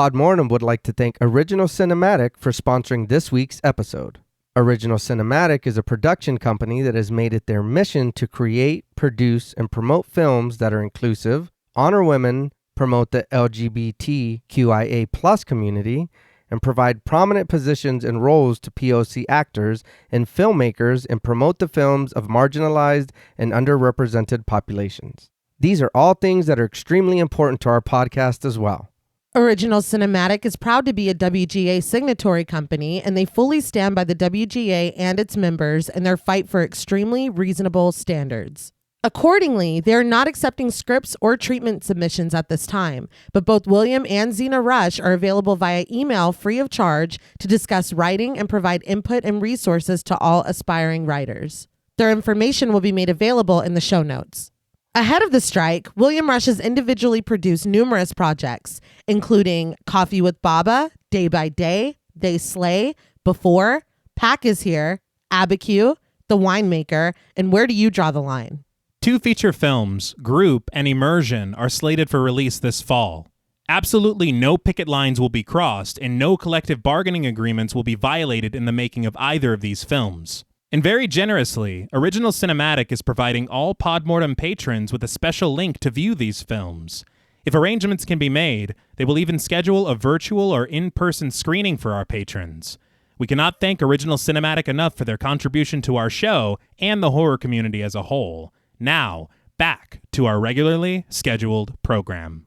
Podmortem would like to thank Original Cinematic for sponsoring this week's episode. Original Cinematic is a production company that has made it their mission to create, produce, and promote films that are inclusive, honor women, promote the LGBTQIA+ community, and provide prominent positions and roles to POC actors and filmmakers and promote the films of marginalized and underrepresented populations. These are all things that are extremely important to our podcast as well. Original Cinematic is proud to be a WGA signatory company, and they fully stand by the WGA and its members in their fight for extremely reasonable standards. Accordingly, they are not accepting scripts or treatment submissions at this time, but both William and Xxena Rush are available via email free of charge to discuss writing and provide input and resources to all aspiring writers. Their information will be made available in the show notes. Ahead of the strike, William Rush has individually produced numerous projects, including Coffee with Baba, Day by Day, They Slay, Before, Pack is Here, Abiquiu, The Winemaker, and Where Do You Draw the Line? 2 feature films, Group and Immersion, are slated for release this fall. Absolutely no picket lines will be crossed, and no collective bargaining agreements will be violated in the making of either of these films. And very generously, Original Cinematic is providing all Podmortem patrons with a special link to view these films. If arrangements can be made, they will even schedule a virtual or in-person screening for our patrons. We cannot thank Original Cinematic enough for their contribution to our show and the horror community as a whole. Now, back to our regularly scheduled program.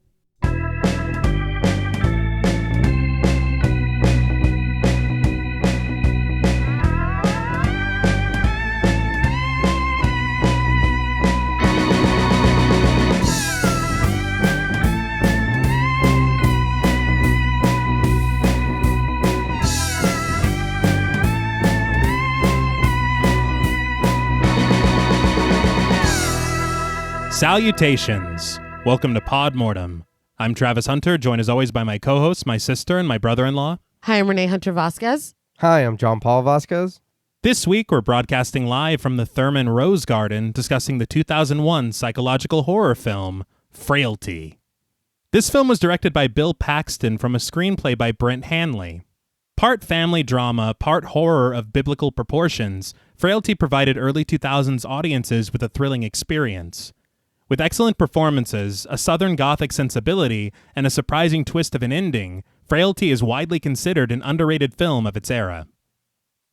Salutations! Welcome to Podmortem. I'm Travis Hunter, joined as always by my co-hosts, my sister, and my brother-in-law. Hi, I'm Reneé Hunter Vasquez. Hi, I'm John Paul Vasquez. This week, we're broadcasting live from the Thurman Rose Garden, discussing the 2001 psychological horror film, Frailty. This film was directed by Bill Paxton from a screenplay by Brent Hanley. Part family drama, part horror of biblical proportions, Frailty provided early 2000s audiences with a thrilling experience. With excellent performances, a Southern Gothic sensibility, and a surprising twist of an ending, Frailty is widely considered an underrated film of its era.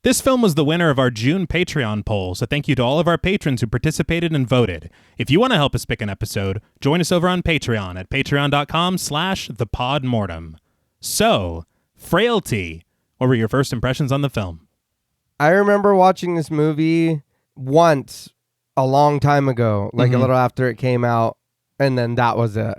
This film was the winner of our June Patreon poll, so thank you to all of our patrons who participated and voted. If you want to help us pick an episode, join us over on Patreon at patreon.com/thepodmortem. So, Frailty, what were your first impressions on the film? I remember watching this movie once a long time ago, like a little after it came out, and then that was it.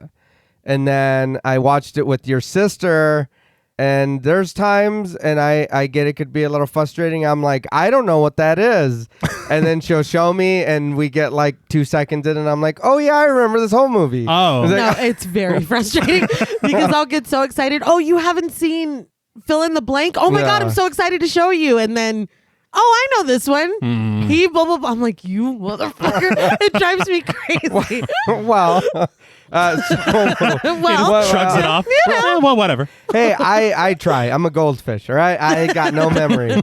And then I watched it with your sister, and there's times, and I get it could be a little frustrating. I'm like, I don't know what that is. And then she'll show me, and we get like 2 seconds in, and I'm like, oh yeah, I remember this whole movie. Oh. No, it's very frustrating because I'll get so excited. Oh, you haven't seen fill in the blank? Oh my God, I'm so excited to show you. And then, oh, I know this one. He blah, blah, blah. I'm like, you motherfucker. It drives me crazy. Well, Shrugs it off. You know. Well, whatever. Hey, I try. I'm a goldfish, all right? I got no memory.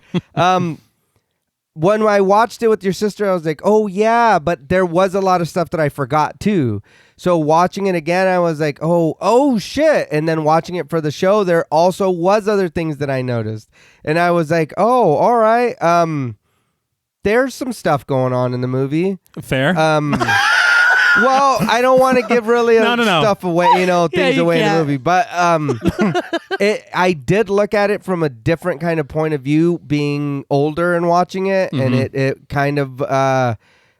When I watched it with your sister, I was like, oh, yeah, but there was a lot of stuff that I forgot, too. So watching it again, I was like, oh, shit. And then watching it for the show, there also was other things that I noticed. And I was like, oh, all right. There's some stuff going on in the movie. Fair. Well, I don't want to give really stuff away, things away in the movie. But I did look at it from a different kind of point of view, being older and watching it. And it kind of, I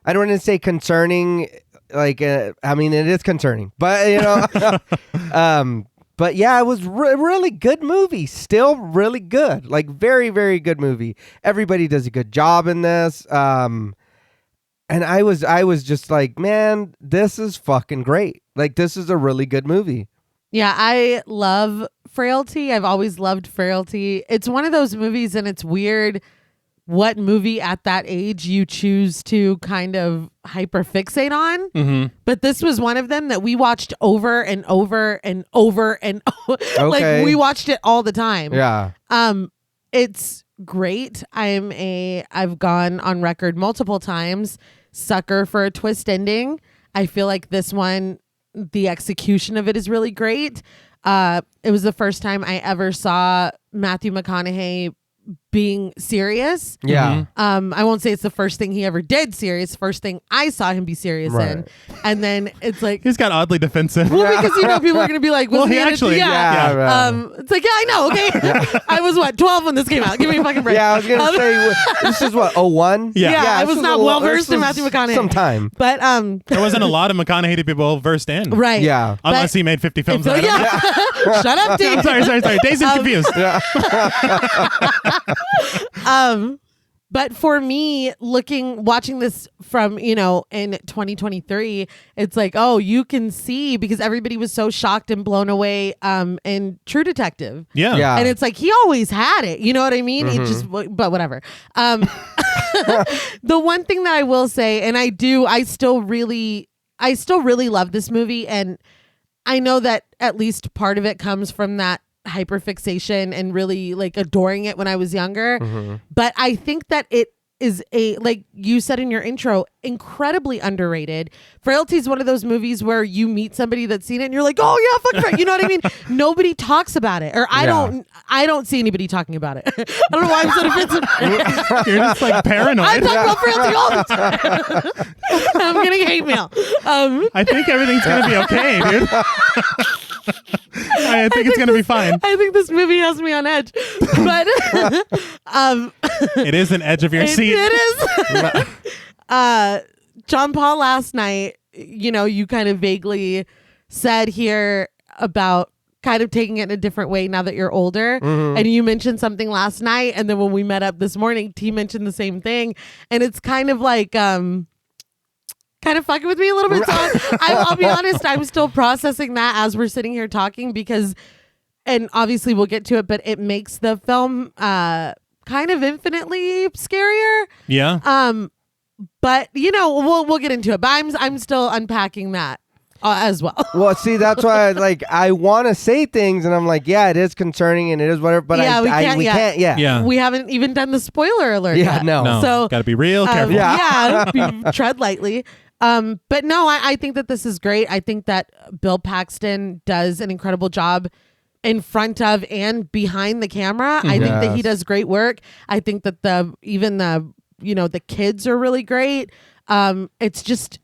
don't want to say concerning. Like, I mean, it is concerning. But, but yeah, it was really good movie. Still really good. Like, very, very good movie. Everybody does a good job in this. And I was just like, man, this is fucking great. Like, this is a really good movie. Yeah, I love Frailty. I've always loved Frailty. It's one of those movies, and it's weird what movie at that age you choose to kind of hyperfixate on. Mm-hmm. But this was one of them that we watched over and over and over and Okay. like we watched it all the time. Yeah. It's great. I've gone on record multiple times, sucker for a twist ending. I feel like this one, the execution of it is really great. It was the first time I ever saw Matthew McConaughey being serious. Yeah. I won't say it's the first thing he ever did serious, first thing I saw him be serious in. And then it's like He's got oddly defensive. well, because people are gonna be like, Well, was he actually- yeah. right. It's like, yeah, I know, okay. I was 12 when this came out. Give me a fucking break. Yeah, I was gonna say this is what 01? Yeah. I was this not a well little- versed this in was Matthew McConaughey. Sometime. But There wasn't a lot of McConaughey to be well versed in. right. Yeah. Unless he made 50 films. I don't know. Shut up, Dave. Sorry. Dazed and confused. But for me, watching this from, in 2023, it's like, oh, you can see because everybody was so shocked and blown away in True Detective. Yeah. Yeah. And it's like, he always had it. You know what I mean? He just, but whatever. The one thing that I will say, and I still really love this movie. And I know that at least part of it comes from that hyperfixation and really like adoring it when I was younger. But I think that it is like you said in your intro, incredibly underrated. Frailty is one of those movies where you meet somebody that's seen it and you're like, oh yeah, fuck Frailty. You know what I mean? Nobody talks about it, or I don't see anybody talking about it. I don't know why I'm so defensive. You're just like paranoid. I talk about Frailty all the time. I'm getting hate mail. I think everything's going to be okay, dude. I think it's going to be fine. I think this movie has me on edge, but It is an edge of your seat. It is. John Paul, last night, you kind of vaguely said here about kind of taking it in a different way now that you're older. And you mentioned something last night, and then when we met up this morning, T mentioned the same thing, and it's kind of like kind of fucking with me a little bit. So I'll be honest, I'm still processing that as we're sitting here talking because, and obviously we'll get to it, but it makes the film kind of infinitely scarier. Yeah. But we'll get into it. But I'm still unpacking that as well. Well, see, that's why I want to say things, and I'm like, yeah, it is concerning and it is whatever, but Yeah, we can't. Yeah. We haven't even done the spoiler alert Yeah, yet. no. So Got to be real careful. tread lightly. But no, I think that this is great. I think that Bill Paxton does an incredible job in front of and behind the camera. I think that he does great work. I think that the kids are really great. It's just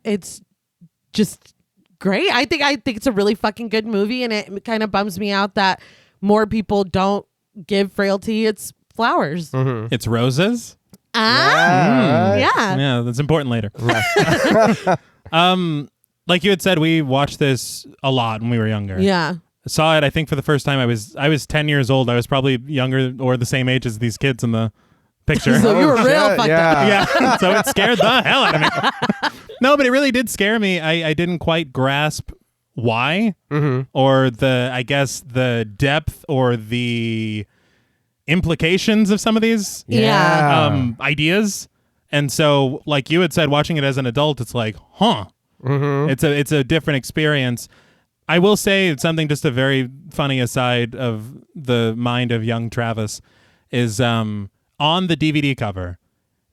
great. I think it's a really fucking good movie, and it kind of bums me out that more people don't give Frailty its flowers. It's roses. Yeah. That's important later. Like you had said, we watched this a lot when we were younger. Yeah. Saw it, I think, for the first time. I was 10 years old. I was probably younger or the same age as these kids in the picture. So you were real shit, fucked up. Yeah. So it scared the hell out of me. No, but it really did scare me. I didn't quite grasp why or the depth or the implications of some of these ideas. And so, like you had said, watching it as an adult, it's like, it's a different experience. I will say something, just a very funny aside of the mind of young Travis, is on the DVD cover,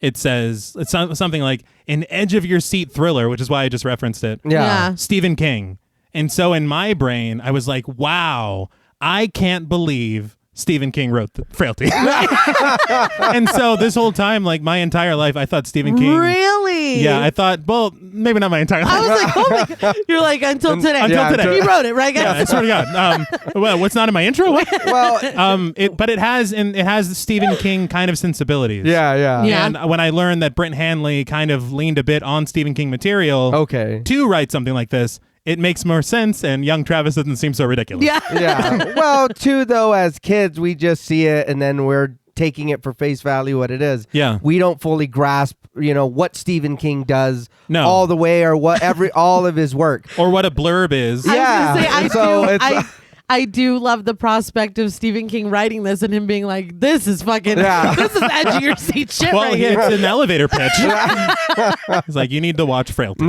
it says, it's something like an edge of your seat thriller, which is why I just referenced it. Yeah. Stephen King. And so in my brain, I was like, wow, I can't believe Stephen King wrote Frailty. And so this whole time, like my entire life, I thought Stephen King. Really? Yeah, I thought, well, maybe not my entire life. I was like, oh my God. You're like, until today. Until today. He wrote it, right, guys? Yeah, I swear to God. Well, what's not in my intro? What? Well, But it has Stephen King kind of sensibilities. yeah. And when I learned that Brent Hanley kind of leaned a bit on Stephen King material to write something like this, it makes more sense, and young Travis doesn't seem so ridiculous. Yeah. Well, too, though, as kids, we just see it, and then we're taking it for face value what it is. Yeah. We don't fully grasp, what Stephen King does all the way, or what all of his work. Or what a blurb is. Yeah. I was gonna say, I do love the prospect of Stephen King writing this and him being like, this is fucking, this is edge of your seat shit right here. It's an elevator pitch. It's like, you need to watch Frailty.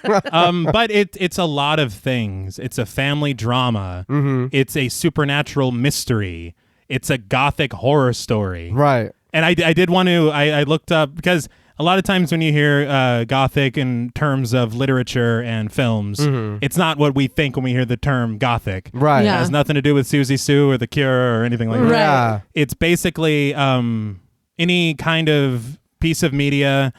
But it's a lot of things. It's a family drama. Mm-hmm. It's a supernatural mystery. It's a gothic horror story. Right. And I did want to, I looked up, because a lot of times when you hear gothic in terms of literature and films, it's not what we think when we hear the term gothic. Right. Yeah. It has nothing to do with Susie Sue or The Cure or anything like that. Yeah. It's basically any kind of piece of media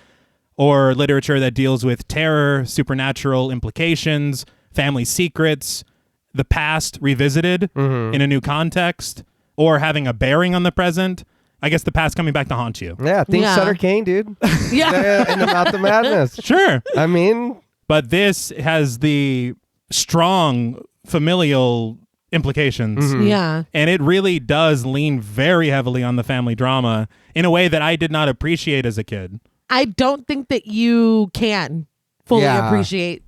or literature that deals with terror, supernatural implications, family secrets, the past revisited in a new context, or having a bearing on the present. I guess the past coming back to haunt you. Yeah, think Sutter Kane, dude. Yeah. In the Mouth of Madness. Sure. I mean. But this has the strong familial implications. Yeah. And it really does lean very heavily on the family drama in a way that I did not appreciate as a kid. I don't think that you can fully appreciate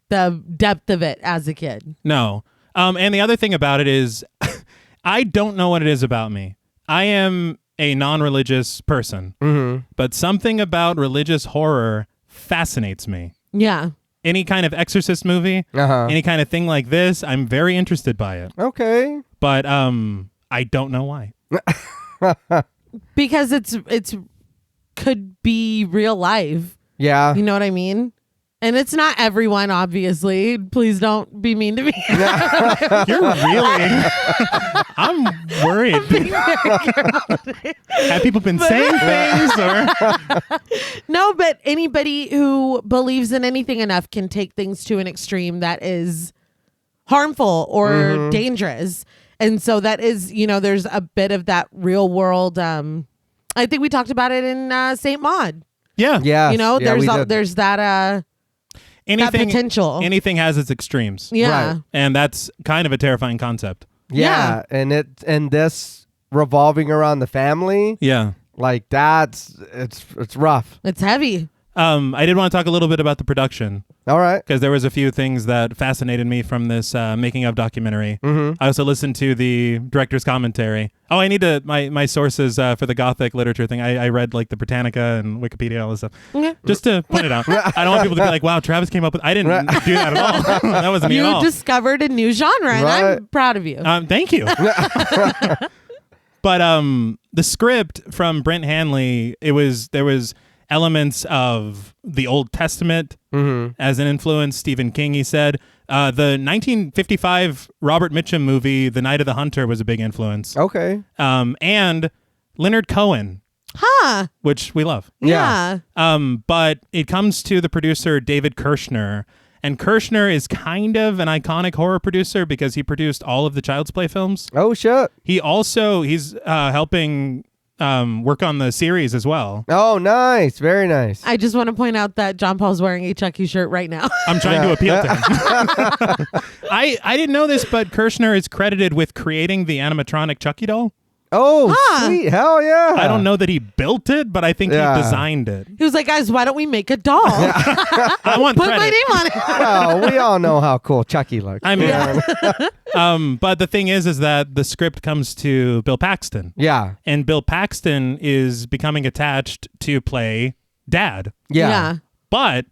the depth of it as a kid. No. And the other thing about it is I don't know what it is about me. I am a non-religious person, but something about religious horror fascinates me. Yeah. Any kind of exorcist movie, any kind of thing like this, I'm very interested by it. Okay. But I don't know why. Because it's could be real life. Yeah. You know what I mean? And it's not everyone, obviously. Please don't be mean to me. You're really... I'm worried. Have people been saying things? Or? No, but anybody who believes in anything enough can take things to an extreme that is harmful or dangerous. And so that is, there's a bit of that real world. I think we talked about it in St. Maud. Yeah. Yeah. There's that... that potential. Anything has its extremes. Yeah. Right. And that's kind of a terrifying concept. Yeah. And this revolving around the family. Yeah. Like it's rough. It's heavy. I did want to talk a little bit about the production. All right. Because there was a few things that fascinated me from this making of documentary. I also listened to the director's commentary. Oh, I need my sources for the Gothic literature thing. I read like the Britannica and Wikipedia, all this stuff. Just to point it out. I don't want people to be like, wow, Travis came up with... I didn't do that at all. That wasn't me at all. You discovered a new genre, and I'm proud of you. Thank you. But the script from Brent Hanley, there was elements of the Old Testament as an influence. Stephen King, he said. The 1955 Robert Mitchum movie, The Night of the Hunter, was a big influence. Okay. And Leonard Cohen. Which we love. Yeah. But it comes to the producer, David Kirshner. And Kirshner is kind of an iconic horror producer because he produced all of the Child's Play films. Oh, shit. He's helping... work on the series as well. Oh, nice. Very nice. I just want to point out that John Paul's wearing a Chucky shirt right now. I'm trying to appeal to him. I didn't know this, but Kirshner is credited with creating the animatronic Chucky doll. Oh, sweet. Hell yeah. I don't know that he built it, but I think he designed it. He was like, guys, why don't we make a doll? I want Put credit. my name on it. Well, we all know how cool Chucky looks. I mean, but the thing is that the script comes to Bill Paxton. Yeah. And Bill Paxton is becoming attached to play Dad. Yeah. But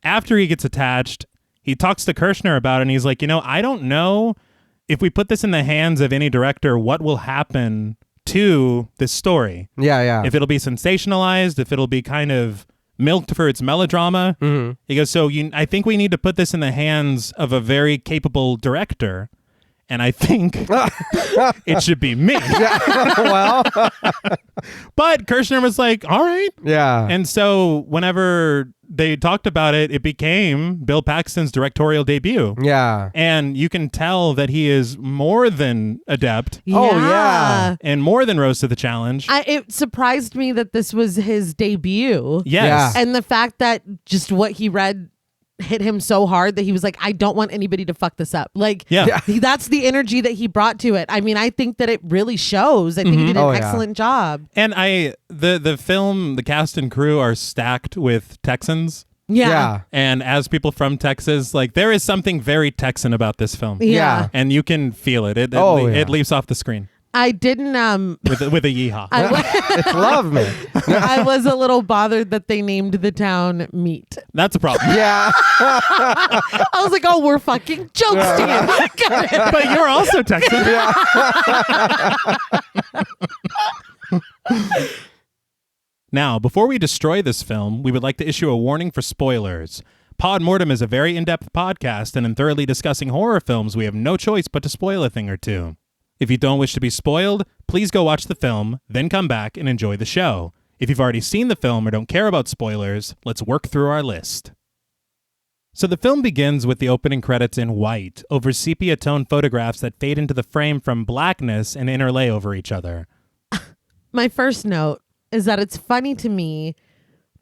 after he gets attached, he talks to Kirshner about it, and he's like, I don't know if we put this in the hands of any director, what will happen to this story. Yeah. If it'll be sensationalized, if it'll be kind of milked for its melodrama. He goes, I think we need to put this in the hands of a very capable director. And I think it should be me. Well. But Kirshner was like, all right. Yeah. And so whenever they talked about it, it became Bill Paxton's directorial debut. Yeah. And you can tell that he is more than adept. Oh, yeah. And more than rose to the challenge. It surprised me that this was his debut. Yes. Yeah. And the fact that just what he read hit him so hard that he was like, I don't want anybody to fuck this up. Like, that's the energy that he brought to it. I mean, I think that it really shows. I think he did an excellent job. And the film, the cast and crew are stacked with Texans. Yeah. And as people from Texas, like there is something very Texan about this film. Yeah. And you can feel it. It leaps off the screen. I didn't with a yeehaw. It's love, man. I was a little bothered that they named the town Meat. That's a problem. Yeah. I was like, oh, we're fucking jokes to you. But you're also Texan. Yeah. Now, before we destroy this film, we would like to issue a warning for spoilers. Pod Mortem is a very in-depth podcast, and in thoroughly discussing horror films, we have no choice but to spoil a thing or two. If you don't wish to be spoiled, please go watch the film, then come back and enjoy the show. If you've already seen the film or don't care about spoilers, let's work through our list. So the film begins with the opening credits in white, over sepia-tone photographs that fade into the frame from blackness and interlay over each other. My first note is that it's funny to me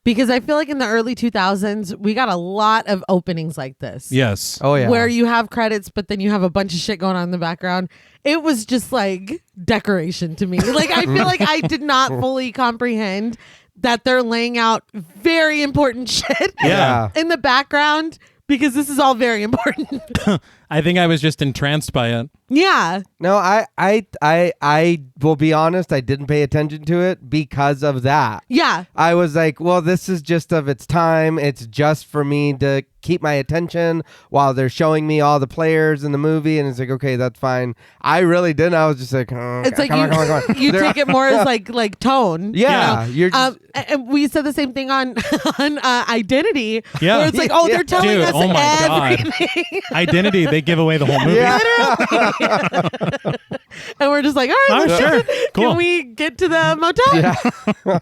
because I feel like in the early 2000s, we got a lot of openings like this. Yes. Oh, yeah. Where you have credits, but then you have a bunch of shit going on in the background. It was just like decoration to me. Like, I feel like I did not fully comprehend that they're laying out very important shit in the background because this is all very important. I think I was just entranced by it. Yeah. No, I will be honest, I didn't pay attention to it because of that. Yeah. I was like, well, this is just of its time. It's just for me to keep my attention while they're showing me all the players in the movie. And it's like, okay, that's fine. I really didn't. I was just like, it's like come on. You take it more as like tone. Yeah. You know? And we said the same thing on Identity. Yeah. Where it's like, they're telling us everything. God. Identity, they give away the whole movie. Yeah. And we're just like, all right, sure. Cool. Can we get to the motel? Yeah.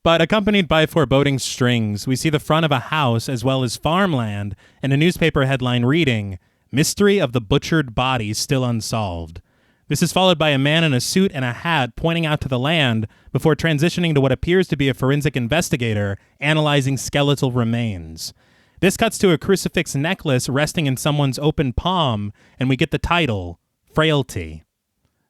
But accompanied by foreboding strings, we see the front of a house as well as farmland and a newspaper headline reading, "Mystery of the Butchered Body Still Unsolved." This is followed by a man in a suit and a hat pointing out to the land before transitioning to what appears to be a forensic investigator analyzing skeletal remains. This cuts to a crucifix necklace resting in someone's open palm, and we get the title, Frailty.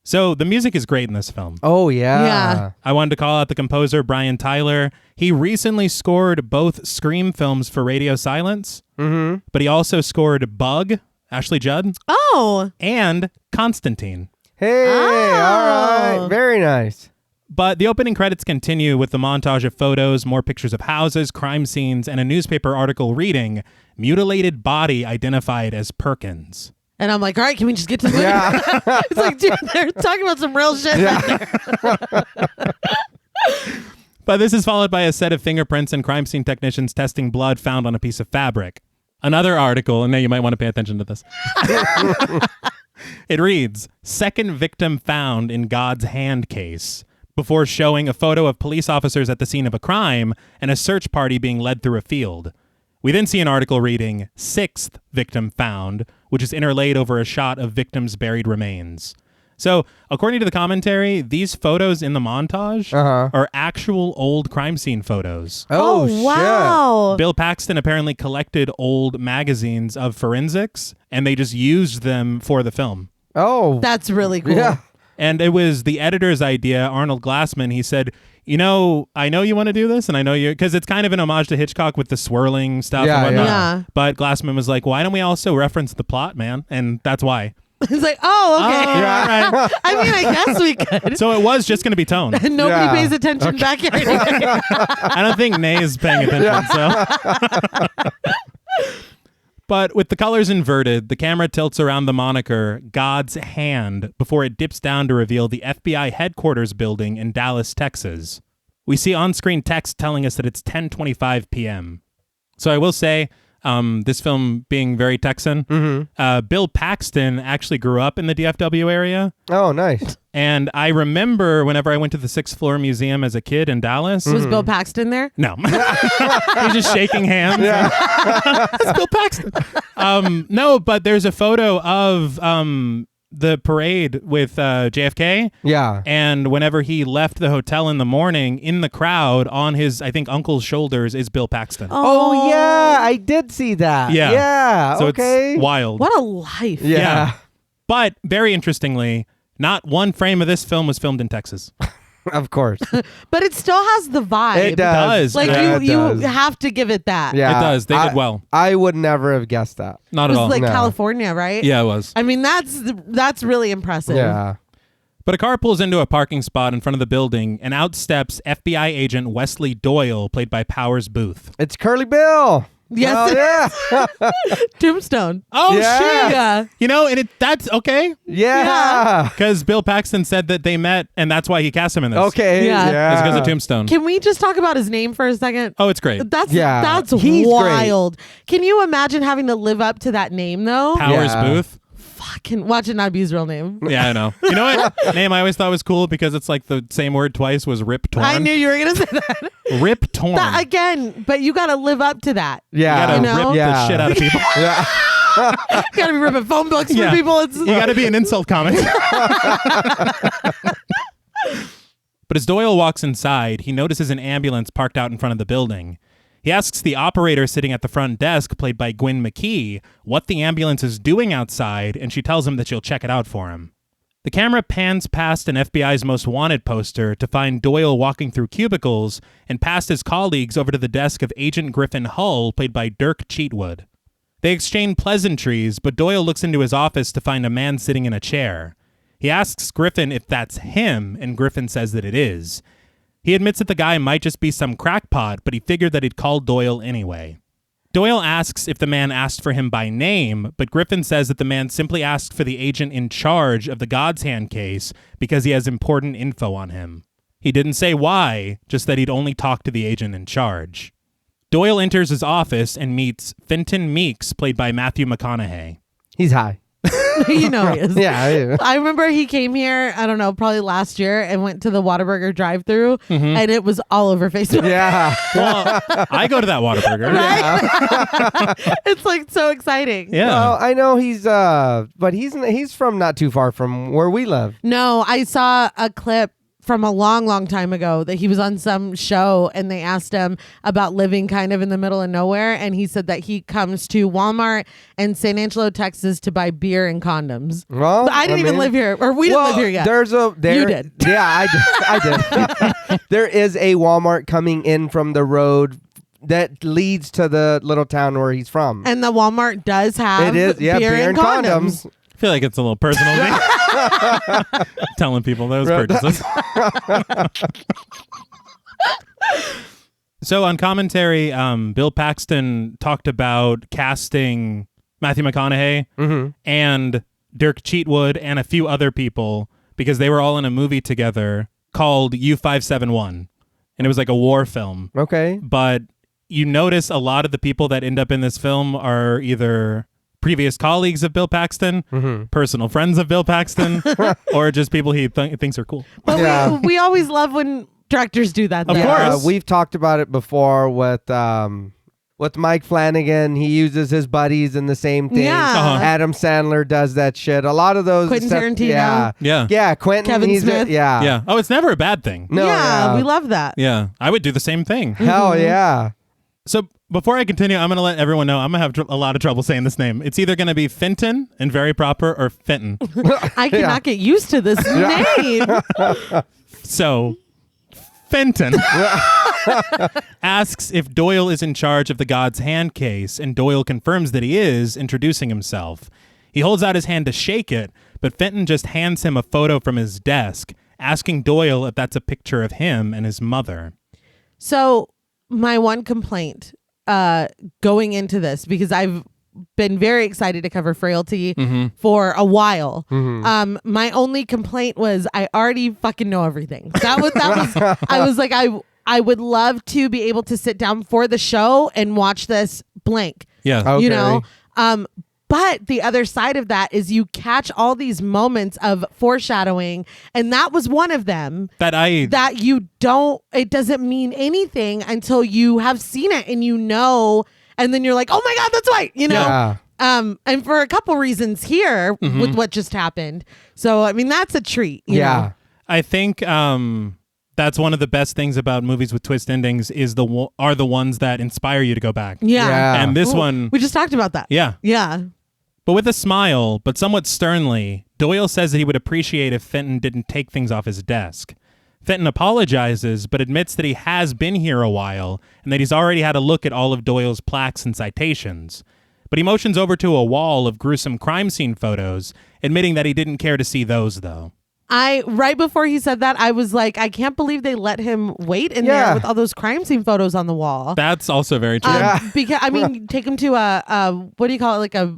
So the music is great in this film. Oh, yeah. Yeah. I wanted to call out the composer, Brian Tyler. He recently scored both Scream films for Radio Silence, but he also scored Bug, Ashley Judd, and Constantine. Hey, all right. Very nice. But the opening credits continue with the montage of photos, more pictures of houses, crime scenes, and a newspaper article reading, "Mutilated Body Identified as Perkins." And I'm like, all right, can we just get to the movie? Yeah. It's like, dude, they're talking about some real shit right there. But this is followed by a set of fingerprints and crime scene technicians testing blood found on a piece of fabric. Another article, and now you might want to pay attention to this. It reads, "Second victim found in God's hand case," before showing a photo of police officers at the scene of a crime and a search party being led through a field. We then see an article reading, "Sixth victim found," which is interlaid over a shot of victims' buried remains. So, according to the commentary, these photos in the montage are actual old crime scene photos. Oh, wow. Bill Paxton apparently collected old magazines of forensics, and they just used them for the film. Oh. That's really cool. Yeah. And it was the editor's idea, Arnold Glassman. He said, I know you want to do this, and I know you, because it's kind of an homage to Hitchcock with the swirling stuff and whatnot. Yeah. But Glassman was like, why don't we also reference the plot, man? And that's why. It's like, oh, okay. All right. I mean, I guess we could. So it was just going to be tone. Nobody pays attention back here anyway. I don't think Nay is paying attention. So. But with the colors inverted, the camera tilts around the moniker God's Hand before it dips down to reveal the FBI headquarters building in Dallas, Texas. We see on-screen text telling us that it's 10:25 p.m. So I will say, this film being very Texan, Bill Paxton actually grew up in the DFW area. Oh, nice. And I remember whenever I went to the 6th Floor Museum as a kid in Dallas. Was Bill Paxton there? No. He's just shaking hands. Yeah. It's Bill Paxton. No, but there's a photo of the parade with JFK. Yeah. And whenever he left the hotel in the morning, in the crowd on his, I think, uncle's shoulders is Bill Paxton. Oh, yeah. I did see that. Yeah. Yeah. So okay. It's wild. What a life. Yeah. But very interestingly, not one frame of this film was filmed in Texas. Of course. But it still has the vibe. It does. Like Yeah, you does. have to give it that. Yeah, It does. They did well. I would never have guessed that. Not It at was all. like No. California, right? Yeah, it was. I mean, that's really impressive. Yeah. But a car pulls into a parking spot in front of the building, and out steps FBI agent Wesley Doyle, played by Powers Booth. It's Curly Bill. Yes. Oh, yeah. Tombstone. Oh, Yeah. shit! Yeah. You know, and that's okay, Yeah. because Bill Paxton said that they met, and that's why he cast him in this. Okay. Yeah. Yeah. It's because of Tombstone. Can we just talk about his name for a second? Oh, it's great. That's He's wild. Can you imagine having to live up to that name though? Powers Yeah. Booth. Fucking watch it not be his real name. Yeah, I know. You know what name I always thought was cool because it's like the same word twice was Rip Torn. I knew you were gonna say that. Rip Torn. That again, but you gotta live up to that. Yeah. You gotta You know? rip Yeah. the shit out of people. Yeah. Gotta be ripping phone books Yeah. for people. It's You gotta be an insult comic. But as Doyle walks inside, he notices an ambulance parked out in front of the building. He asks the operator sitting at the front desk, played by Gwen McKee, what the ambulance is doing outside, and she tells him that she'll check it out for him. The camera pans past an FBI's Most Wanted poster to find Doyle walking through cubicles and past his colleagues over to the desk of Agent Griffin Hull, played by Dirk Cheatwood. They exchange pleasantries, but Doyle looks into his office to find a man sitting in a chair. He asks Griffin if that's him, and Griffin says that it is. He admits that the guy might just be some crackpot, but he figured that he'd call Doyle anyway. Doyle asks if the man asked for him by name, but Griffin says that the man simply asked for the agent in charge of the God's Hand case because he has important info on him. He didn't say why, just that he'd only talk to the agent in charge. Doyle enters his office and meets Fenton Meeks, played by Matthew McConaughey. He's high. you know he is. Yeah. I remember he came here, I don't know, probably last year and went to the Whataburger drive-thru and it was all over Facebook. Yeah. Well, I go to that Whataburger. Right? It's like so exciting. Yeah. Well, I know but he's from not too far from where we live. No, I saw a clip from a long, long time ago that he was on some show and they asked him about living kind of in the middle of nowhere. And he said that he comes to Walmart in San Angelo, Texas to buy beer and condoms. Well, But I didn't even live here, or we didn't live here yet. You did. Yeah, I did. There is a Walmart coming in from the road that leads to the little town where he's from. And the Walmart does have It is, yeah, beer and condoms. I feel like it's a little personal to me. Telling people those purchases. So on commentary, Bill Paxton talked about casting Matthew McConaughey and Dirk Cheatwood and a few other people because they were all in a movie together called U-571. And it was like a war film. Okay. But you notice a lot of the people that end up in this film are either previous colleagues of Bill Paxton, personal friends of Bill Paxton, or just people he thinks are cool. But Yeah. we always love when directors do that. Of though. course. We've talked about it before with Mike Flanagan. He uses his buddies in the same thing. Yeah. Uh-huh. Adam Sandler does that shit. A lot of those. Quentin Tarantino. Yeah. Yeah. Yeah. Quentin. Kevin he's Smith. Yeah. Yeah. Oh, it's never a bad thing. No. yeah, we love that. Yeah. I would do the same thing. Hell yeah. So before I continue, I'm going to let everyone know I'm going to have a lot of trouble saying this name. It's either going to be Fenton and very proper or Fenton. I cannot get used to this name. So Fenton asks if Doyle is in charge of the God's Hand case, and Doyle confirms that he is, introducing himself. He holds out his hand to shake it, but Fenton just hands him a photo from his desk, asking Doyle if that's a picture of him and his mother. So my one complaint going into this, because I've been very excited to cover Frailty for a while. My only complaint was I already fucking know everything. That was I was like, I would love to be able to sit down for the show and watch this blank. Yeah. Okay. You know? But the other side of that is you catch all these moments of foreshadowing, and that was one of them that you don't, it doesn't mean anything until you have seen it and you know, and then you're like, oh my God, that's right, you know? Yeah. And for a couple reasons here with what just happened. So, I mean, that's a treat. You know? I think that's one of the best things about movies with twist endings is are the ones that inspire you to go back. Yeah. And this Ooh, one, we just talked about that. yeah. Yeah. But with a smile, but somewhat sternly, Doyle says that he would appreciate if Fenton didn't take things off his desk. Fenton apologizes, but admits that he has been here a while and that he's already had a look at all of Doyle's plaques and citations. But he motions over to a wall of gruesome crime scene photos, admitting that he didn't care to see those, though. Right before he said that, I was like, I can't believe they let him wait in there with all those crime scene photos on the wall. That's also very true. Because, I mean, take him to what do you call it? Like a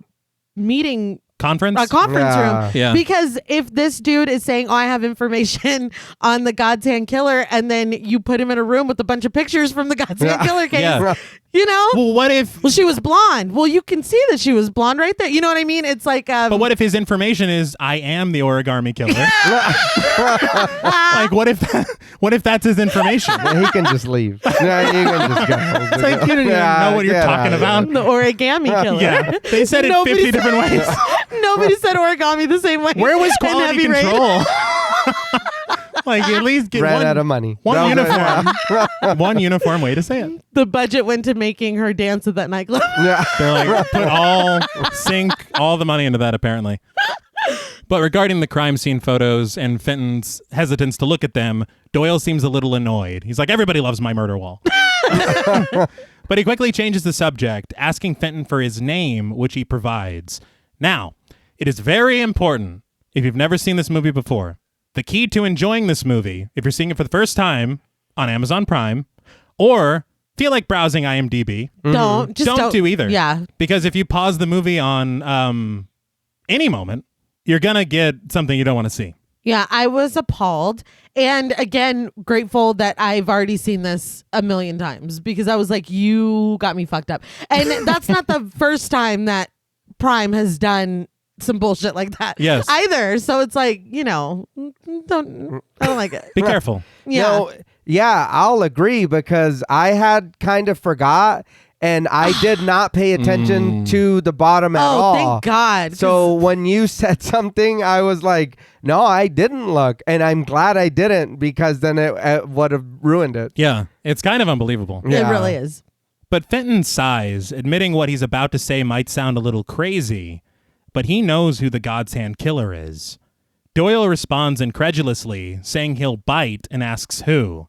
meeting... Conference? A conference room. Yeah. Because if this dude is saying, I have information on the God's Hand Killer, and then you put him in a room with a bunch of pictures from the God's Hand Killer case, you know? Well, what if... Well, she was blonde. Well, you can see that she was blonde right there. You know what I mean? It's like... but what if his information is, I am the origami killer? Like, what if that's his information? He can just leave. He can just go. It's like, you don't even know what you're talking about. The origami killer. Yeah. They said it 50 different ways. Nobody said origami the same way. Where was quality control? Like, at least get ran out of money. One uniform. One uniform way to say it. The budget went to making her dance at that nightclub. Yeah. They're like, sink all the money into that, apparently. But regarding the crime scene photos and Fenton's hesitance to look at them, Doyle seems a little annoyed. He's like, everybody loves my murder wall. But he quickly changes the subject, asking Fenton for his name, which he provides. Now, it is very important, if you've never seen this movie before, the key to enjoying this movie, if you're seeing it for the first time on Amazon Prime, or feel like browsing IMDb, don't do either. Yeah. Because if you pause the movie on any moment, you're going to get something you don't want to see. Yeah, I was appalled. And again, grateful that I've already seen this a million times because I was like, you got me fucked up. And that's not the first time that Prime has done some bullshit like that either. So it's like, I don't like it. Be careful. Yeah. I'll agree because I had kind of forgot and I did not pay attention to the bottom at all. Oh, thank God. So when you said something, I was like, no, I didn't look. And I'm glad I didn't because then it would have ruined it. Yeah, it's kind of unbelievable. It really is. But Fenton sighs, admitting what he's about to say might sound a little crazy, but he knows who the God's Hand Killer is. Doyle responds incredulously, saying he'll bite, and asks who.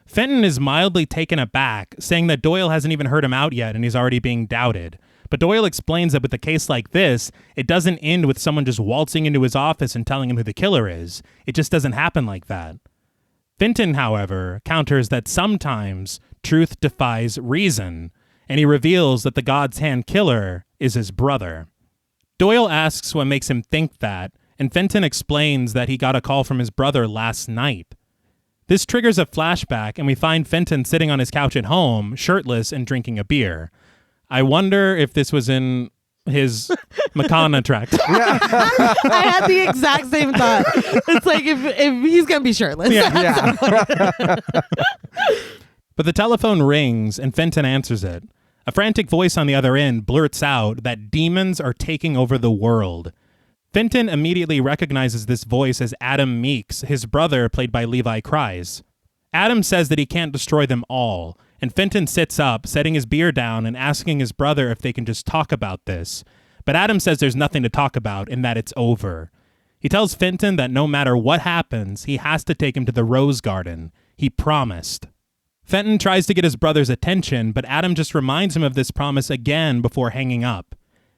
Fenton is mildly taken aback, saying that Doyle hasn't even heard him out yet and he's already being doubted. But Doyle explains that with a case like this, it doesn't end with someone just waltzing into his office and telling him who the killer is. It just doesn't happen like that. Fenton, however, counters that sometimes truth defies reason, and he reveals that the God's Hand Killer is his brother. Doyle asks what makes him think that, and Fenton explains that he got a call from his brother last night. This triggers a flashback, and we find Fenton sitting on his couch at home, shirtless and drinking a beer. I wonder if this was in his Makana tract. I had the exact same thought. It's like if he's going to be shirtless. Yeah. But the telephone rings, and Fenton answers it. A frantic voice on the other end blurts out that demons are taking over the world. Fenton immediately recognizes this voice as Adam Meeks, his brother, played by Levi Kries. Adam says that he can't destroy them all, and Fenton sits up, setting his beer down and asking his brother if they can just talk about this. But Adam says there's nothing to talk about and that it's over. He tells Fenton that no matter what happens, he has to take him to the Rose Garden. He promised. Fenton tries to get his brother's attention, but Adam just reminds him of this promise again before hanging up.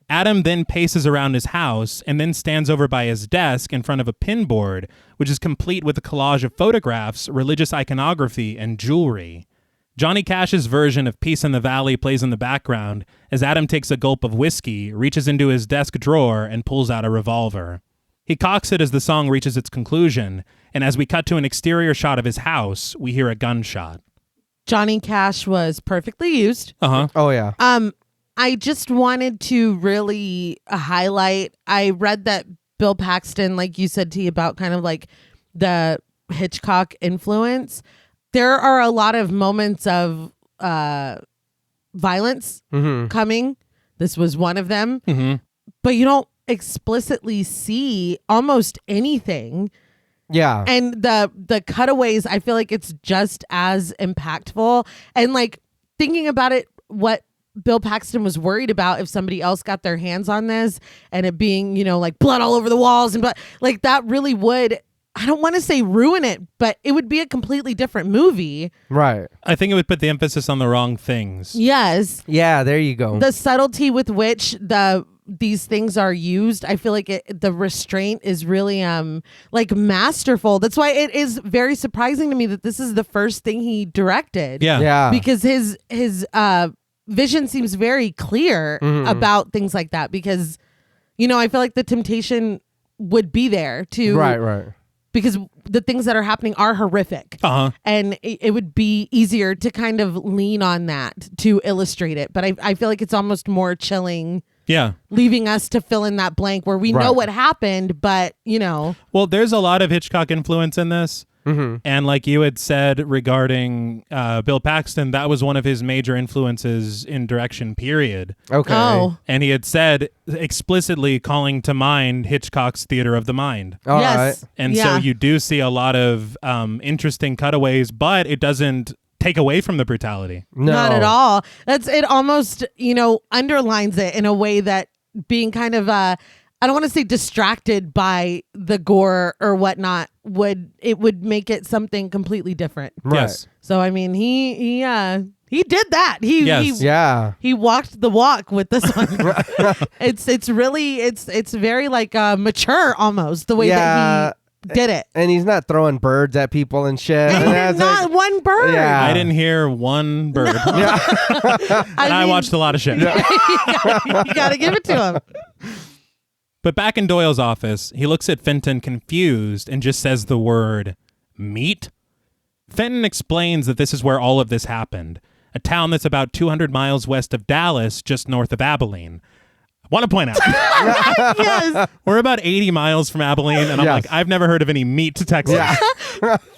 Adam then paces around his house and then stands over by his desk in front of a pinboard, which is complete with a collage of photographs, religious iconography, and jewelry. Johnny Cash's version of Peace in the Valley plays in the background as Adam takes a gulp of whiskey, reaches into his desk drawer, and pulls out a revolver. He cocks it as the song reaches its conclusion, and as we cut to an exterior shot of his house, we hear a gunshot. Johnny Cash was perfectly used. Uh-huh. Oh, yeah. I just wanted to really highlight, I read that Bill Paxton, like you said, T, about kind of like the Hitchcock influence. There are a lot of moments of violence coming. This was one of them. Mm-hmm. But you don't explicitly see almost anything. Yeah. And the cutaways, I feel like it's just as impactful. And like thinking about it, what Bill Paxton was worried about if somebody else got their hands on this and it being, like blood all over the walls and like that really would I don't want to say ruin it, but it would be a completely different movie. Right. I think it would put the emphasis on the wrong things. Yes. Yeah, there you go. The subtlety with which these things are used, I feel like the restraint is really like masterful. That's why it is very surprising to me that this is the first thing he directed. Yeah. Because his vision seems very clear about things like that, because I feel like the temptation would be there to right. Because the things that are happening are horrific. And it would be easier to kind of lean on that to illustrate it. But I feel like it's almost more chilling. Yeah. Leaving us to fill in that blank where we know what happened, but, Well, there's a lot of Hitchcock influence in this. And like you had said regarding Bill Paxton, that was one of his major influences in direction, period. Okay. Oh. And he had said explicitly calling to mind Hitchcock's Theater of the Mind. All yes. right. And so you do see a lot of interesting cutaways, but it doesn't take away from the brutality. No. Not at all. It almost, underlines it in a way that being kind of I don't want to say distracted by the gore or whatnot would make it something completely different. Right. Yes. So I mean, he did that. He walked the walk with this one. It's really very like mature almost the way that he did it. And he's not throwing birds at people and shit. And Not one bird. Yeah. I didn't hear one bird. No. Yeah. I watched a lot of shit. You gotta give it to him. But back in Doyle's office, he looks at Fenton confused and just says the word meat. Fenton explains that this is where all of this happened, a town that's about 200 miles west of Dallas, just north of Abilene. I want to point out, Yes. we're about 80 miles from Abilene, and I'm like, I've never heard of any meat to Texas. Yeah.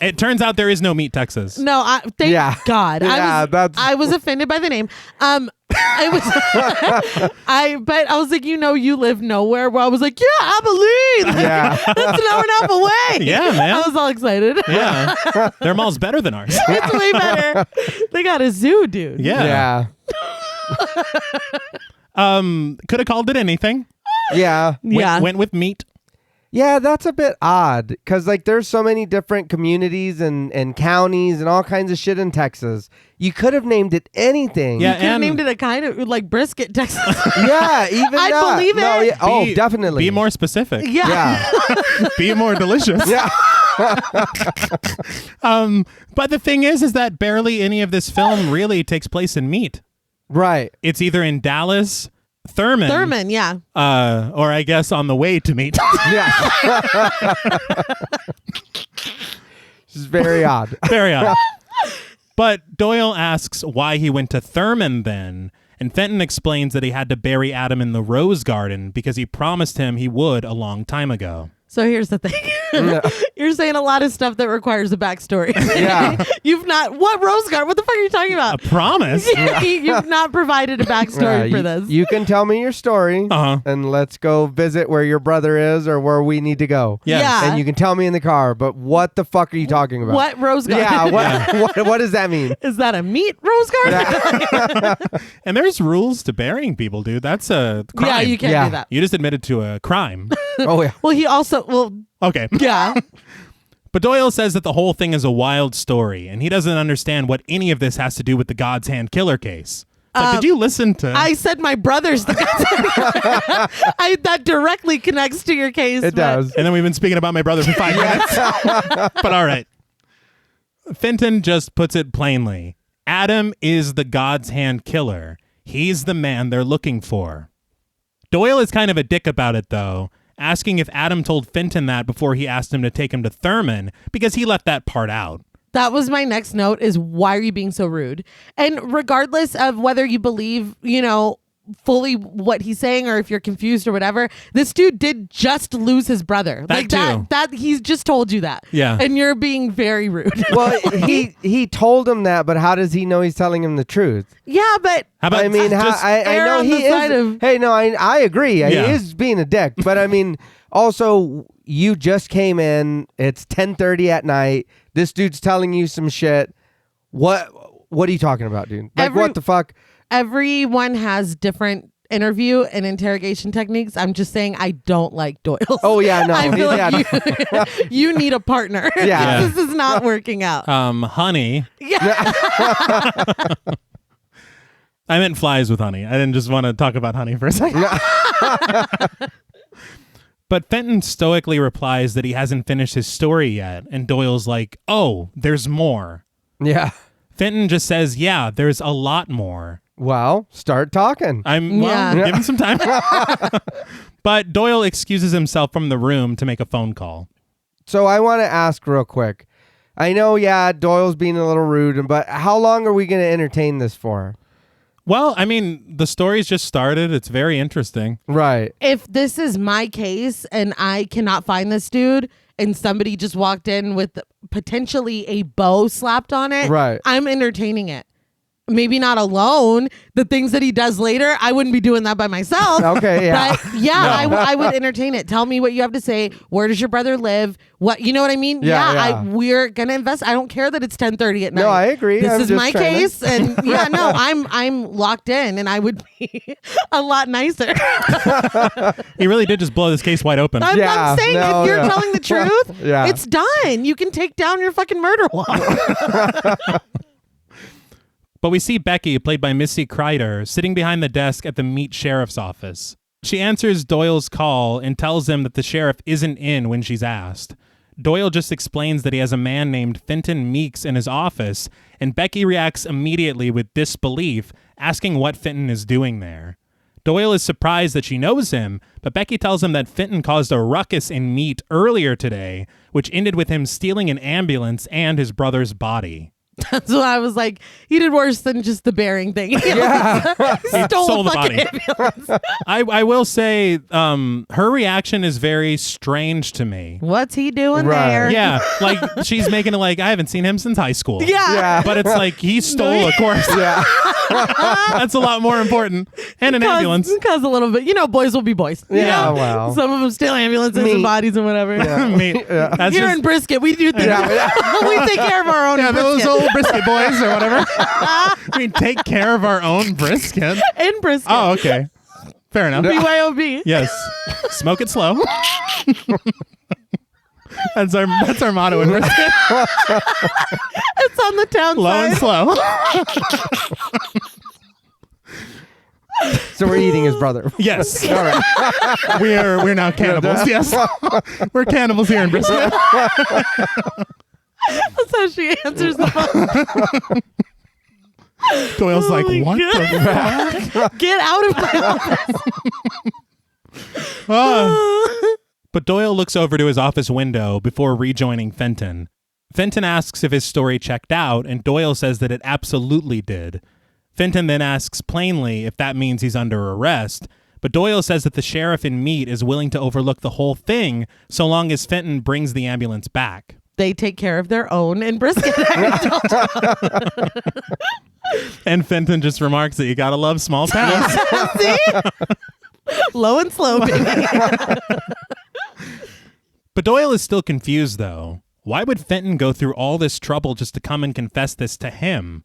It turns out there is no meat Texas. No, thank God. Yeah, I was offended by the name. I was but I was like, you live nowhere. Where I was like, yeah, Abilene. Yeah. That's an hour and a half away. Yeah, man. I was all excited. Yeah. Their mall's better than ours. It's way better. They got a zoo, dude. Yeah. Could have called it anything. Yeah. Went with meat. Yeah, that's a bit odd because there's so many different communities and counties and all kinds of shit in Texas. You could have named it anything. Yeah, You could have named it a kind of like brisket, Texas. Yeah, even I'd that. believe it. No, yeah. Definitely. Be more specific. Yeah. Be more delicious. Yeah. But the thing is that barely any of this film really takes place in meat. Right. It's either in Dallas, Thurman, yeah. or I guess on the way to meat. Yeah. This is very odd. Very odd. But Doyle asks why he went to Thurman then, and Fenton explains that he had to bury Adam in the rose garden because he promised him he would a long time ago. So here's the thing. You're saying a lot of stuff that requires a backstory. Yeah. What rose garden? What the fuck are you talking about? A promise? You've not provided a backstory for this. You can tell me your story and let's go visit where your brother is or where we need to go. Yes. Yeah. And you can tell me in the car, but what the fuck are you talking about? What rose garden? Yeah, what does that mean? Is that a meat rose garden? And there's rules to burying people, dude. That's a crime. Yeah, you can't do that. You just admitted to a crime. Oh, yeah. Well, he also, Okay. yeah. But Doyle says that the whole thing is a wild story, and he doesn't understand what any of this has to do with the God's Hand killer case. It's like, did you listen to... I said my brother's the that directly connects to your case. It does. And then we've been speaking about my brother for 5 minutes. But all right. Fenton just puts it plainly. Adam is the God's Hand killer. He's the man they're looking for. Doyle is kind of a dick about it, though, asking if Adam told Fenton that before he asked him to take him to Thurman, because he left that part out. That was my next note, is why are you being so rude? And regardless of whether you believe, fully what he's saying or if you're confused or whatever, this dude did just lose his brother. That he's just told you that. Yeah. And you're being very rude. Well, he told him that, but how does he know he's telling him the truth? Yeah, but How about I mean, I know he is. Hey, no, I agree. Yeah. He is being a dick, but I mean, also you just came in. It's 10:30 at night. This dude's telling you some shit. What are you talking about, dude? Like, what the fuck? Everyone has different interview and interrogation techniques. I'm just saying I don't like Doyle. Oh yeah, no. I feel like you need a partner. Yeah. This is not working out. Honey. Yeah. I meant flies with honey. I didn't just want to talk about honey for a second. But Fenton stoically replies that he hasn't finished his story yet, and Doyle's like, oh, there's more. Yeah. Fenton just says, yeah, there's a lot more. Well, start talking. Give him some time. But Doyle excuses himself from the room to make a phone call. So I want to ask real quick. I know, Doyle's being a little rude, but how long are we going to entertain this for? Well, I mean, the story's just started. It's very interesting. Right. If this is my case and I cannot find this dude and somebody just walked in with potentially a bow slapped on it, right, I'm entertaining it. Maybe not alone. The things that he does later, I wouldn't be doing that by myself. Okay, yeah. But yeah, no. I would entertain it. Tell me what you have to say. Where does your brother live? What, you know what I mean? Yeah. We're gonna invest. I don't care that it's 10:30 at night. No, I agree. This is my case, and I'm locked in, and I would be a lot nicer. He really did just blow this case wide open. I'm saying if you're telling the truth, it's done. You can take down your fucking murder wall. But we see Becky, played by Missy Kreider, sitting behind the desk at the Meat Sheriff's office. She answers Doyle's call and tells him that the sheriff isn't in when she's asked. Doyle just explains that he has a man named Fenton Meeks in his office, and Becky reacts immediately with disbelief, asking what Fenton is doing there. Doyle is surprised that she knows him, but Becky tells him that Fenton caused a ruckus in Meat earlier today, which ended with him stealing an ambulance and his brother's body. That's why I was like, he did worse than just the bearing thing. He stole the body. Ambulance. I will say, her reaction is very strange to me. What's he doing there? Yeah, like she's making it like I haven't seen him since high school. Yeah. But it's like he stole a corpse. Yeah. That's a lot more important. And an ambulance. Because a little bit, boys will be boys. Yeah, well. Some of them steal ambulances and bodies and whatever. Yeah. Here in Brisket, we do things. We take care of our own brisket. Those old brisket boys or whatever. We take care of our own brisket. In Brisket. Oh, okay. Fair enough. BYOB. Yes. Smoke it slow. That's our motto in Brisket. It's on the town Low side. and slow. So we're eating his brother. Yes. All right. We're now cannibals. Yes. We're cannibals here in Brisket. That's how she answers the phone. Doyle's like, what the fuck? Get out of my office. But Doyle looks over to his office window before rejoining Fenton. Fenton asks if his story checked out, and Doyle says that it absolutely did. Fenton then asks plainly if that means he's under arrest, but Doyle says that the sheriff in Meat is willing to overlook the whole thing so long as Fenton brings the ambulance back. They take care of their own in Brisket. And Fenton just remarks that you gotta love small towns. See? Low and slow, baby. But Doyle is still confused, though. Why would Fenton go through all this trouble just to come and confess this to him?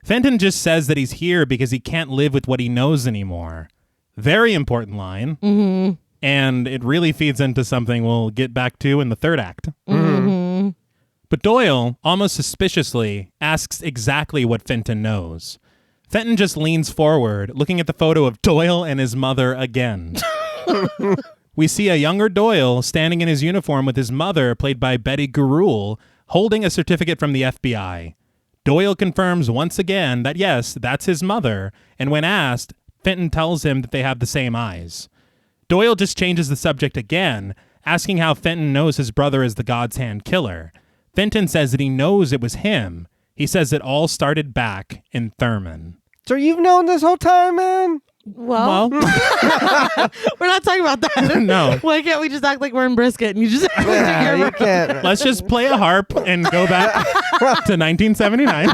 Fenton just says that he's here because he can't live with what he knows anymore. Very important line. Mm-hmm. And it really feeds into something we'll get back to in the third act. Mm-hmm. But Doyle, almost suspiciously, asks exactly what Fenton knows. Fenton just leans forward, looking at the photo of Doyle and his mother again. We see a younger Doyle standing in his uniform with his mother, played by Betty Gurul, holding a certificate from the FBI. Doyle confirms once again that yes, that's his mother, and when asked, Fenton tells him that they have the same eyes. Doyle just changes the subject again, asking how Fenton knows his brother is the God's Hand killer. Fenton says that he knows it was him. He says it all started back in Thurman. So you've known this whole time, man? Well. We're not talking about that. No. Why can't we just act like we're in Brisket and you just you can't. Let's just play a harp and go back to 1979.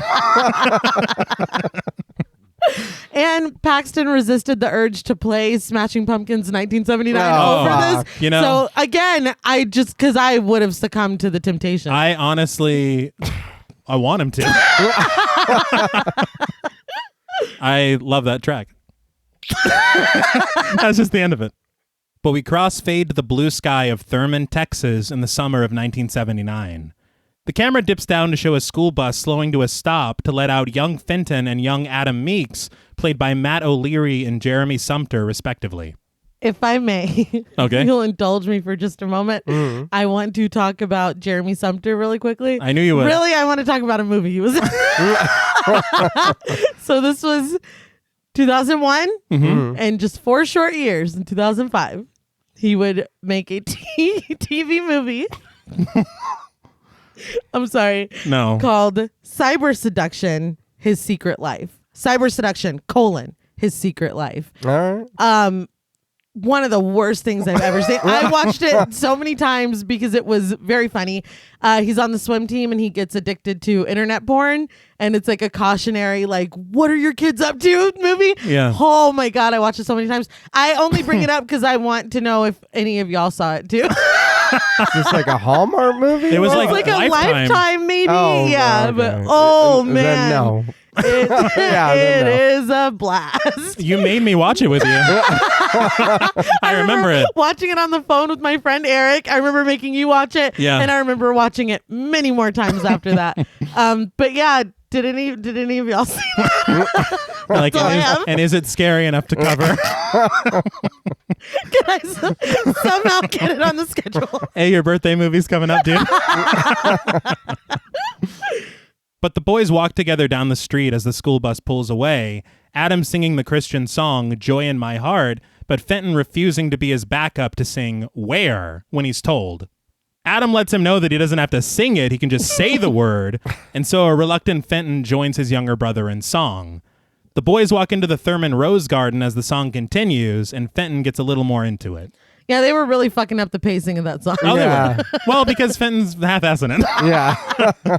And Paxton resisted the urge to play Smashing Pumpkins 1979 over this. You know, so again, because I would have succumbed to the temptation. I honestly, I want him to. I love that track. That's just the end of it. But we crossfade to the blue sky of Thurman, Texas in the summer of 1979. The camera dips down to show a school bus slowing to a stop to let out young Fenton and young Adam Meeks, played by Matt O'Leary and Jeremy Sumter, respectively. If I may, okay. You'll indulge me for just a moment. Mm-hmm. I want to talk about Jeremy Sumter really quickly. I knew you would. Really, I want to talk about a movie he was in. So this was 2001, and just 4 short years in 2005, he would make a TV movie. I'm sorry. No. Called Cyber Seduction, His Secret Life. Cyber Seduction, His Secret Life. All right. One of the worst things I've ever seen. I watched it so many times because it was very funny. He's on the swim team and he gets addicted to internet porn, and it's like a cautionary, like, what are your kids up to movie? Yeah. Oh my God, I watched it so many times. I only bring it up because I want to know if any of y'all saw it too. Is this like a Hallmark movie? It was like a Lifetime maybe. Oh, yeah, okay. but man. No. It is a blast. You made me watch it with you. I remember it. Watching it on the phone with my friend Eric. I remember making you watch it. Yeah. And I remember watching it many more times after that. But yeah, did any of y'all see that? Like, and is it scary enough to cover? Can I somehow get it on the schedule? Hey, your birthday movie's coming up, dude. But the boys walk together down the street as the school bus pulls away, Adam singing the Christian song, Joy in My Heart, but Fenton refusing to be his backup to sing Where when he's told. Adam lets him know that he doesn't have to sing it, he can just say the word, and so a reluctant Fenton joins his younger brother in song. The boys walk into the Thurman Rose Garden as the song continues, and Fenton gets a little more into it. Yeah, they were really fucking up the pacing of that song. Oh, yeah. They were. Well, because Fenton's half-assing it. Yeah.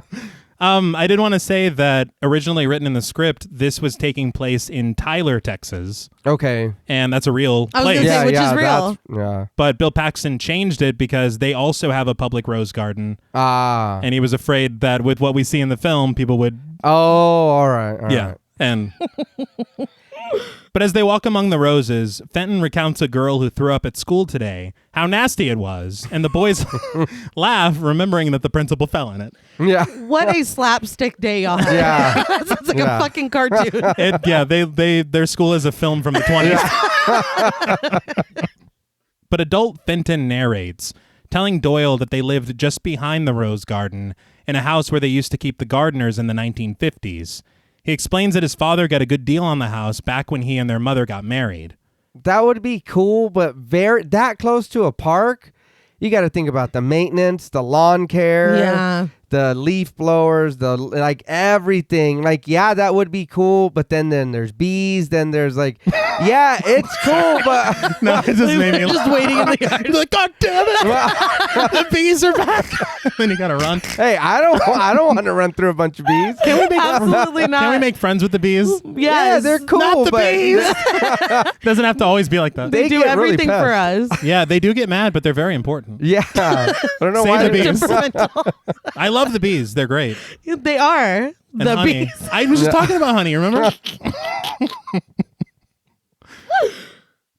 I did want to say that originally written in the script, this was taking place in Tyler, Texas. Okay. And that's a real place. I was going to say, which is real. Yeah. But Bill Paxton changed it because they also have a public rose garden. Ah. And he was afraid that with what we see in the film, people would... Oh, all right. All right. And... But as they walk among the roses, Fenton recounts a girl who threw up at school today, how nasty it was, and the boys laugh, remembering that the principal fell in it. Yeah. What a slapstick day y'all had. Yeah. That sounds like a fucking cartoon. Their school is a film from the 20s. But adult Fenton narrates, telling Doyle that they lived just behind the rose garden in a house where they used to keep the gardeners in the 1950s. He explains that his father got a good deal on the house back when he and their mother got married. That would be cool, but that close to a park, you got to think about the maintenance, the lawn care, the leaf blowers, everything. Like, yeah, that would be cool, but then there's bees, then there's yeah, it's cool, but no, it just made me just waiting in the yard. Like, God damn it, the bees are back. Then you gotta run. Hey, I don't want to run through a bunch of bees. Can we make absolutely not? Can we make friends with the bees? Yes. Yeah, they're cool. Not the but bees. Doesn't have to always be like that. They do everything really for us. Yeah, they do get mad, but they're very important. Yeah, I don't know why the bees. I love the bees. They're great. They are and the honey. bees. I was just talking about honey. Remember?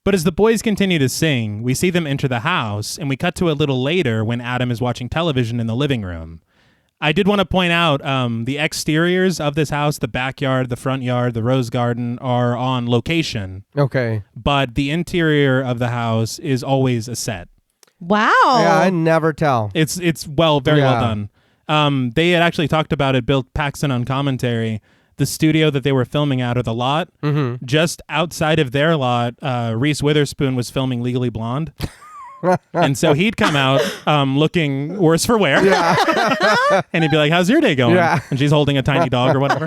But as the boys continue to sing, we see them enter the house, and we cut to a little later when Adam is watching television in the living room. I did want to point out the exteriors of this house, the backyard, the front yard, the rose garden, are on location. Okay. But the interior of the house is always a set. Wow. Yeah, I never tell. It's very well done. They had actually talked about it, Bill Paxton on commentary, the studio that they were filming out of the lot. Mm-hmm. Just outside of their lot, Reese Witherspoon was filming Legally Blonde. And so he'd come out looking worse for wear. Yeah. And he'd be like, how's your day going? Yeah. And she's holding a tiny dog or whatever.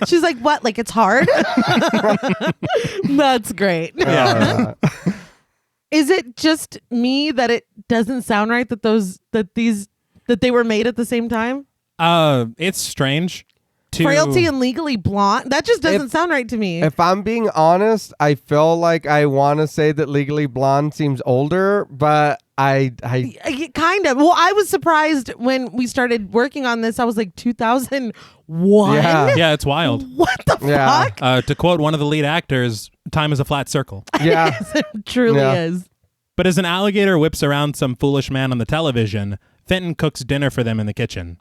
She's like, what? Like it's hard? That's great. Yeah. Is it just me that it doesn't sound right that they were made at the same time? It's strange. Frailty and Legally Blonde. That just doesn't sound right to me. If I'm being honest, I feel like I want to say that Legally Blonde seems older, but I kind of. Well, I was surprised when we started working on this. I was like 2001. Yeah, it's wild. What the fuck? To quote one of the lead actors, time is a flat circle. Yeah. It truly is. But as an alligator whips around some foolish man on the television, Fenton cooks dinner for them in the kitchen.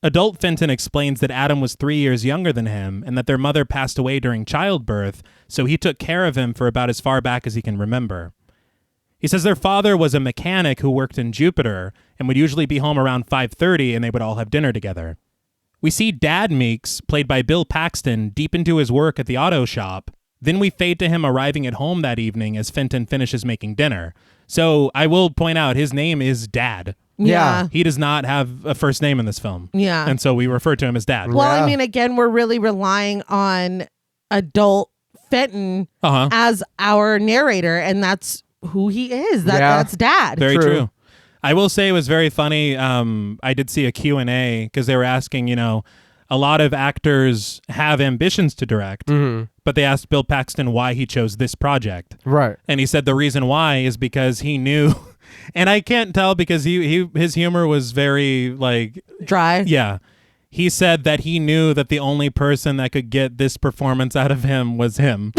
Adult Fenton explains that Adam was 3 years younger than him and that their mother passed away during childbirth, so he took care of him for about as far back as he can remember. He says their father was a mechanic who worked in Jupiter and would usually be home around 5:30 and they would all have dinner together. We see Dad Meeks, played by Bill Paxton, deep into his work at the auto shop. Then we fade to him arriving at home that evening as Fenton finishes making dinner. So I will point out his name is Dad. Yeah. He does not have a first name in this film. Yeah. And so we refer to him as Dad. Well, I mean, again, we're really relying on adult Fenton as our narrator, and that's who he is. That's Dad. Very true. I will say it was very funny. I did see a Q&A because they were asking, a lot of actors have ambitions to direct, but they asked Bill Paxton why he chose this project. Right. And he said the reason why is because he knew, and I can't tell because his humor was very dry. Yeah. He said that he knew that the only person that could get this performance out of him was him.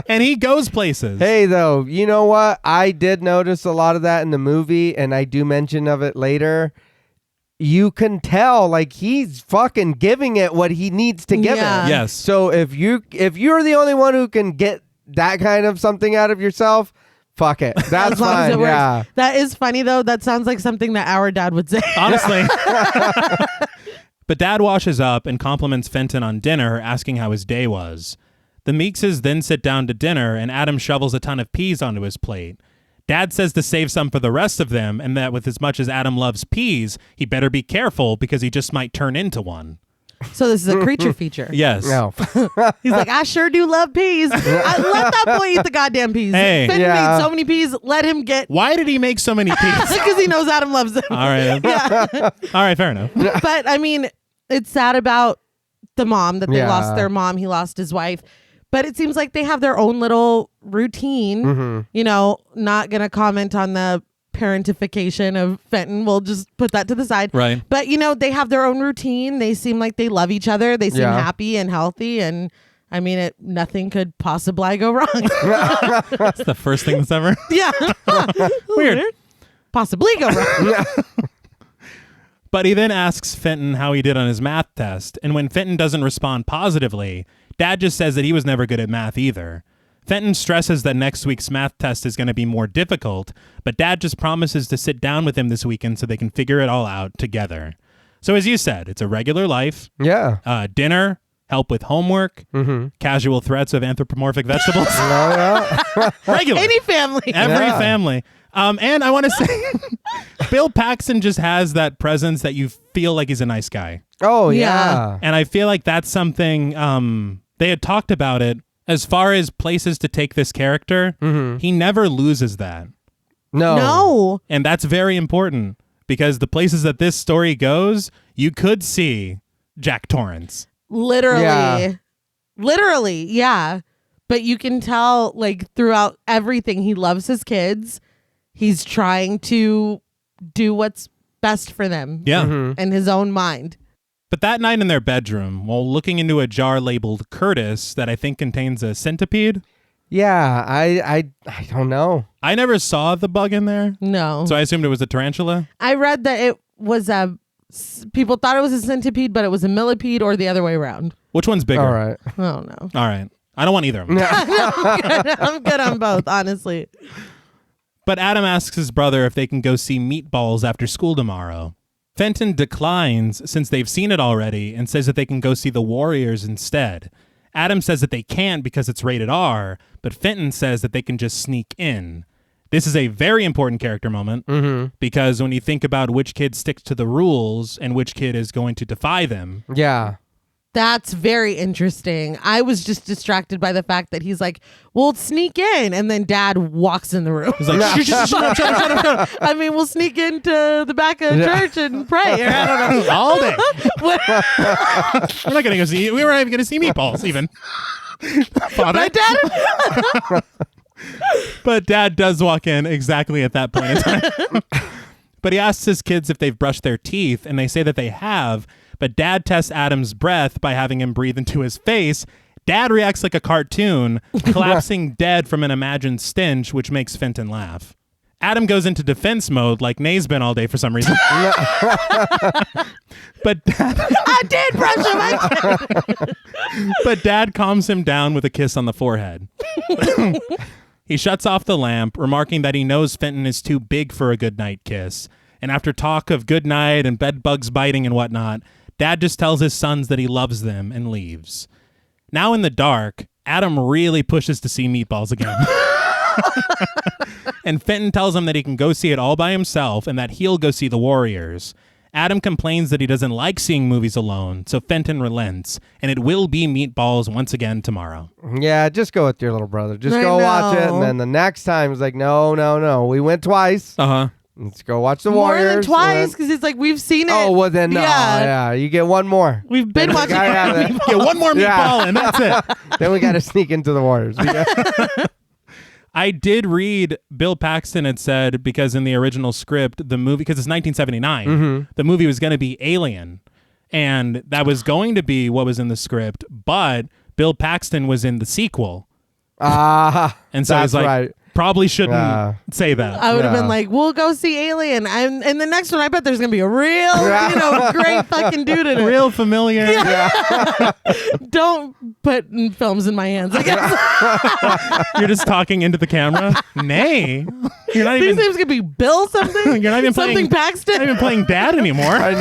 And he goes places. Hey, though, you know what? I did notice a lot of that in the movie, and I do mention of it later. You can tell, he's fucking giving it what he needs to give it. Yes. So if you're the only one who can get that kind of something out of yourself, fuck it. That's fine. Yeah. That is funny, though. That sounds like something that our dad would say. Honestly. But Dad washes up and compliments Fenton on dinner, asking how his day was. The Meekses then sit down to dinner, and Adam shovels a ton of peas onto his plate. Dad says to save some for the rest of them, and that with as much as Adam loves peas, he better be careful because he just might turn into one. So this is a creature feature. Yes. No. He's like, I sure do love peas. Let that boy eat the goddamn peas. Hey. Fenton made so many peas, let him get... Why did he make so many peas? Because he knows Adam loves them. All right. Yeah. All right, fair enough. But, I mean, it's sad about the mom, that they lost their mom. He lost his wife. But it seems like they have their own little routine. Not going to comment on the parentification of Fenton. We'll just put that to the side. Right. But, they have their own routine. They seem like they love each other. They seem happy and healthy. And, I mean, nothing could possibly go wrong. That's the first thing that's ever... Yeah. Weird. Possibly go wrong. But he then asks Fenton how he did on his math test. And when Fenton doesn't respond positively, Dad just says that he was never good at math either. Fenton stresses that next week's math test is going to be more difficult, but Dad just promises to sit down with him this weekend so they can figure it all out together. So as you said, it's a regular life. Yeah. Dinner, help with homework, casual threats of anthropomorphic vegetables. Regular. Any family. Every family. And I want to say, Bill Paxton just has that presence that you feel like he's a nice guy. Oh, yeah. And I feel like that's something, they had talked about it. As far as places to take this character, he never loses that. No. And that's very important because the places that this story goes, you could see Jack Torrance. Literally, yeah. But you can tell, throughout everything, he loves his kids. He's trying to do what's best for them. Yeah. In his own mind. But that night in their bedroom, while looking into a jar labeled Curtis that I think contains a centipede. Yeah, I don't know. I never saw the bug in there. No. So I assumed it was a tarantula. I read that it was people thought it was a centipede, but it was a millipede or the other way around. Which one's bigger? All right. Oh, no. All right. I don't want either of them. I'm good on both, honestly. But Adam asks his brother if they can go see Meatballs after school tomorrow. Fenton declines since they've seen it already and says that they can go see The Warriors instead. Adam says that they can't because it's rated R, but Fenton says that they can just sneak in. This is a very important character moment because when you think about which kid sticks to the rules and which kid is going to defy them. Yeah. That's very interesting. I was just distracted by the fact that he's like, we'll sneak in. And then Dad walks in the room. He's like, shut up. I mean, we'll sneak into the back of the church and pray. Or I don't know. All day. We're not going to go see, we weren't even going to see Meatballs even. Father. My dad. But Dad does walk in exactly at that point in time. But he asks his kids if they've brushed their teeth, and they say that they have. But Dad tests Adam's breath by having him breathe into his face. Dad reacts like a cartoon, collapsing dead from an imagined stench, which makes Fenton laugh. Adam goes into defense mode like Nay's been all day for some reason. But I did brush him. But Dad calms him down with a kiss on the forehead. He shuts off the lamp, remarking that he knows Fenton is too big for a goodnight kiss. And after talk of good night and bed bugs biting and whatnot, Dad just tells his sons that he loves them and leaves. Now in the dark, Adam really pushes to see Meatballs again. And Fenton tells him that he can go see it all by himself and that he'll go see the Warriors. Adam complains that he doesn't like seeing movies alone, so Fenton relents, and it will be Meatballs once again tomorrow. Yeah, just go with your little brother. Just go watch it, and then the next time it's like, no. We went twice. Uh-huh. Let's go watch the Warriors. More than twice, because it's like, we've seen it. Oh, well then, no. Yeah, you get one more. We've been watching it. Get one more meatball, and that's it. Then we got to sneak into the Warriors. I did read Bill Paxton had said, because in the original script, the movie, because it's 1979, the movie was going to be Alien. And that was going to be what was in the script, but Bill Paxton was in the sequel. And so he's like, right. Probably shouldn't say that. I would have been like, we'll go see Alien. And the next one, I bet there's going to be a real, great fucking dude in it. Real familiar. Don't put films in my hands, I guess. You're just talking into the camera? Nay. You're not even. These names could be Bill something. You're not even something Paxton. Not even playing Dad anymore. I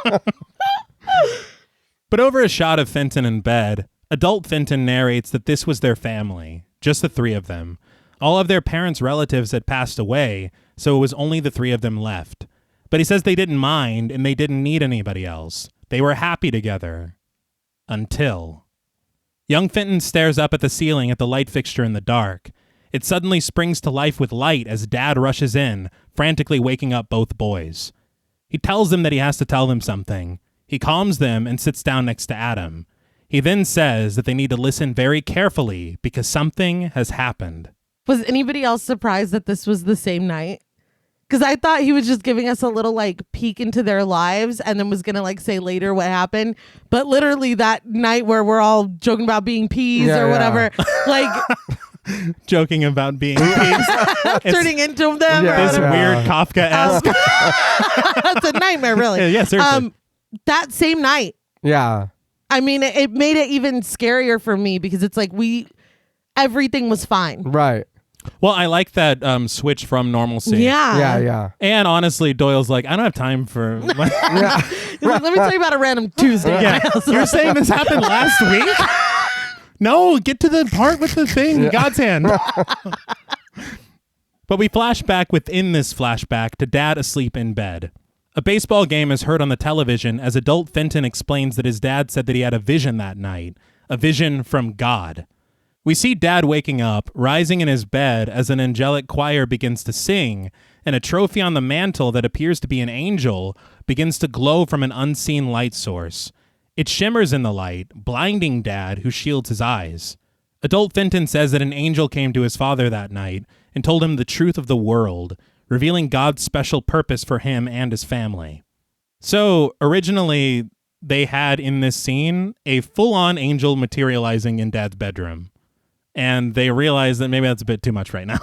know. But over a shot of Fenton in bed, adult Fenton narrates that this was their family, just the three of them. All of their parents' relatives had passed away, so it was only the three of them left. But he says they didn't mind and they didn't need anybody else. They were happy together. Until young Fenton stares up at the ceiling at the light fixture in the dark. It suddenly springs to life with light as Dad rushes in, frantically waking up both boys. He tells them that he has to tell them something. He calms them and sits down next to Adam. He then says that they need to listen very carefully because something has happened. Was anybody else surprised that this was the same night? Because I thought he was just giving us a little peek into their lives and then was going to say later what happened. But literally that night where we're all joking about being peas or whatever, joking about being peas. Turning into them. This weird Kafka-esque. That's a nightmare, really. Yeah, seriously. That same night. Yeah. I mean, it made it even scarier for me because it's everything was fine. Right. Well, I like that switch from normalcy. Yeah. And honestly, Doyle's like, I don't have time for... He's like, let me tell you about a random Tuesday. Yeah. You're saying this happened last week? No, get to the part with the thing. God's hand. But we flash back within this flashback to Dad asleep in bed. A baseball game is heard on the television as adult Fenton explains that his dad said that he had a vision that night. A vision from God. We see Dad waking up, rising in his bed as an angelic choir begins to sing, and a trophy on the mantle that appears to be an angel begins to glow from an unseen light source. It shimmers in the light, blinding Dad, who shields his eyes. Adult Fenton says that an angel came to his father that night and told him the truth of the world, revealing God's special purpose for him and his family. So, originally, they had in this scene a full-on angel materializing in Dad's bedroom. And they realized that maybe that's a bit too much right now.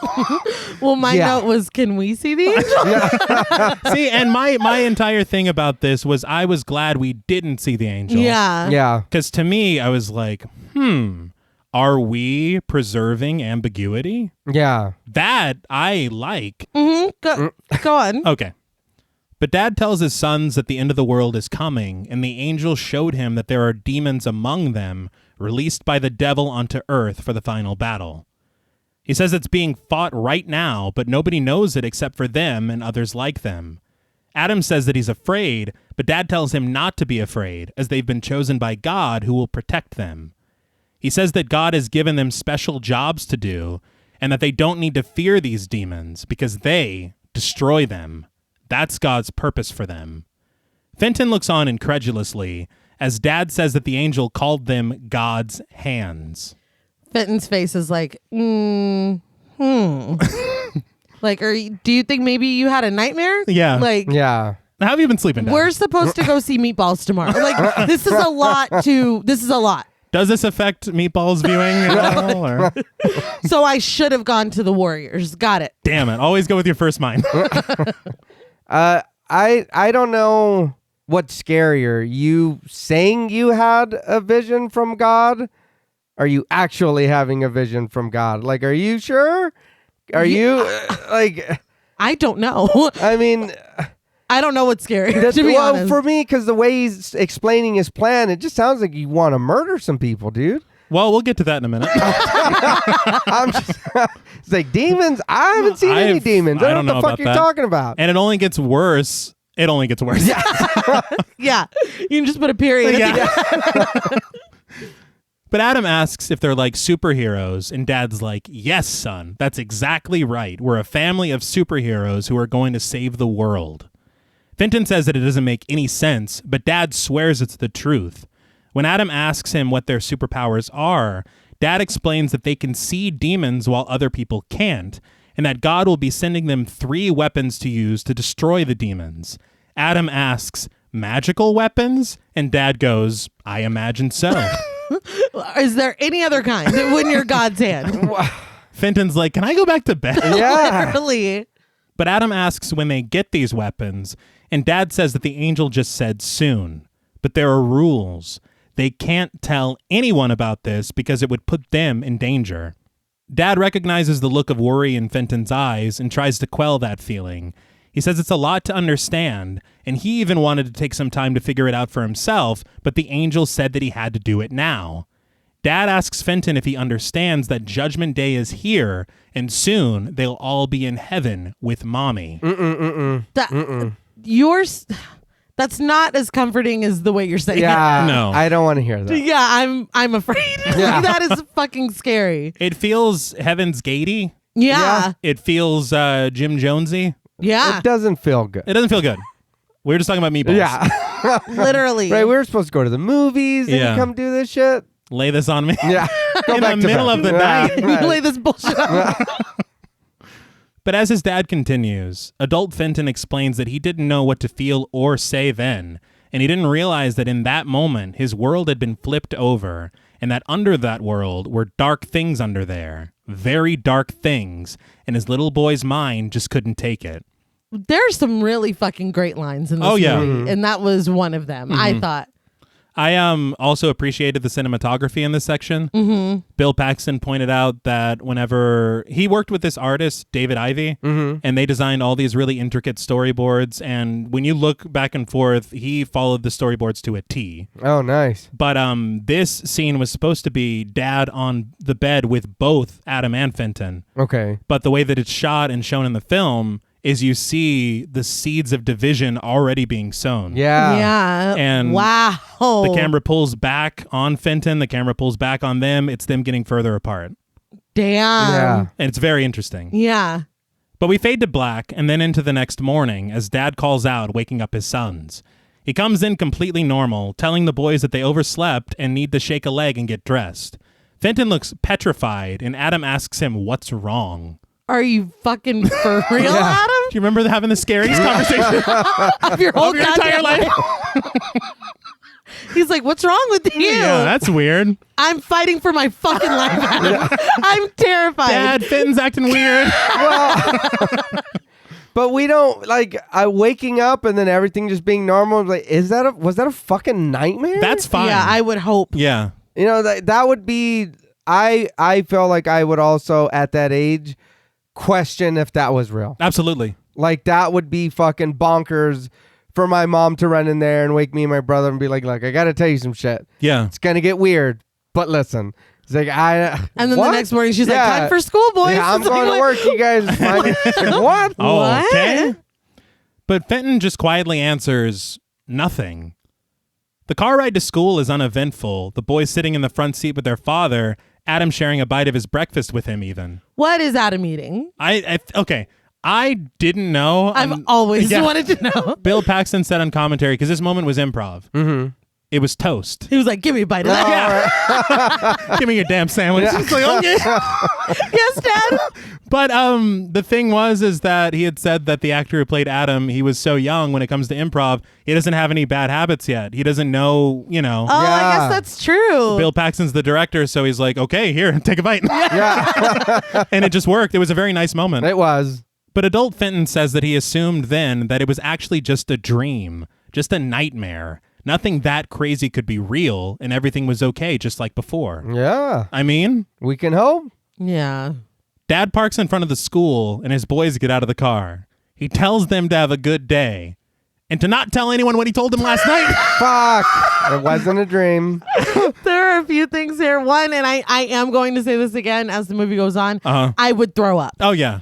Well, my note was, can we see the angel? See, and my entire thing about this was I was glad we didn't see the angel. Yeah. Because to me, I was like, are we preserving ambiguity? Yeah. That I like. Go on. Okay. But Dad tells his sons that the end of the world is coming, and the angel showed him that there are demons among them, released by the devil onto Earth for the final battle. He says it's being fought right now, but nobody knows it except for them and others like them. Adam says that he's afraid, but Dad tells him not to be afraid, as they've been chosen by God who will protect them. He says that God has given them special jobs to do, and that they don't need to fear these demons, because they destroy them. That's God's purpose for them. Fenton looks on incredulously, as Dad says that the angel called them God's hands. Fenton's face is like, do you think maybe you had a nightmare? Yeah. Yeah. How have you been sleeping, Dad? We're supposed to go see Meatballs tomorrow. This is a lot. Does this affect Meatball's viewing at all? Or? So I should have gone to the Warriors. Got it. Damn it. Always go with your first mind. I don't know what's scarier. You saying you had a vision from God? Are you actually having a vision from God? Like, are you sure? Are you like... I don't know. I mean... I don't know what's scary, to be honest. For me, because the way he's explaining his plan, it just sounds like you want to murder some people, dude. Well, we'll get to that in a minute. It's like demons. I haven't seen any demons. I don't know what the fuck you're talking about. And it only gets worse. It only gets worse. Yeah. You can just put a period. Yeah. But Adam asks if they're like superheroes, and Dad's like, yes, son, that's exactly right. We're a family of superheroes who are going to save the world. Fenton says that it doesn't make any sense, but Dad swears it's the truth. When Adam asks him what their superpowers are, Dad explains that they can see demons while other people can't, and that God will be sending them 3 weapons to use to destroy the demons. Adam asks, magical weapons? And Dad goes, I imagine so. Is there any other kind when you're God's hand? Fenton's like, can I go back to bed? Yeah. Literally. But Adam asks when they get these weapons, and Dad says that the angel just said soon. But there are rules. They can't tell anyone about this because it would put them in danger. Dad recognizes the look of worry in Fenton's eyes and tries to quell that feeling. He says it's a lot to understand, and he even wanted to take some time to figure it out for himself, but the angel said that he had to do it now. Dad asks Fenton if he understands that Judgment Day is here, and soon they'll all be in heaven with Mommy. That's not as comforting as the way you're saying it. Yeah, no. I don't want to hear that. Yeah, I'm afraid. Yeah. That is fucking scary. It feels Heaven's Gatey. Yeah. It feels Jim Jonesy. Yeah. It doesn't feel good. It doesn't feel good. We were just talking about meatballs. Yeah. Literally. Right, we were supposed to go to the movies and you come do this shit. Lay this on me. Yeah. Go In back the to middle bed. of the night. Right. You lay this bullshit on. But as his dad continues, adult Fenton explains that he didn't know what to feel or say then, and he didn't realize that in that moment his world had been flipped over, and that under that world were dark things under there, very dark things, and his little boy's mind just couldn't take it. There's some really fucking great lines in this movie, and that was one of them, I thought. I also appreciated the cinematography in this section. Bill Paxton pointed out that whenever he worked with this artist, David Ivey, and they designed all these really intricate storyboards, and when you look back and forth, he followed the storyboards to a T. Oh, nice. But this scene was supposed to be Dad on the bed with both Adam and Fenton. Okay. But the way that it's shot and shown in the film is you see the seeds of division already being sown. Yeah. Yeah. And wow. The camera pulls back on Fenton. The camera pulls back on them. It's them getting further apart. Damn. Yeah. And it's very interesting. Yeah. But we fade to black and then into the next morning as Dad calls out, waking up his sons. He comes in completely normal, telling the boys that they overslept and need to shake a leg and get dressed. Fenton looks petrified, and Adam asks him what's wrong. Are you fucking for real, Adam? Do you remember having the scariest conversation of your whole entire life? He's like, what's wrong with you? Yeah, that's weird. I'm fighting for my fucking life, Adam. I'm terrified. Dad, Fenton's acting weird. Well, but we don't waking up and then everything just being normal. Like, was that a fucking nightmare? That's fine. Yeah, I would hope. Yeah. You know, that would be. I feel like I would also at that age question if that was real. Absolutely. Like that would be fucking bonkers for my mom to run in there and wake me and my brother and be like, look, I gotta tell you some shit. Yeah. It's gonna get weird, but listen. It's like and then what? the next morning she's like, time for school, boys. Yeah, I'm going to work, you guys. Like, what? Oh, okay. But Fenton just quietly answers nothing. The car ride to school is uneventful. The boys sitting in the front seat with their father, Adam sharing a bite of his breakfast with him even. What is Adam eating? Okay. I didn't know. I've always wanted to know. Bill Paxton said on commentary, because this moment was improv. It was toast. He was like, give me a bite of that. Give me your damn sandwich. Yeah. He's like, okay. Yes, Dad. But the thing is that he had said that the actor who played Adam, he was so young when it comes to improv, he doesn't have any bad habits yet. He doesn't know, Oh, I guess that's true. Bill Paxton's the director, so he's like, okay, here, take a bite. Yeah. And it just worked. It was a very nice moment. It was. But adult Fenton says that he assumed then that it was actually just a dream, just a nightmare. Nothing that crazy could be real, and everything was okay, just like before. Yeah. I mean, We can hope. Yeah. Dad parks in front of the school, and his boys get out of the car. He tells them to have a good day, and to not tell anyone what he told them last night. Fuck. It wasn't a dream. There are a few things here. One, and I am going to say this again as the movie goes on, I would throw up. Oh, yeah.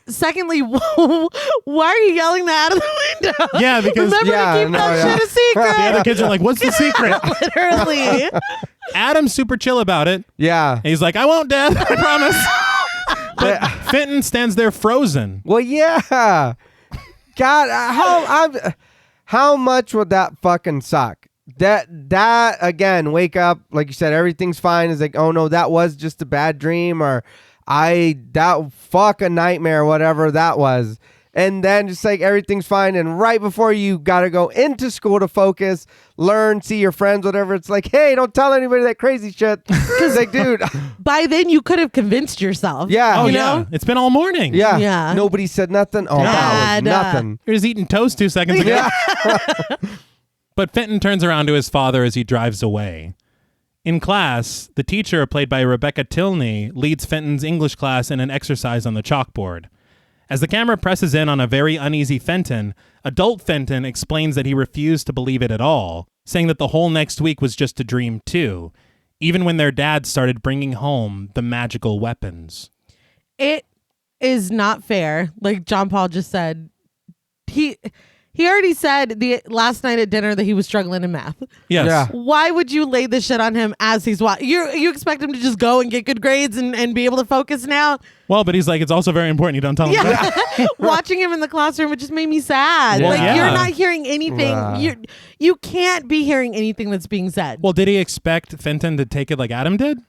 Secondly, why are you yelling that out of the window? Yeah, because... Remember to keep that shit a secret. The other kids are like, what's the secret? Literally. Adam's super chill about it. Yeah. And he's like, I won't, Dad. I promise. But Fenton stands there frozen. Well, yeah. God, how much would that fucking suck? That again, wake up, like you said, everything's fine. It's like, oh no, that was just a bad dream, or fuck a nightmare, whatever that was. And then just like everything's fine, and right before you gotta go into school to focus, learn, see your friends, whatever, it's like, hey, don't tell anybody that crazy shit. It's like, dude. By then you could have convinced yourself. Yeah. Oh, you yeah. know? It's been all morning. Yeah. Yeah. Nobody said nothing. Oh, that was nothing. You're just eating toast 2 seconds ago. Yeah. But Fenton turns around to his father as he drives away. In class, the teacher, played by Rebecca Tilney, leads Fenton's English class in an exercise on the chalkboard. As the camera presses in on a very uneasy Fenton, adult Fenton explains that he refused to believe it at all, saying that the whole next week was just a dream too, even when their dad started bringing home the magical weapons. It is not fair. Like John Paul just said, he already said the last night at dinner that he was struggling in math. Yes. Yeah. Why would you lay this shit on him as he's watching? You expect him to just go and get good grades and be able to focus now? Well, but he's like, it's also very important you don't tell him that. Watching him in the classroom, it just made me sad. Yeah. Like Yeah. you're not hearing anything. You can't be hearing anything that's being said. Well, did he expect Fenton to take it like Adam did?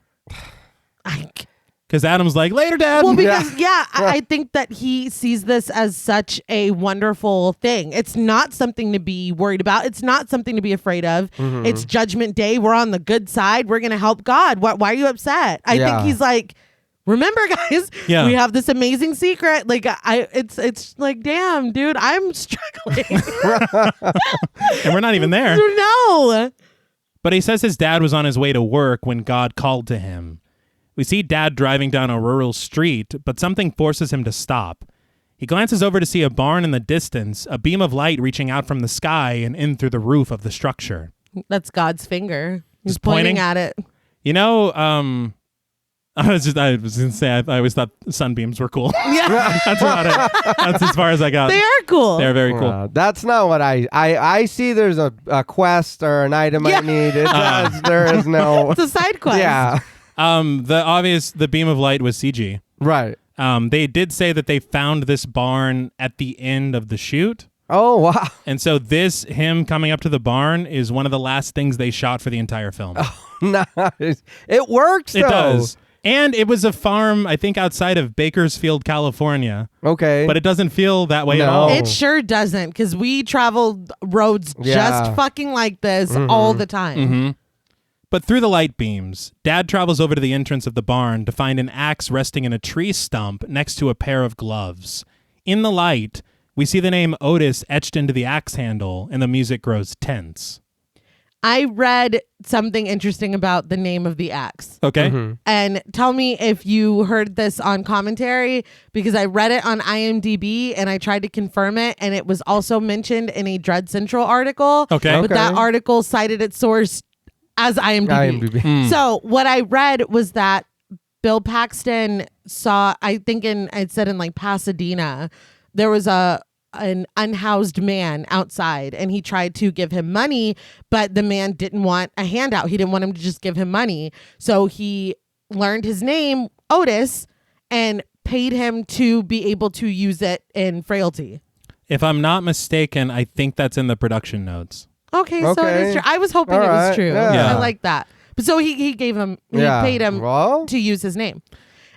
Because Adam's like, later, Dad. Well, because I think that he sees this as such a wonderful thing. It's not something to be worried about. It's not something to be afraid of. Mm-hmm. It's Judgment Day. We're on the good side. We're gonna help God. Why are you upset? I think he's like, remember, guys, we have this amazing secret. Like it's like, damn, dude, I'm struggling. And we're not even there. No. But he says his dad was on his way to work when God called to him. We see Dad driving down a rural street, but something forces him to stop. He glances over to see a barn in the distance, a beam of light reaching out from the sky and in through the roof of the structure. That's God's finger. He's Just pointing at it. You know, I was going to say, I always thought sunbeams were cool. Yeah. That's about it. That's as far as I got. They are cool. They're very cool. That's not what I see. There's a quest or an item I need. There is no. It's a side quest. Yeah. The beam of light was CG. Right. They did say that they found this barn at the end of the shoot. Oh, wow. And so him coming up to the barn is one of the last things they shot for the entire film. Nice. It works, though. It does. And it was a farm, I think, outside of Bakersfield, California. Okay. But it doesn't feel that way at No. all. It sure doesn't, because we travel roads just fucking like this all the time. Mm-hmm. But through the light beams, Dad travels over to the entrance of the barn to find an axe resting in a tree stump next to a pair of gloves. In the light, we see the name Otis etched into the axe handle, and the music grows tense. I read something interesting about the name of the axe. Okay. Mm-hmm. And tell me if you heard this on commentary, because I read it on IMDb and I tried to confirm it, and it was also mentioned in a Dread Central article. Okay. But that article cited its source as IMDb. So what I read was that Bill Paxton saw, I think it said in like Pasadena, there was an unhoused man outside, and he tried to give him money, but the man didn't want a handout. He didn't want him to just give him money. So he learned his name, Otis, and paid him to be able to use it in Frailty. If I'm not mistaken, I think that's in the production notes. Okay, so it is true. I was hoping it was true. Yeah. I like that. But so he paid him to use his name.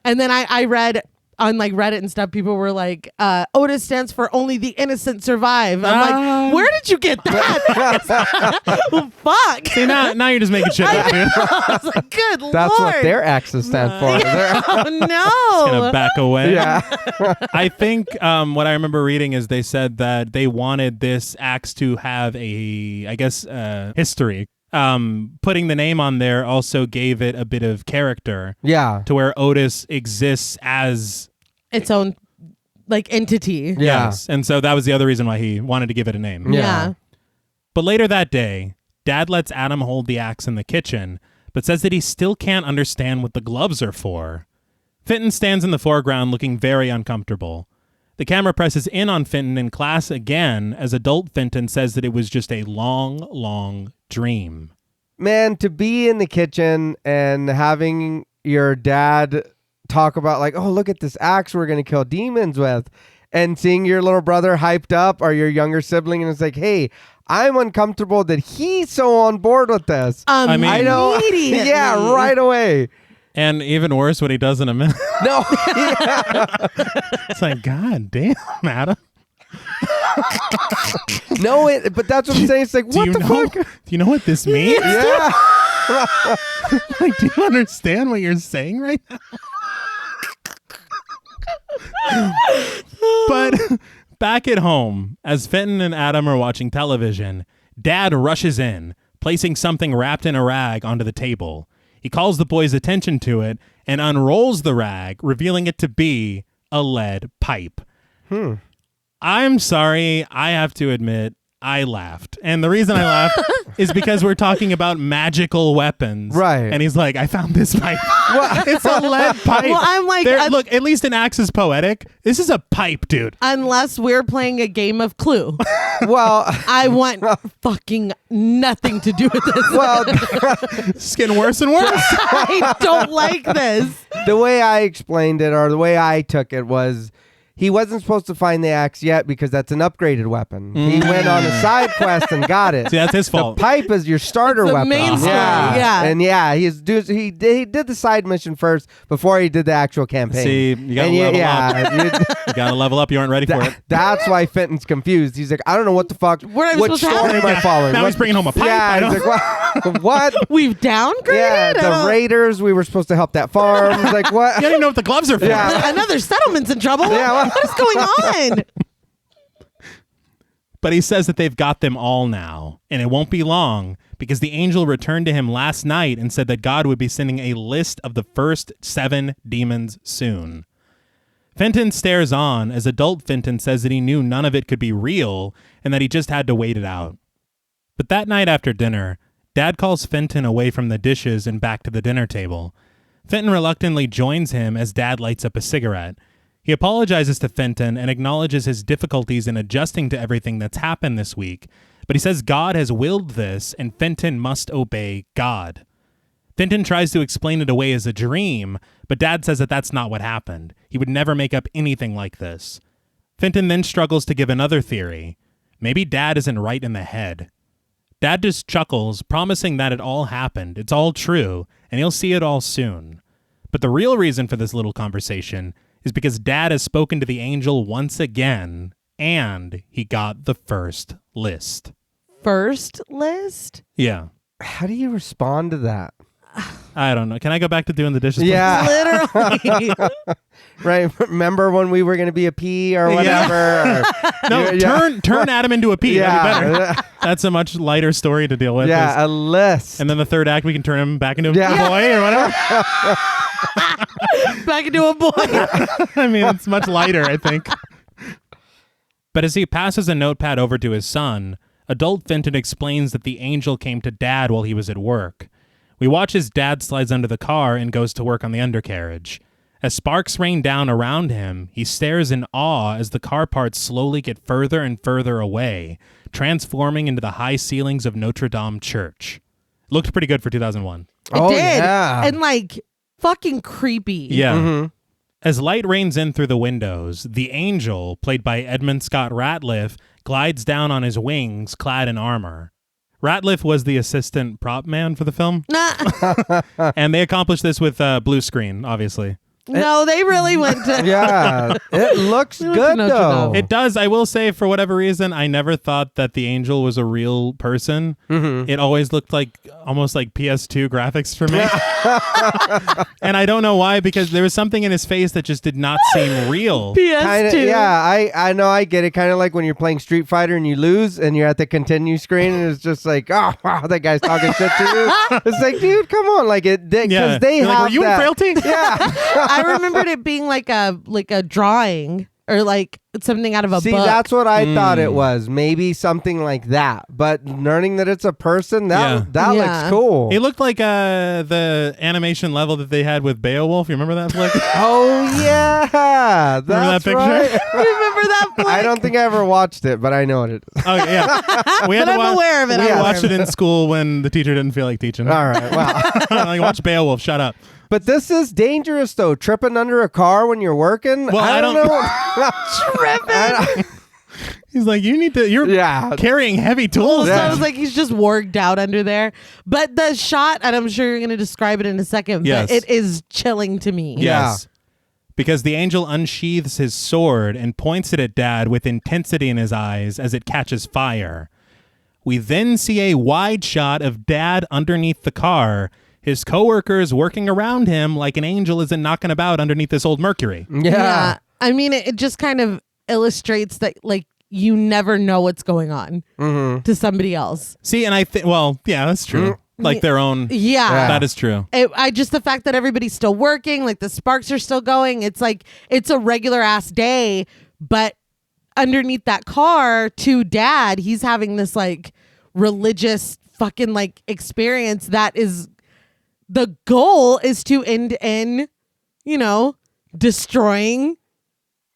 And then I read on like Reddit and stuff, people were like, Otis stands for only the innocent survive. I'm like, where did you get that? Well, fuck. See, now you're just making shit up, dude. I was like, good That's Lord. what their axes stand for. Oh, no. Just gonna back away. Yeah. I think what I remember reading is they said that they wanted this axe to have a, I guess, history. Putting the name on there also gave it a bit of character. Yeah. To where Otis exists as its own like entity. Yeah. Yes. And so that was the other reason why he wanted to give it a name. Yeah. But later that day, Dad lets Adam hold the axe in the kitchen, but says that he still can't understand what the gloves are for. Fenton stands in the foreground looking very uncomfortable. The camera presses in on Fenton in class again as adult Fenton says that it was just a long, long dream. Man, to be in the kitchen and having your dad talk about like, oh, look at this axe we're going to kill demons with, and seeing your little brother hyped up or your younger sibling and it's like, hey, I'm uncomfortable that he's so on board with this. I mean, I know. Yeah, right away. And even worse when he does in a minute. No. It's like, God damn, Adam. No, but that's what I'm saying. It's like, what the fuck? Do you know what this means? Yeah. Like, do you understand what you're saying right now? But back at home, as Fenton and Adam are watching television, Dad rushes in, placing something wrapped in a rag onto the table. He calls the boys' attention to it and unrolls the rag, revealing it to be a lead pipe. I'm sorry, I have to admit, I laughed. And the reason I laughed is because we're talking about magical weapons. Right. And he's like, I found this pipe. It's a lead pipe. Well, I'm like, look, at least an axe is poetic. This is a pipe, dude. Unless we're playing a game of Clue. Well, I want fucking nothing to do with this. well, It's getting worse and worse. I don't like this. the way I explained it or the way I took it was he wasn't supposed to find the axe yet because that's an upgraded weapon. He went on a side quest and got it. See, that's his fault. The pipe is your starter It's the weapon. main story, yeah. And yeah, he did the side mission first before he did the actual campaign. See, you gotta level up. You gotta level up. You aren't ready for it. That's why Fenton's confused. He's like, I don't know what the fuck. What Which story am I following? Now he's bringing home a pipe. Yeah, he's like, what? We've downgraded? Yeah, the Raiders. We were supposed to help that farm. He's like, what? You don't even know what the gloves are for. Yeah. Another settlement's in trouble? Yeah, What is going on? But he says that they've got them all now, and it won't be long because the angel returned to him last night and said that God would be sending a list of the first 7 demons soon. Fenton stares on as adult Fenton says that he knew none of it could be real and that he just had to wait it out. But that night after dinner, Dad calls Fenton away from the dishes and back to the dinner table. Fenton reluctantly joins him as Dad lights up a cigarette. He apologizes to Fenton and acknowledges his difficulties in adjusting to everything that's happened this week, but he says God has willed this and Fenton must obey God. Fenton tries to explain it away as a dream, but Dad says that that's not what happened. He would never make up anything like this. Fenton then struggles to give another theory. Maybe Dad isn't right in the head. Dad just chuckles, promising that it all happened, it's all true, and he'll see it all soon. But the real reason for this little conversation is because Dad has spoken to the angel once again, and he got the first list. First list? Yeah. How do you respond to that? I don't know. Can I go back to doing the dishes? Yeah. Literally. Right. Remember when we were going to be a P or whatever? No, turn Adam into a P. Yeah. That'd be better. That's a much lighter story to deal with. Yeah, a list. And then the third act, we can turn him back into a boy or whatever. Back into a boy. I mean, it's much lighter, I think. But as he passes a notepad over to his son, adult Fenton explains that the angel came to Dad while he was at work. We watch as Dad slides under the car and goes to work on the undercarriage. As sparks rain down around him, he stares in awe as the car parts slowly get further and further away, transforming into the high ceilings of Notre Dame Church. Looked pretty good for 2001. It did. Yeah. And like fucking creepy. Yeah. Mm-hmm. As light rains in through the windows, the angel, played by Edmund Scott Ratliff, glides down on his wings, clad in armor. Ratliff was the assistant prop man for the film. And they accomplished this with blue screen, obviously. No, they really went to... Yeah, it looks good, though. It does. I will say, for whatever reason, I never thought that the angel was a real person. Mm-hmm. It always looked like almost like PS2 graphics for me. And I don't know why, because there was something in his face that just did not seem real. PS2. Kinda, yeah, I know, I get it. Kind of like when you're playing Street Fighter and you lose and you're at the continue screen and it's just like, oh, wow, that guy's talking shit to you. It's like, dude, come on. Like, because they have like, were you that. in Frailty? Yeah. I remembered it being like a drawing or like something out of a See, book. that's what I thought it was. Maybe something like that. But learning that it's a person, that looks cool. It looked like the animation level that they had with Beowulf. You remember that flick? Oh, yeah. That's remember that picture? Right. Remember that flick? I don't think I ever watched it, but I know what it is. Oh, yeah. But I'm aware of it. We watched it in school when the teacher didn't feel like teaching. All right, wow. Like, watch Beowulf, shut up. But this is dangerous, though. Tripping under a car when you're working. Well, I don't know. Tripping. He's like, you're carrying heavy tools. So I was like, he's just warged out under there. But the shot, and I'm sure you're going to describe it in a second, but it is chilling to me. Yes. Because the angel unsheathes his sword and points it at Dad with intensity in his eyes as it catches fire. We then see a wide shot of Dad underneath the car, his coworkers working around him like an angel isn't knocking about underneath this old Mercury. Yeah. I mean, it just kind of illustrates that, like, you never know what's going on to somebody else. See, and I think, well, yeah, that's true. Like their own. Yeah. That is true. I just, the fact that everybody's still working, like the sparks are still going. It's like, it's a regular ass day, but underneath that car to Dad, he's having this like religious fucking like experience that is, the goal is to end in, destroying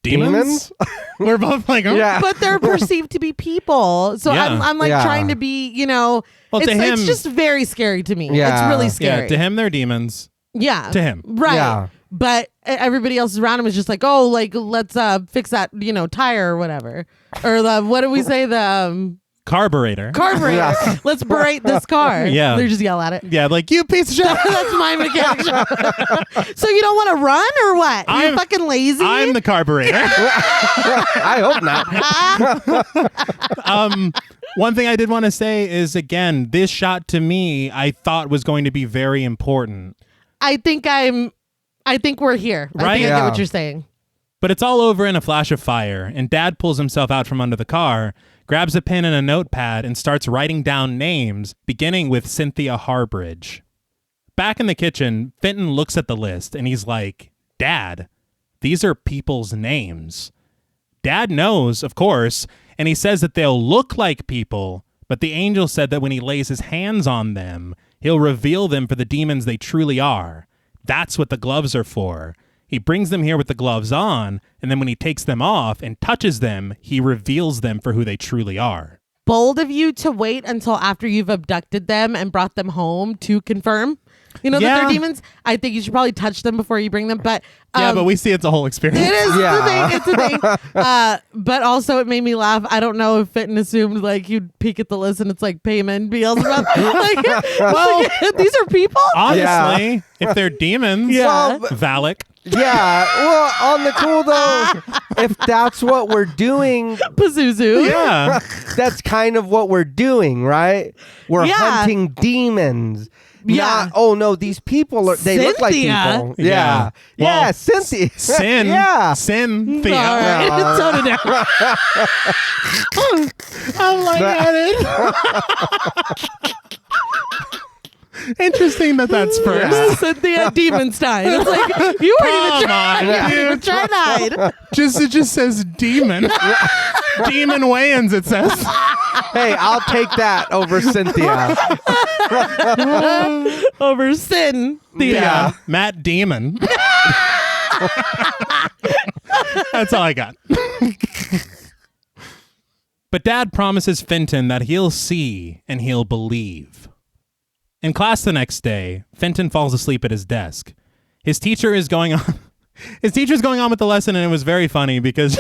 demons. We're both like, but they're perceived to be people. So I'm like trying to be, well, it's just very scary to me. Yeah. It's really scary. Yeah, to him, they're demons. Yeah. To him. Right. Yeah. But everybody else around him is just like, oh, like, let's fix that, tire or whatever. Or what do we say? The carburetor. Yeah. Let's berate this car. Yeah. They just yell at it. Yeah, like, you piece of shit. That's my mechanic shop. So you don't want to run or what? You're fucking lazy? I'm the carburetor. I hope not. One thing I did want to say is, again, this shot to me, I thought was going to be very important. I think we're here. Right? I think I get what you're saying. But it's all over in a flash of fire, and Dad pulls himself out from under the car, grabs a pen and a notepad, and starts writing down names, beginning with Cynthia Harbridge. Back in the kitchen, Fenton looks at the list, and he's like, Dad, these are people's names. Dad knows, of course, and he says that they'll look like people, but the angel said that when he lays his hands on them, he'll reveal them for the demons they truly are. That's what the gloves are for. He brings them here with the gloves on, and then when he takes them off and touches them, he reveals them for who they truly are. Bold of you to wait until after you've abducted them and brought them home to confirm, that they're demons. I think you should probably touch them before you bring them. But but we see it's a whole experience. It is the thing. It's the thing. But also it made me laugh. I don't know if Fenton assumed like you'd peek at the list and it's like payment, Beelzebub. These are people. Honestly, if they're demons, Valak. Yeah, well, on the cool though, if that's what we're doing, Pazuzu. Yeah, that's kind of what we're doing, right? We're hunting demons. Not, oh no, these people they look like people. Yeah. Well, Cynthia. Sin. Yeah. Cynthia. All right. Tone it down. I'm like at it. Interesting that's first. Cynthia Demonstein. It's like, you weren't even trying to hide. It just says demon. Demon Wayans, it says. Hey, I'll take that over Cynthia. Over Cynthia. Yeah. Matt Demon. That's all I got. But Dad promises Fenton that he'll see and he'll believe. In class the next day, Fenton falls asleep at his desk. His teacher's going on with the lesson, and it was very funny because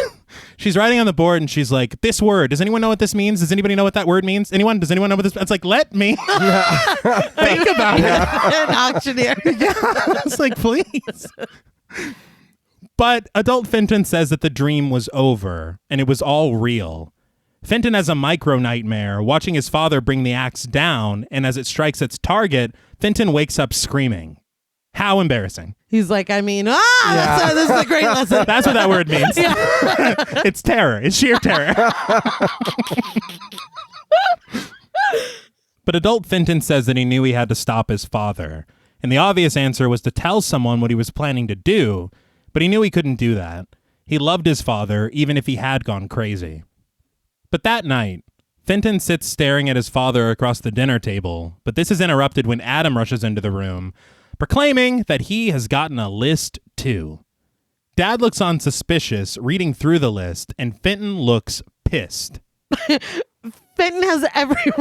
She's writing on the board and she's like, this word, does anyone know what this means? Does anybody know what that word means? Does anyone know what this? It's like, let me think about it. An auctioneer. It's like, please. But adult Fenton says that the dream was over and it was all real. Fenton has a micro nightmare watching his father bring the axe down, and as it strikes its target, Fenton wakes up screaming. How embarrassing. He's like, this is a great lesson. That's what that word means. Yeah. It's terror. It's sheer terror. But adult Fenton says that he knew he had to stop his father, and the obvious answer was to tell someone what he was planning to do, but he knew he couldn't do that. He loved his father, even if he had gone crazy. But that night, Fenton sits staring at his father across the dinner table, but this is interrupted when Adam rushes into the room, proclaiming that he has gotten a list too. Dad looks on suspicious, reading through the list, and Fenton looks pissed. Fenton has every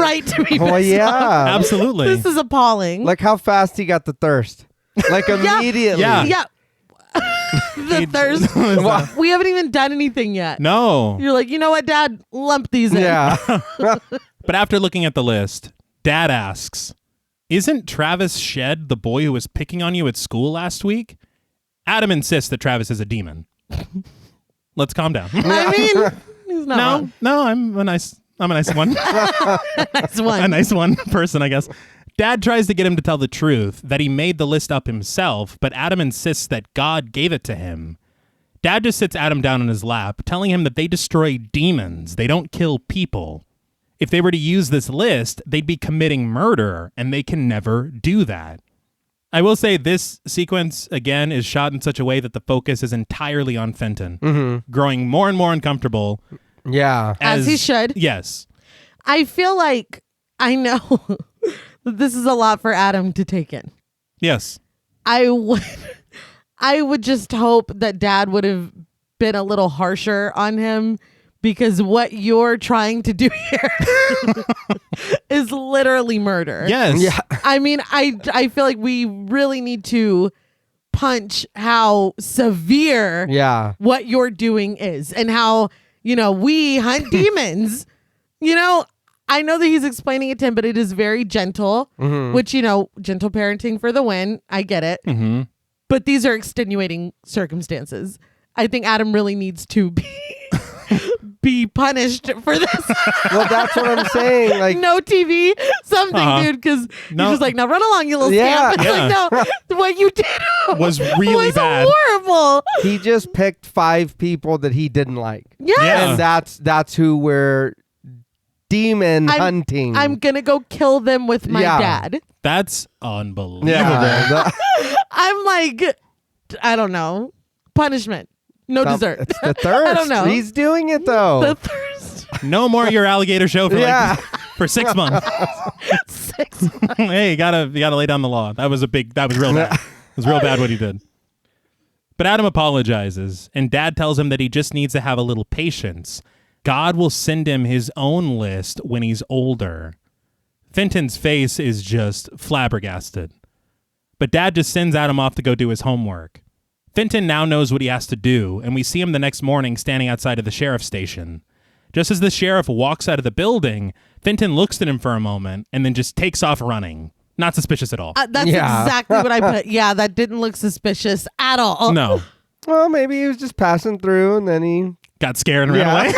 right to be pissed off. Absolutely. This is appalling. Like how fast he got the thirst. Like immediately. Yeah. The thirst. We haven't even done anything yet. No. You're like, you know what, Dad? Lump these in. Yeah. But after looking at the list, Dad asks, isn't Travis Shed the boy who was picking on you at school last week? Adam insists that Travis is a demon. Let's calm down. I mean, he's not wrong. No, I'm a nice one. A nice one person, I guess. Dad tries to get him to tell the truth, that he made the list up himself, but Adam insists that God gave it to him. Dad just sits Adam down in his lap, telling him that they destroy demons. They don't kill people. If they were to use this list, they'd be committing murder, and they can never do that. I will say this sequence, again, is shot in such a way that the focus is entirely on Fenton, growing more and more uncomfortable. Yeah. As he should. Yes. I feel like I know that this is a lot for Adam to take in. Yes. I would just hope that Dad would have been a little harsher on him, because what you're trying to do here is literally murder. Yes. Yeah. I mean, I feel like we really need to punch how severe what you're doing is, and how, we hunt demons. I know that he's explaining it to him, but it is very gentle, which, gentle parenting for the win. I get it. Mm-hmm. But these are extenuating circumstances. I think Adam really needs to be punished for this. Well, that's what I'm saying. Like, no TV, something, dude, because he's just like, now run along, you little scamp. It's like, no, what you did was really bad. Horrible. He just picked 5 people that he didn't like. Yeah. And that's who we're demon hunting. I'm going to go kill them with my dad. That's unbelievable. Yeah. I'm like, I don't know. Punishment. No dessert. It's the thirst. I don't know. He's doing it though. The thirst. No more your alligator show for 6 months. 6 months. Hey, you gotta lay down the law. That was real bad. It was real bad what he did. But Adam apologizes, and Dad tells him that he just needs to have a little patience. God will send him his own list when he's older. Fenton's face is just flabbergasted. But Dad just sends Adam off to go do his homework. Fenton now knows what he has to do, and we see him the next morning standing outside of the sheriff's station. Just as the sheriff walks out of the building, Fenton looks at him for a moment and then just takes off running. Not suspicious at all. That's exactly what I put. Yeah, that didn't look suspicious at all. No. Well, maybe he was just passing through and then he got scared and ran away.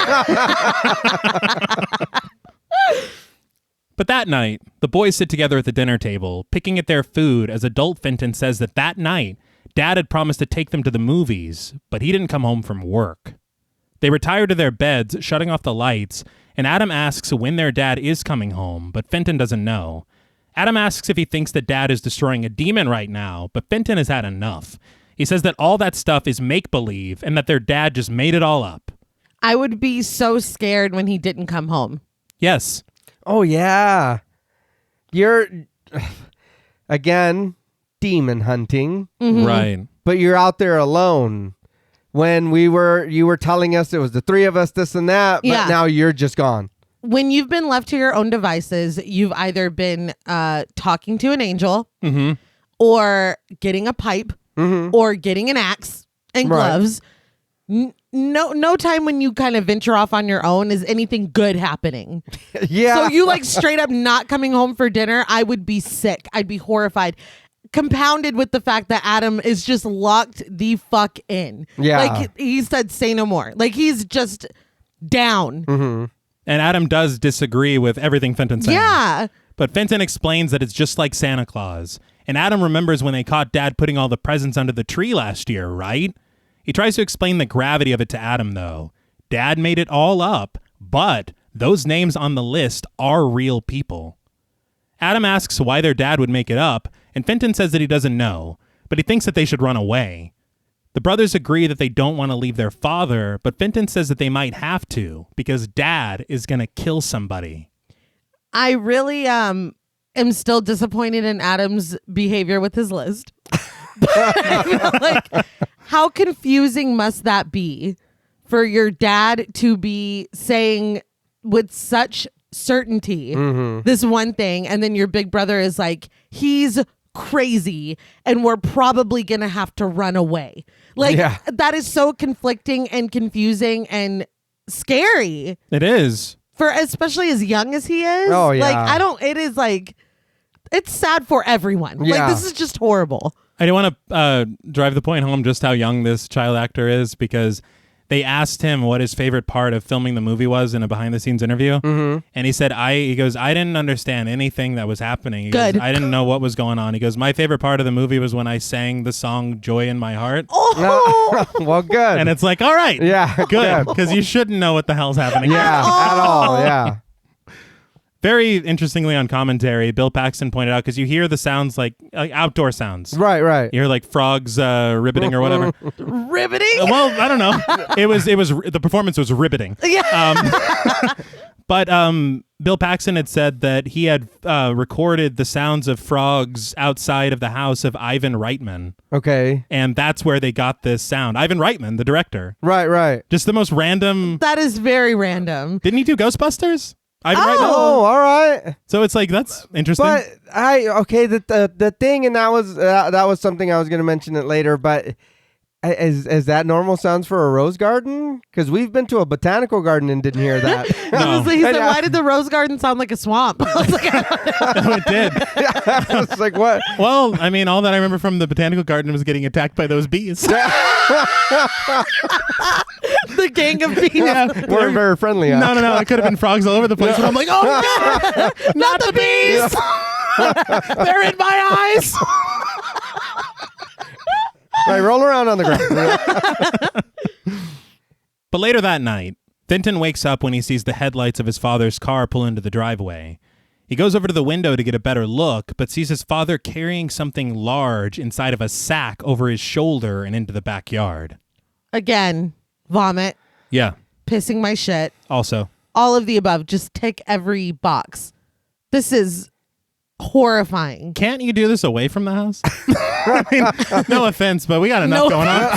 But that night, the boys sit together at the dinner table, picking at their food as adult Fenton says that night, Dad had promised to take them to the movies, but he didn't come home from work. They retire to their beds, shutting off the lights, and Adam asks when their dad is coming home, but Fenton doesn't know. Adam asks if he thinks that Dad is destroying a demon right now, but Fenton has had enough. He says that all that stuff is make-believe and that their dad just made it all up. I would be so scared when he didn't come home. Yes. Oh, yeah. You're, again, demon hunting. Mm-hmm. Right. But you're out there alone. When you were telling us it was the 3 of us, this and that, but now you're just gone. When you've been left to your own devices, you've either been talking to an angel or getting a pipe or getting an axe and gloves. no time when you kind of venture off on your own is anything good happening. Yeah. So you like straight up not coming home for dinner, I would be sick. I'd be horrified. Compounded with the fact that Adam is just locked the fuck in. Yeah. Like he said, say no more. Like he's just down. Mm-hmm. And Adam does disagree with everything Fenton's saying. Yeah. But Fenton explains that it's just like Santa Claus. And Adam remembers when they caught Dad putting all the presents under the tree last year, right? He tries to explain the gravity of it to Adam, though. Dad made it all up, but those names on the list are real people. Adam asks why their dad would make it up, and Fenton says that he doesn't know, but he thinks that they should run away. The brothers agree that they don't want to leave their father, but Fenton says that they might have to, because Dad is going to kill somebody. I really am still disappointed in Adam's behavior with his list. I feel like, how confusing must that be for your dad to be saying with such certainty this one thing, and then your big brother is like, he's crazy and we're probably gonna have to run away. Like, that is so conflicting and confusing and scary. It is. For especially as young as he is. Oh, yeah. Like, it is like, it's sad for everyone. Yeah. Like, this is just horrible. I do want to drive the point home just how young this child actor is, because they asked him what his favorite part of filming the movie was in a behind-the-scenes interview. And he said, I didn't understand anything that was happening. He Good. Goes, I didn't know what was going on. He goes, my favorite part of the movie was when I sang the song Joy in My Heart. Oh, Well, good. And it's like, all right. Yeah, Good. Because you shouldn't know what the hell's happening. Yeah, at all. Yeah. Very interestingly on commentary, Bill Paxton pointed out, because you hear the sounds like outdoor sounds. Right. You hear like frogs ribbiting or whatever. riveting. Well, I don't know. It was the performance was ribbiting. Yeah. But Bill Paxton had said that he had recorded the sounds of frogs outside of the house of Ivan Reitman. Okay. And that's where they got this sound. Ivan Reitman, the director. Right. Just the most random. That is very random. Didn't he do Ghostbusters? Ivan Reitman? Oh, all right. So it's like, that's interesting. But the thing, and that was something I was going to mention it later, but is that normal sounds for a rose garden? Because we've been to a botanical garden and didn't hear that. No. He said, why did the rose garden sound like a swamp? I was like, No, it did. I was like, what? Well, I mean, all that I remember from the botanical garden was getting attacked by those bees. the gang of bees. We're very friendly. No. It could have been frogs all over the place. And I'm like, oh, no, not the bees. They're in my eyes. Right, roll around on the ground. But later that night, Fenton wakes up when he sees the headlights of his father's car pull into the driveway. He goes over to the window to get a better look, but sees his father carrying something large inside of a sack over his shoulder and into the backyard. Again, vomit, Yeah, pissing my shit. also. All of the above. Just tick every box. This is horrifying. Can't you do this away from the house? I mean, no offense, but we got enough going on.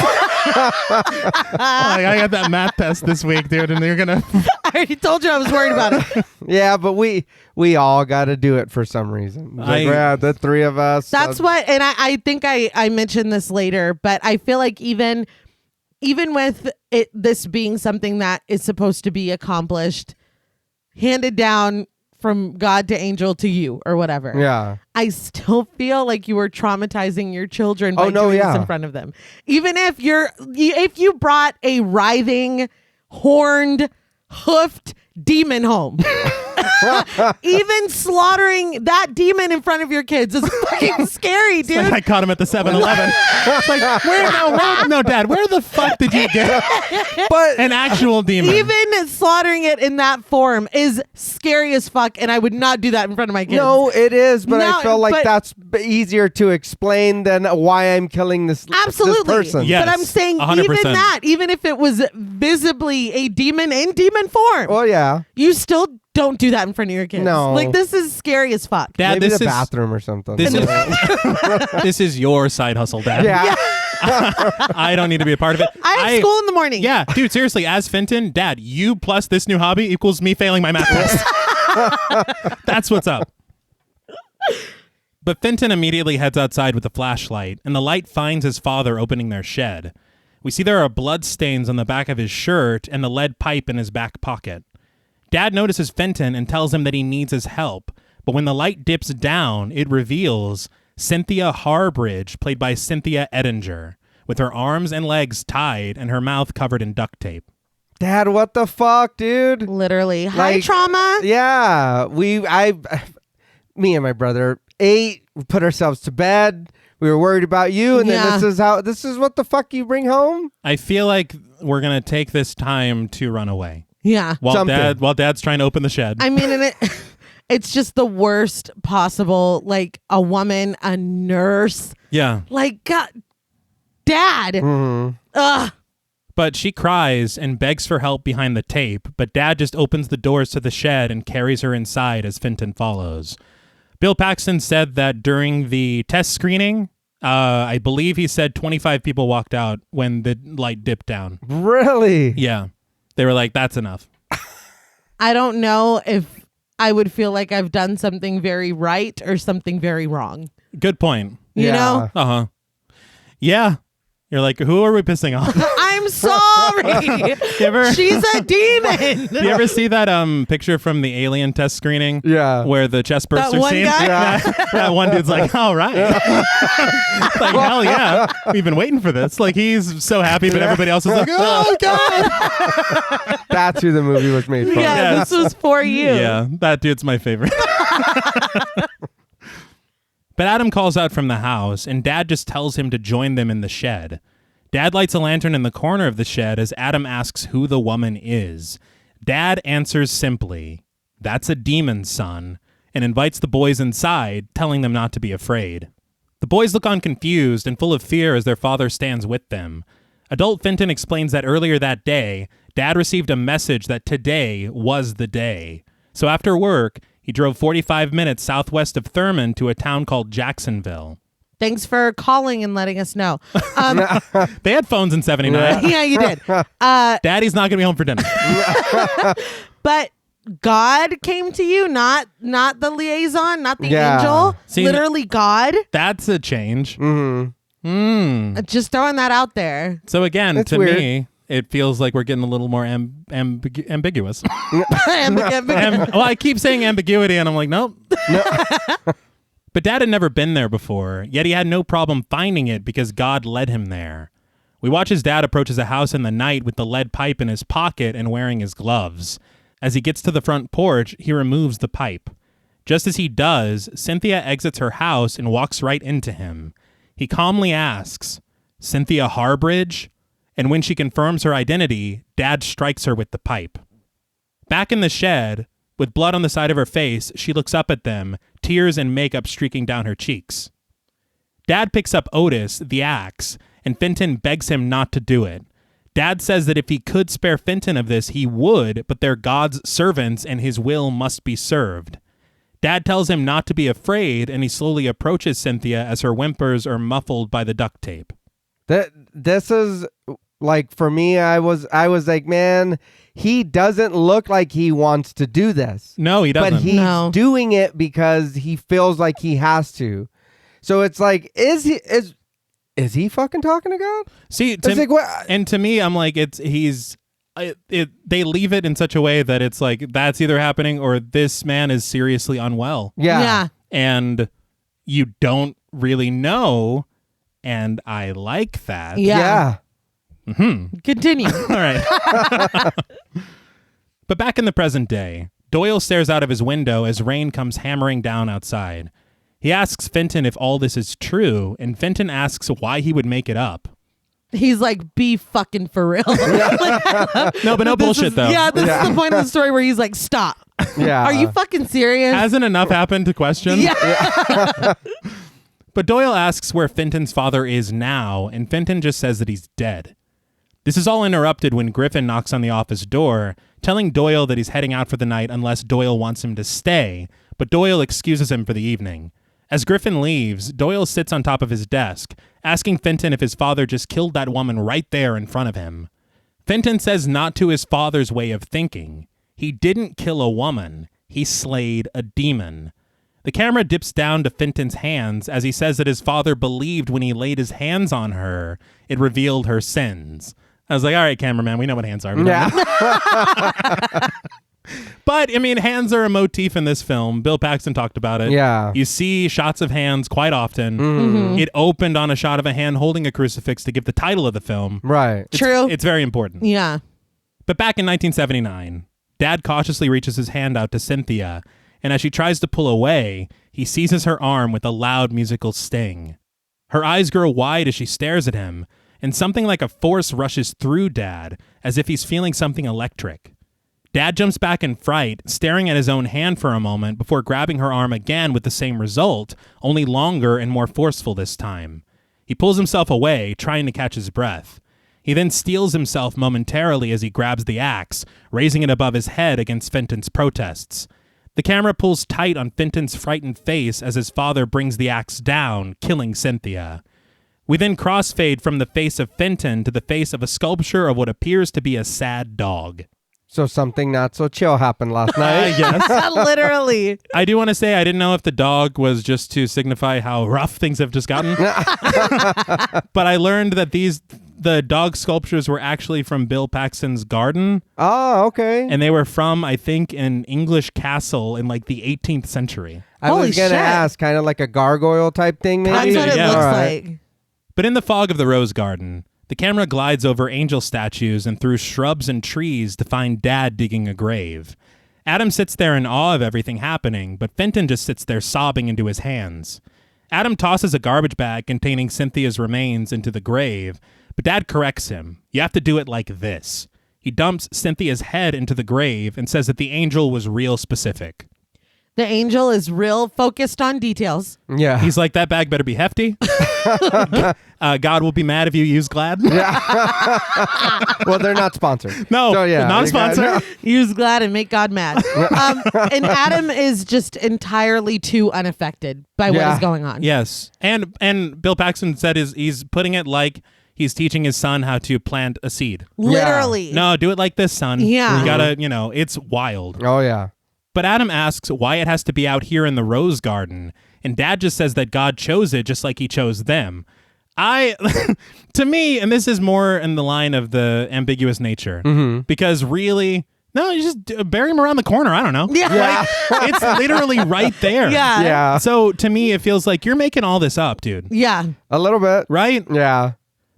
I got that math test this week, dude, and you're gonna. I already told you I was worried about it. Yeah, but we all got to do it for some reason. The three of us. That's what, and I think I mentioned this later, but I feel like even with this being something that is supposed to be accomplished, handed down from God to angel to you or whatever. Yeah. I still feel like you were traumatizing your children by doing this in front of them. Even if you brought a writhing, horned, hoofed demon home. Even slaughtering that demon in front of your kids is fucking scary, dude. Like I caught him at the 7-Eleven. It's like, no, Dad, where the fuck did you get an actual demon? Even slaughtering it in that form is scary as fuck, and I would not do that in front of my kids. No, it is, but I feel like that's easier to explain than why I'm killing this person. Yes, but I'm saying 100%. even if it was visibly a demon in demon form, well, yeah, you still don't do that in front of your kids. No. Like, this is scary as fuck. Dad, maybe the bathroom or something. This is your side hustle, Dad. Yeah. I don't need to be a part of it. I have school in the morning. Yeah, dude, seriously, as Fenton, Dad, you plus this new hobby equals me failing my math test. That's what's up. But Fenton immediately heads outside with a flashlight, and the light finds his father opening their shed. We see there are blood stains on the back of his shirt and the lead pipe in his back pocket. Dad notices Fenton and tells him that he needs his help, but when the light dips down, it reveals Cynthia Harbridge, played by Cynthia Ettinger, with her arms and legs tied and her mouth covered in duct tape. Dad, what the fuck, dude? Literally. High trauma. Yeah. Me and my brother ate, put ourselves to bed. We were worried about you, and then this is what the fuck you bring home? I feel like we're going to take this time to run away. Yeah. While Dad's trying to open the shed. I mean, and it's just the worst possible, like a woman, a nurse. Yeah. Like, God, Dad. Mm-hmm. Ugh. But she cries and begs for help behind the tape, but Dad just opens the doors to the shed and carries her inside as Fenton follows. Bill Paxton said that during the test screening, I believe he said 25 people walked out when the light dipped down. Really? Yeah. They were like, that's enough. I don't know if I would feel like I've done something very right or something very wrong. Good point. You know? Uh-huh. Yeah. You're like, who are we pissing off? I'm sorry. She's a demon. You ever see that picture from the Alien test screening? Yeah. Where the chest bursts That are one seen? guy? Yeah. That one dude's like, all right. Like, hell yeah. We've been waiting for this. Like, he's so happy, but everybody else is like, oh, God. That's who the movie was made for. Yeah, this was for you. Yeah, that dude's my favorite. But Adam calls out from the house, and Dad just tells him to join them in the shed. Dad lights a lantern in the corner of the shed as Adam asks who the woman is. Dad answers simply, "That's a demon, son," and invites the boys inside, telling them not to be afraid. The boys look on confused and full of fear as their father stands with them. Adult Fenton explains that earlier that day, Dad received a message that today was the day. So after work, he drove 45 minutes southwest of Thurman to a town called Jacksonville. Thanks for calling and letting us know. They had phones in 79. Yeah, you did. Daddy's not going to be home for dinner. But God came to you, not the liaison, not the Yeah. angel. See, literally God. That's a change. Mm-hmm. Just throwing that out there. So again, That's to weird. me, it feels like we're getting a little more ambiguous. Well, Well, I keep saying ambiguity, and I'm like, nope. But Dad had never been there before, yet he had no problem finding it because God led him there. We watch as Dad approaches a house in the night with the lead pipe in his pocket and wearing his gloves. As he gets to the front porch, he removes the pipe. Just as he does, Cynthia exits her house and walks right into him. He calmly asks, "Cynthia Harbridge?" And when she confirms her identity, Dad strikes her with the pipe. Back in the shed, with blood on the side of her face, she looks up at them, tears and makeup streaking down her cheeks. Dad picks up Otis, the axe, and Fenton begs him not to do it. Dad says that if he could spare Fenton of this, he would, but they're God's servants and his will must be served. Dad tells him not to be afraid, and he slowly approaches Cynthia as her whimpers are muffled by the duct tape. This is like, for me, I was like, man, he doesn't look like he wants to do this. No, he doesn't. But he's doing it because he feels like he has to. So it's like, is he fucking talking to God? See, and to me, I'm like, they leave it in such a way that it's like, that's either happening or this man is seriously unwell. Yeah. And you don't really know. And I like that. Yeah. Mm-hmm. Continue. All right. But back in the present day, Doyle stares out of his window as rain comes hammering down outside. He asks Fenton if all this is true, and Fenton asks why he would make it up. He's like, be fucking for real. No, but no bullshit, though. Yeah, this is the point of the story where he's like, stop. Yeah. Are you fucking serious? Hasn't enough happened to question? Yeah. But Doyle asks where Fenton's father is now, and Fenton just says that he's dead. This is all interrupted when Griffin knocks on the office door, telling Doyle that he's heading out for the night unless Doyle wants him to stay, but Doyle excuses him for the evening. As Griffin leaves, Doyle sits on top of his desk, asking Fenton if his father just killed that woman right there in front of him. Fenton says not to his father's way of thinking. He didn't kill a woman. He slayed a demon. The camera dips down to Fenton's hands as he says that his father believed when he laid his hands on her, it revealed her sins. I was like, all right, cameraman, we know what hands are. Yeah. But, I mean, hands are a motif in this film. Bill Paxton talked about it. Yeah. You see shots of hands quite often. Mm-hmm. It opened on a shot of a hand holding a crucifix to give the title of the film. Right. True. It's very important. Yeah. But back in 1979, Dad cautiously reaches his hand out to Cynthia, and as she tries to pull away, he seizes her arm with a loud musical sting. Her eyes grow wide as she stares at him, and something like a force rushes through Dad, as if he's feeling something electric. Dad jumps back in fright, staring at his own hand for a moment before grabbing her arm again with the same result, only longer and more forceful this time. He pulls himself away, trying to catch his breath. He then steels himself momentarily as he grabs the axe, raising it above his head against Fenton's protests. The camera pulls tight on Fenton's frightened face as his father brings the axe down, killing Cynthia. We then crossfade from the face of Fenton to the face of a sculpture of what appears to be a sad dog. So something not so chill happened last night. Yes. Literally. I do want to say I didn't know if the dog was just to signify how rough things have just gotten. But I learned that the dog sculptures were actually from Bill Paxton's garden. Oh, okay. And they were from, I think, an English castle in like the 18th century. I Holy was going to shit. ask, kind of like a gargoyle type thing, maybe? That's what it Yeah. looks All right. like. But in the fog of the rose garden, the camera glides over angel statues and through shrubs and trees to find Dad digging a grave. Adam sits there in awe of everything happening, but Fenton just sits there sobbing into his hands. Adam tosses a garbage bag containing Cynthia's remains into the grave, but Dad corrects him. You have to do it like this. He dumps Cynthia's head into the grave and says that the angel was real specific. The angel is real focused on details. Yeah. He's like, that bag better be hefty. God will be mad if you use Glad. Well, they're not sponsored. No, So, yeah, not a you got- sponsor. Use Glad and make God mad. And Adam is just entirely too unaffected by what Yeah. is going on. Yes. And Bill Paxton said he's putting it like he's teaching his son how to plant a seed. Literally. No, do it like this, son. Yeah. You gotta, it's wild. Oh, yeah. But Adam asks why it has to be out here in the rose garden, and Dad just says that God chose it just like he chose them. To me, and this is more in the line of the ambiguous nature, because really, no, you just bury him around the corner. I don't know. Yeah. Like, it's literally right there. Yeah. Yeah. So to me, it feels like you're making all this up, dude. Yeah. A little bit. Right? Yeah.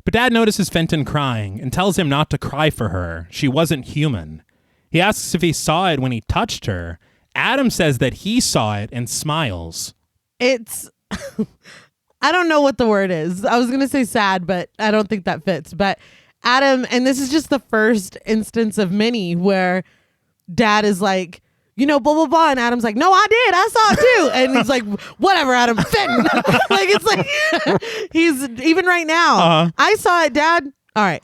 But Dad notices Fenton crying and tells him not to cry for her. She wasn't human. He asks if he saw it when he touched her. Adam says that he saw it and smiles. It's I don't know what the word is. I was going to say sad, but I don't think that fits. But Adam, and this is just the first instance of many where Dad is like, blah, blah, blah. And Adam's like, no, I did. I saw it too. And he's like, whatever, Adam. Fenton. Like, it's like, he's even right now. I saw it, Dad. All right.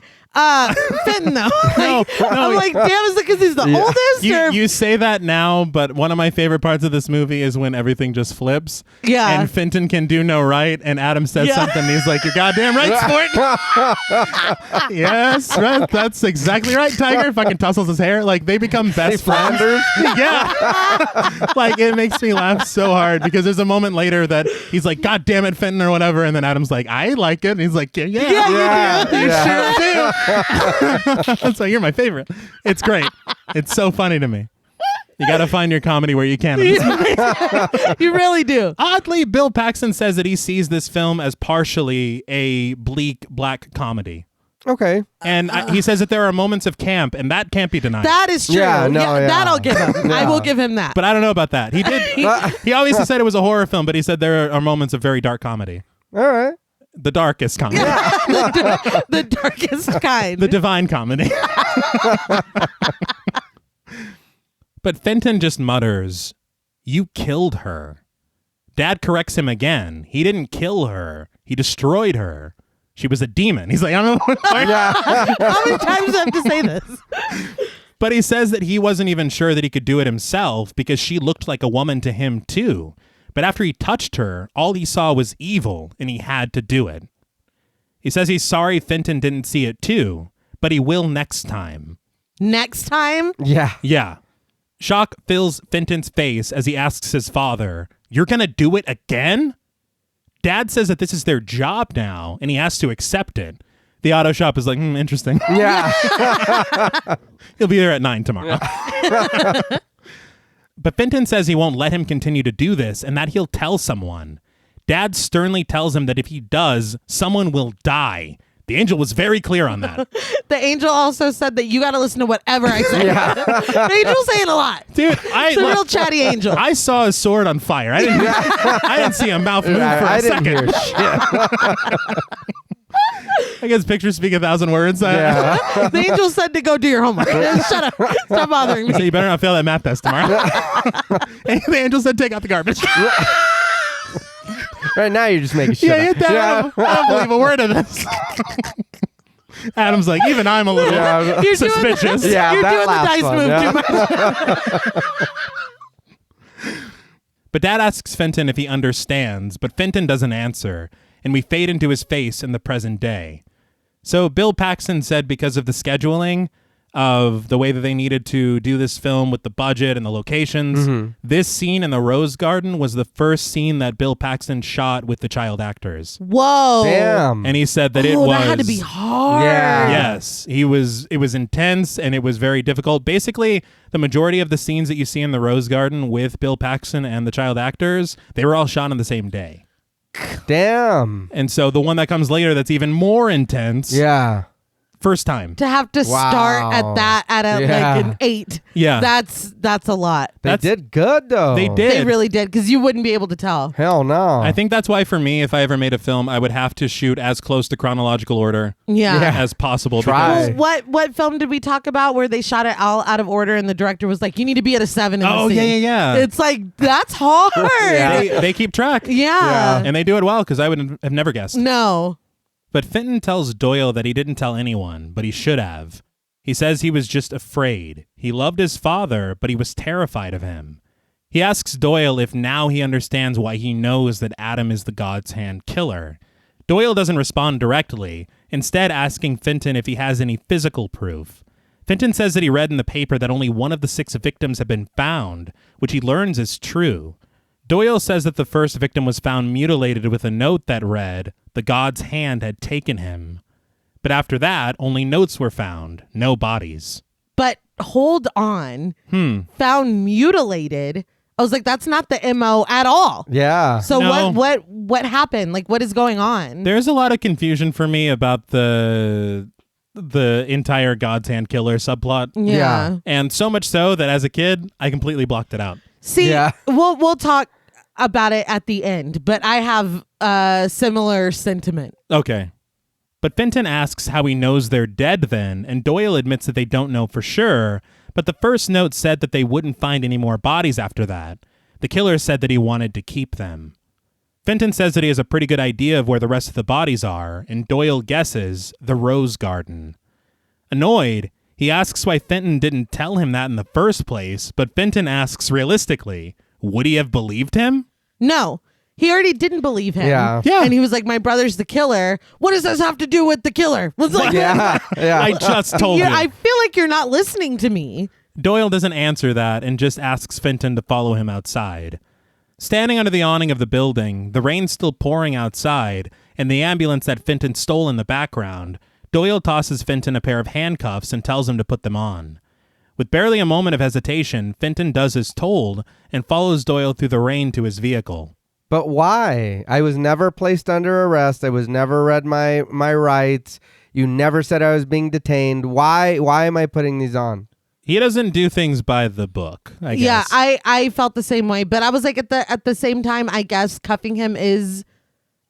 Fenton though. No, I'm like, damn, is it because he's the oldest? Or? You say that now, but one of my favorite parts of this movie is when everything just flips. Yeah. And Fenton can do no right, and Adam says something, and he's like, you're goddamn right, sport. Yes, right. That's exactly right, Tiger. Fucking tussles his hair. Like, they become best friends. Yeah. Like, it makes me laugh so hard because there's a moment later that he's like, God damn it, Fenton, or whatever, and then Adam's like, I like it. And he's like, yeah. You sure do. So you're my favorite. It's great. It's so funny to me. You got to find your comedy where you can. You really do. Oddly, Bill Paxton says that he sees this film as partially a bleak black comedy. Okay. And he says that there are moments of camp, and that can't be denied. That is true. Yeah, That I'll give him. I Yeah. will give him that. But I don't know about that. He did. He obviously said it was a horror film, but he said there are moments of very dark comedy. All right. The darkest comedy. The darkest kind. The divine comedy. But Fenton just mutters, "You killed her." Dad corrects him again. He didn't kill her. He destroyed her. She was a demon. He's like, I don't know. How many times do I have to say this? But he says that he wasn't even sure that he could do it himself because she looked like a woman to him too. But after he touched her, all he saw was evil, and he had to do it. He says he's sorry Fenton didn't see it too, but he will next time. Next time? Yeah. Yeah. Shock fills Fenton's face as he asks his father, You're going to do it again? Dad says that this is their job now, and he has to accept it. The auto shop is like, interesting. Yeah. He'll be there at 9 tomorrow. Yeah. But Fenton says he won't let him continue to do this and that he'll tell someone. Dad sternly tells him that if he does, someone will die. The angel was very clear on that. The angel also said that you got to listen to whatever I say. Yeah. The angel's saying a lot. Dude, it's a real chatty angel. I saw his sword on fire. I didn't see a mouth move for a second. Didn't hear shit. I guess pictures speak 1,000 words. Yeah. The angel said to go do your homework. Shut up. Stop bothering me. So you better not fail that math test tomorrow. And the angel said take out the garbage. Right now you're just making shit up. I don't believe a word of this. Adam's like, even I'm a little suspicious. You're doing the dice move too much. But Dad asks Fenton if he understands, but Fenton doesn't answer, and we fade into his face in the present day. So Bill Paxton said because of the scheduling of the way that they needed to do this film with the budget and the locations, this scene in the Rose Garden was the first scene that Bill Paxton shot with the child actors. Whoa. Damn. And he said that it was... that had to be hard. Yeah. Yes. It was intense and it was very difficult. Basically, the majority of the scenes that you see in the Rose Garden with Bill Paxton and the child actors, they were all shot on the same day. Damn. And so the one that comes later that's even more intense. Yeah. First time. To have to start at that at like an 8. Yeah. That's a lot. They did good though. They did. They really did, because you wouldn't be able to tell. Hell no. I think that's why for me, if I ever made a film, I would have to shoot as close to chronological order as possible. Try. What film did we talk about where they shot it all out of order and the director was like, you need to be at a 7 in the scene. Yeah. It's like, that's hard. They keep track. Yeah. And they do it well, because I would have never guessed. No. But Fenton tells Doyle that he didn't tell anyone, but he should have. He says he was just afraid. He loved his father, but he was terrified of him. He asks Doyle if now he understands why he knows that Adam is the God's Hand killer. Doyle doesn't respond directly, instead asking Fenton if he has any physical proof. Fenton says that he read in the paper that only one of the 6 victims had been found, which he learns is true. Doyle says that the first victim was found mutilated with a note that read, "The God's hand had taken him." But after that, only notes were found, no bodies. But hold on. Found mutilated. I was like, that's not the MO at all. Yeah. So what happened? Like, what is going on? There's a lot of confusion for me about the entire God's Hand killer subplot. Yeah. And so much so that as a kid, I completely blocked it out. See, we'll talk about it at the end, but I have a similar sentiment. Okay. But Fenton asks how he knows they're dead then, and Doyle admits that they don't know for sure, but the first note said that they wouldn't find any more bodies after that. The killer said that he wanted to keep them. Fenton says that he has a pretty good idea of where the rest of the bodies are, and Doyle guesses the Rose Garden. Annoyed, he asks why Fenton didn't tell him that in the first place, but Fenton asks realistically, would he have believed him? No. He already didn't believe him. Yeah. And he was like, my brother's the killer. What does this have to do with the killer? Was like, I just told you. I feel like you're not listening to me. Doyle doesn't answer that and just asks Fenton to follow him outside. Standing under the awning of the building, the rain's still pouring outside, and the ambulance that Fenton stole in the background, Doyle tosses Fenton a pair of handcuffs and tells him to put them on. With barely a moment of hesitation, Fenton does as told and follows Doyle through the rain to his vehicle. But why? I was never placed under arrest. I was never read my rights. You never said I was being detained. Why am I putting these on? He doesn't do things by the book, I guess. Yeah, I felt the same way, but I was like at the same time, I guess cuffing him is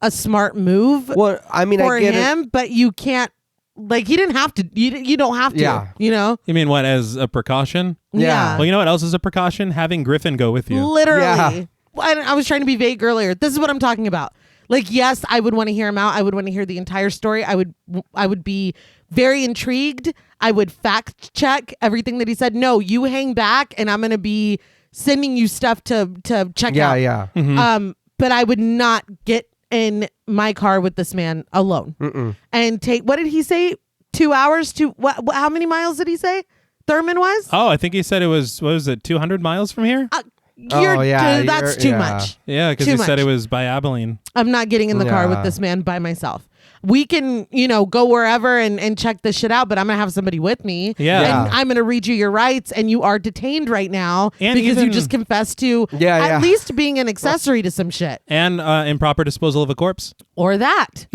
a smart move. Well, I mean, for I get him, but you can't. Like, he didn't have to. You don't have to. Yeah. You know. You mean what, as a precaution? Yeah. Well, you know what else is a precaution? Having Griffin go with you. Literally. Yeah. I was trying to be vague earlier. This is what I'm talking about. Like, yes, I would want to hear him out. I would want to hear the entire story. I would be very intrigued. I would fact check everything that he said. No, you hang back, and I'm going to be sending you stuff to check out. Yeah. Mm-hmm. But I would not get in my car with this man alone and take. What did he say? 2 hours to what? How many miles did he say? Thurman was? Oh, I think he said it was. What was it? 200 miles from here. That's too much. Yeah, because you said it was by Abilene. I'm not getting in the car with this man by myself. We can, go wherever and check this shit out, but I'm going to have somebody with me. Yeah. And I'm going to read you your rights, and you are detained right now because you just confessed to at least being an accessory to some shit. And improper disposal of a corpse. Or that.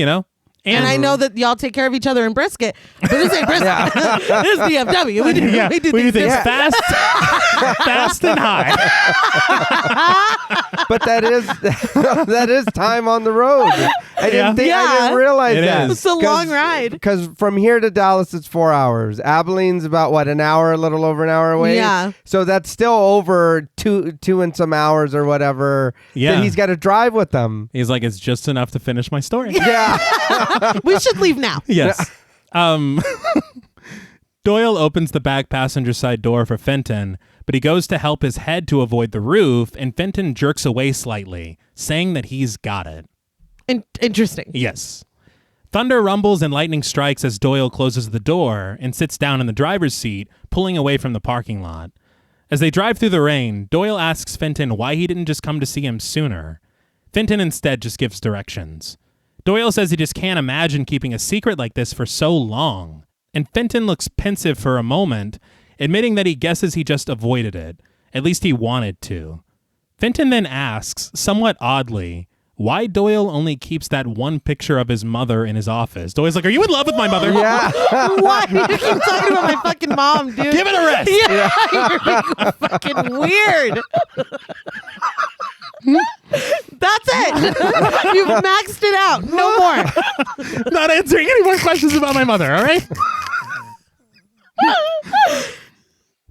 And I know that y'all take care of each other in brisket, but this ain't brisket. This is DFW. We do things fast, fast and high. But that is time on the road. I didn't realize that. It's a long ride. Because from here to Dallas, it's 4 hours. Abilene's about an hour, a little over an hour away. Yeah. So that's still over two and some hours or whatever. Yeah. That he's got to drive with them. He's like, it's just enough to finish my story. Yeah. We should leave now. Yes. Doyle opens the back passenger side door for Fenton, but he goes to help his head to avoid the roof, and Fenton jerks away slightly, saying that he's got it. Interesting. Yes. Thunder rumbles and lightning strikes as Doyle closes the door and sits down in the driver's seat, pulling away from the parking lot. As they drive through the rain, Doyle asks Fenton why he didn't just come to see him sooner. Fenton instead just gives directions. Doyle says he just can't imagine keeping a secret like this for so long. And Fenton looks pensive for a moment, admitting that he guesses he just avoided it. At least he wanted to. Fenton then asks, somewhat oddly, why Doyle only keeps that one picture of his mother in his office. Doyle's like, are you in love with my mother? Yeah. Why? You keep talking about my fucking mom, dude. Give it a rest. Yeah. You're fucking weird. That's it. You've maxed it out. No more. Not answering any more questions about my mother, all right?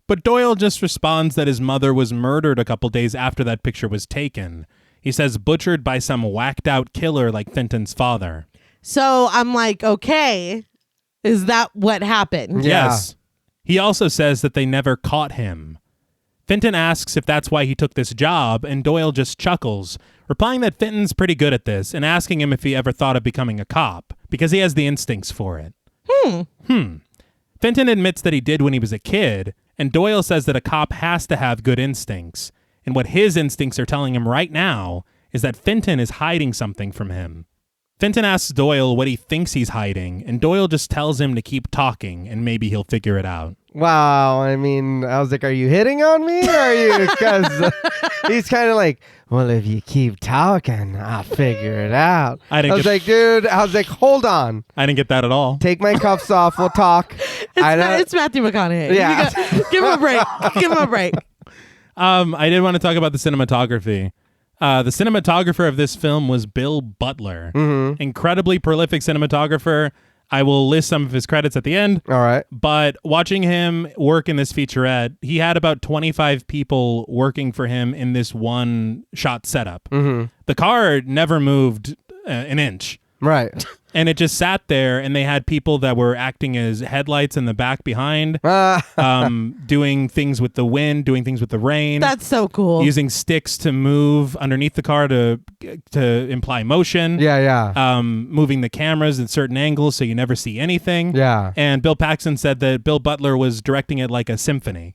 But Doyle just responds that his mother was murdered a couple days after that picture was taken. He says butchered by some whacked out killer like Fenton's father. So I'm like, okay, is that what happened? Yeah. Yes. He also says that they never caught him. Fenton asks if that's why he took this job, and Doyle just chuckles, replying that Fenton's pretty good at this and asking him if he ever thought of becoming a cop, because he has the instincts for it. Fenton admits that he did when he was a kid, and Doyle says that a cop has to have good instincts, and what his instincts are telling him right now is that Fenton is hiding something from him. Fenton asks Doyle what he thinks he's hiding, and Doyle just tells him to keep talking, and maybe he'll figure it out. Wow. I mean, I was like, are you hitting on me? Or are you? Because he's kind of like, well, if you keep talking, I'll figure it out. I was like, dude, hold on. I didn't get that at all. Take my cuffs off. We'll talk. It's Matthew McConaughey. Yeah. Give him a break. Give him a break. I did want to talk about the cinematography. The cinematographer of this film was Bill Butler. Mm-hmm. Incredibly prolific cinematographer. I will list some of his credits at the end. All right. But watching him work in this featurette, he had about 25 people working for him in this one shot setup. Mm-hmm. The car never moved an inch. Right. And it just sat there, and they had people that were acting as headlights in the back behind, doing things with the wind, doing things with the rain. That's so cool. Using sticks to move underneath the car to imply motion. Yeah. Moving the cameras at certain angles so you never see anything. Yeah. And Bill Paxton said that Bill Butler was directing it like a symphony.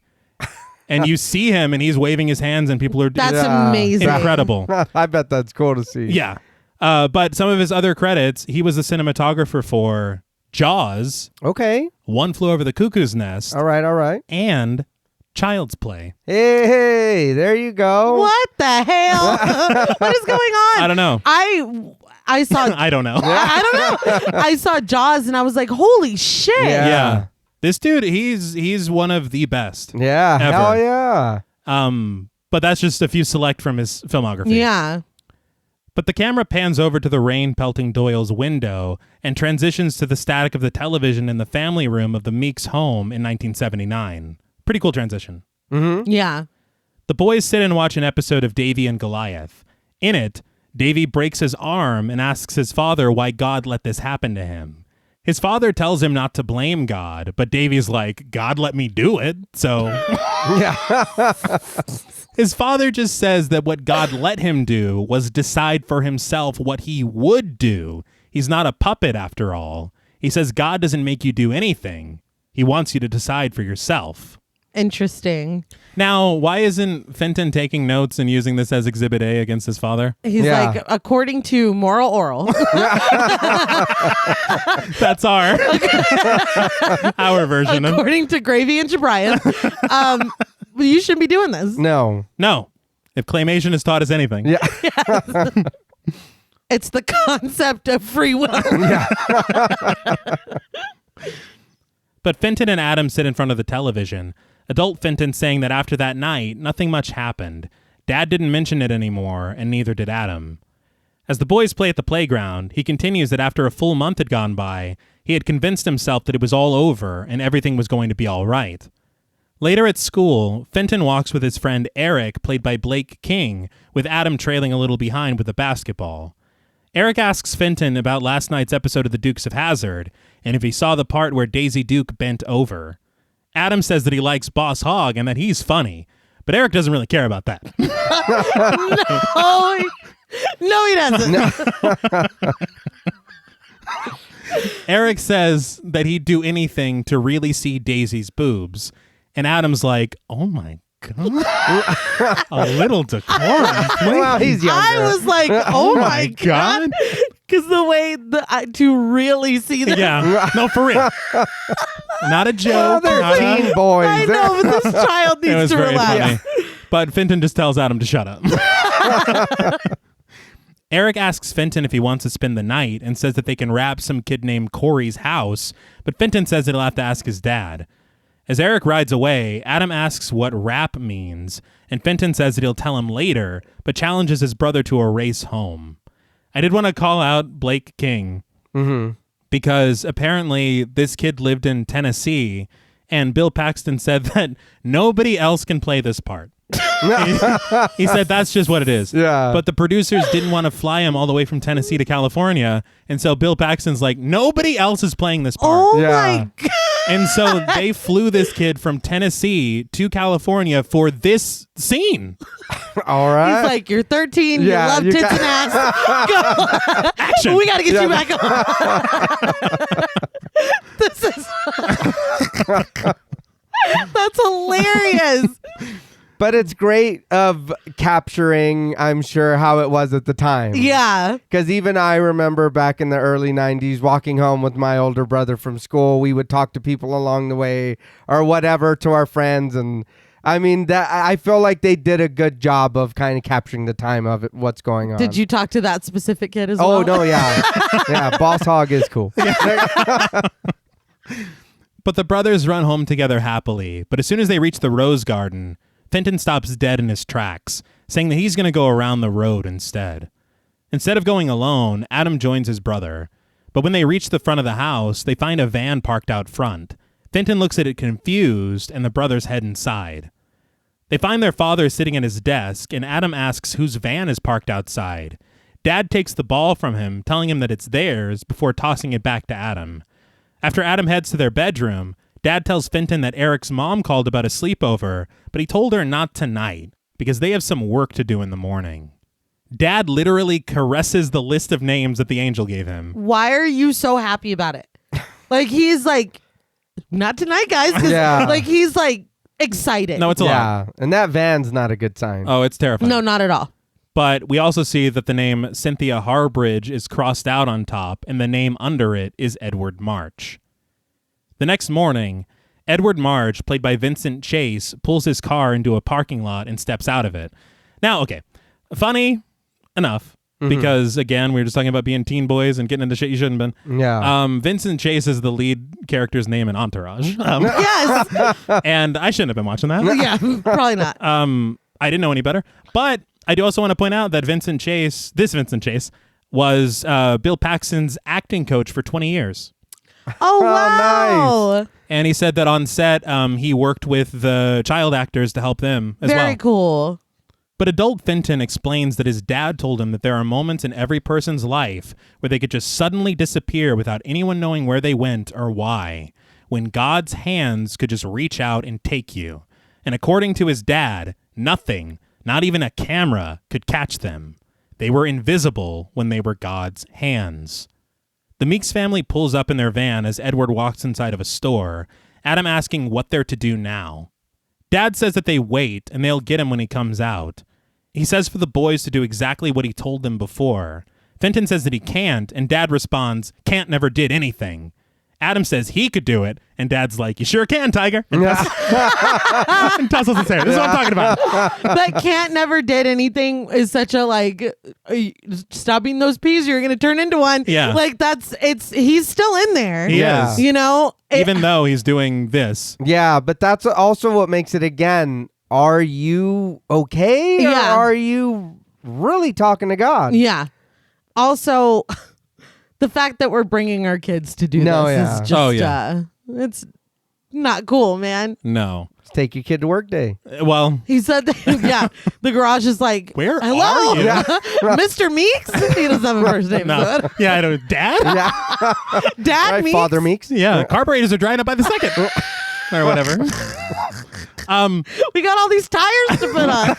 And you see him, and he's waving his hands, and people are... That's amazing. Incredible. I bet that's cool to see. Yeah. But some of his other credits, he was the cinematographer for Jaws. Okay. One Flew Over the Cuckoo's Nest. All right. And Child's Play. Hey, there you go. What the hell? What is going on? I don't know. I saw... I don't know. I don't know. I saw Jaws, and I was like, holy shit. Yeah. This dude, he's one of the best. Yeah. Ever. Hell yeah. But that's just a few select from his filmography. Yeah. But the camera pans over to the rain pelting Doyle's window and transitions to the static of the television in the family room of the Meeks' home in 1979. Pretty cool transition. Mm-hmm. Yeah. The boys sit and watch an episode of Davy and Goliath. In it, Davy breaks his arm and asks his father why God let this happen to him. His father tells him not to blame God, but Davy's like, God let me do it, so... Yeah. His father just says that what God let him do was decide for himself what he would do. He's not a puppet after all. He says God doesn't make you do anything. He wants you to decide for yourself. Interesting. Now, why isn't Fenton taking notes and using this as Exhibit A against his father? He's like, according to moral oral. That's our version. According to Gravy and Jabrian, you shouldn't be doing this. No. If claymation has taught us anything. Yeah. Yes. It's the concept of free will. Yeah. But Fenton and Adam sit in front of the television. Adult Fenton saying that after that night, nothing much happened. Dad didn't mention it anymore, and neither did Adam. As the boys play at the playground, he continues that after a full month had gone by, he had convinced himself that it was all over and everything was going to be all right. Later at school, Fenton walks with his friend Eric, played by Blake King, with Adam trailing a little behind with a basketball. Eric asks Fenton about last night's episode of The Dukes of Hazzard, and if he saw the part where Daisy Duke bent over. Adam says that he likes Boss Hogg and that he's funny, but Eric doesn't really care about that. No, he doesn't. Eric says that he'd do anything to really see Daisy's boobs, and Adam's like, oh my God. A little decorum, please. Well, he's younger. I was like, oh my God. Because the way to really see that. Yeah. No, for real. Not a joke. They're teen boys. I know, but this child needs to relax. Funny. But Fenton just tells Adam to shut up. Eric asks Fenton if he wants to spend the night and says that they can wrap some kid named Corey's house, but Fenton says that he'll have to ask his dad. As Eric rides away, Adam asks what rap means, and Fenton says that he'll tell him later, but challenges his brother to a race home. I did want to call out Blake King, because apparently this kid lived in Tennessee, and Bill Paxton said that nobody else can play this part. He said that's just what it is. Yeah. But the producers didn't want to fly him all the way from Tennessee to California, and so Bill Paxton's like, nobody else is playing this part. Oh my God. And so they flew this kid from Tennessee to California for this scene. All right. He's like, you're 13, you love tits and ass. Go. Action. We got to get you back on. This is... That's hilarious. But it's great of capturing, I'm sure, how it was at the time. Yeah. Because even I remember back in the early 90s walking home with my older brother from school. We would talk to people along the way or whatever to our friends. And I mean, that I feel like they did a good job of kind of capturing the time of it, what's going on. Did you talk to that specific kid as well? Oh, no, yeah. Yeah, Boss Hogg is cool. But the brothers run home together happily. But as soon as they reach the rose garden, Fenton stops dead in his tracks, saying that he's going to go around the road instead. Instead of going alone, Adam joins his brother. But when they reach the front of the house, they find a van parked out front. Fenton looks at it confused, and the brothers head inside. They find their father sitting at his desk, and Adam asks whose van is parked outside. Dad takes the ball from him, telling him that it's theirs, before tossing it back to Adam. After Adam heads to their bedroom, Dad tells Fenton that Eric's mom called about a sleepover, but he told her not tonight, because they have some work to do in the morning. Dad literally caresses the list of names that the angel gave him. Why are you so happy about it? Like, he's like, not tonight, guys. Yeah. Like, he's like excited. No, it's a lot. And that van's not a good sign. Oh, it's terrifying. No, not at all. But we also see that the name Cynthia Harbridge is crossed out on top, and the name under it is Edward March. The next morning, Edward March, played by Vincent Chase, pulls his car into a parking lot and steps out of it. Now, okay, funny enough, because, again, we were just talking about being teen boys and getting into shit you shouldn't have been. Yeah. Vincent Chase is the lead character's name in Entourage. Yes. And I shouldn't have been watching that. Yeah, probably not. I didn't know any better. But I do also want to point out that Vincent Chase was Bill Paxton's acting coach for 20 years. Oh, wow. Nice. And he said that on set, he worked with the child actors to help them as well. Very cool. But adult Fenton explains that his dad told him that there are moments in every person's life where they could just suddenly disappear without anyone knowing where they went or why, when God's hands could just reach out and take you. And according to his dad, nothing, not even a camera, could catch them. They were invisible when they were God's hands. The Meeks family pulls up in their van as Edward walks inside of a store, Adam asking what they're to do now. Dad says that they wait and they'll get him when he comes out. He says for the boys to do exactly what he told them before. Fenton says that he can't, and Dad responds, "Can't never did anything." Adam says he could do it, and Dad's like, "You sure can, Tiger." And tussles his hair. This is what I'm talking about. But can't never did anything is such a like, stop eating those peas, you're going to turn into one. Yeah. Like he's still in there. He is. You know? Even though he's doing this. Yeah, but that's also what makes it, again, are you okay? Yeah. Or are you really talking to God? Yeah. Also, the fact that we're bringing our kids to do this is just, it's not cool, man. No. Just take your kid to work day. Well, He said that, the garage is like, where hello, are you? Yeah. Mr. Meeks? He doesn't have a first name. No. Yeah, I don't. Dad? Yeah. Dad Right, Meeks? Father Meeks. Yeah, carburetors are drying up by the second. Or whatever. We got all these tires to put on.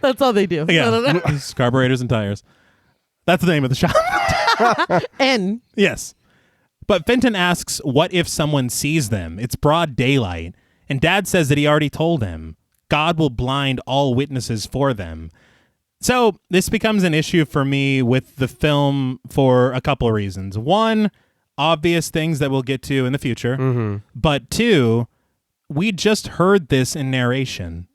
That's all they do. Yeah. Carburetors and tires. That's the name of the shop. N. Yes. But Fenton asks, what if someone sees them? It's broad daylight. And Dad says that he already told him. God will blind all witnesses for them. So this becomes an issue for me with the film for a couple of reasons. One, obvious things that we'll get to in the future. Mm-hmm. But two, we just heard this in narration.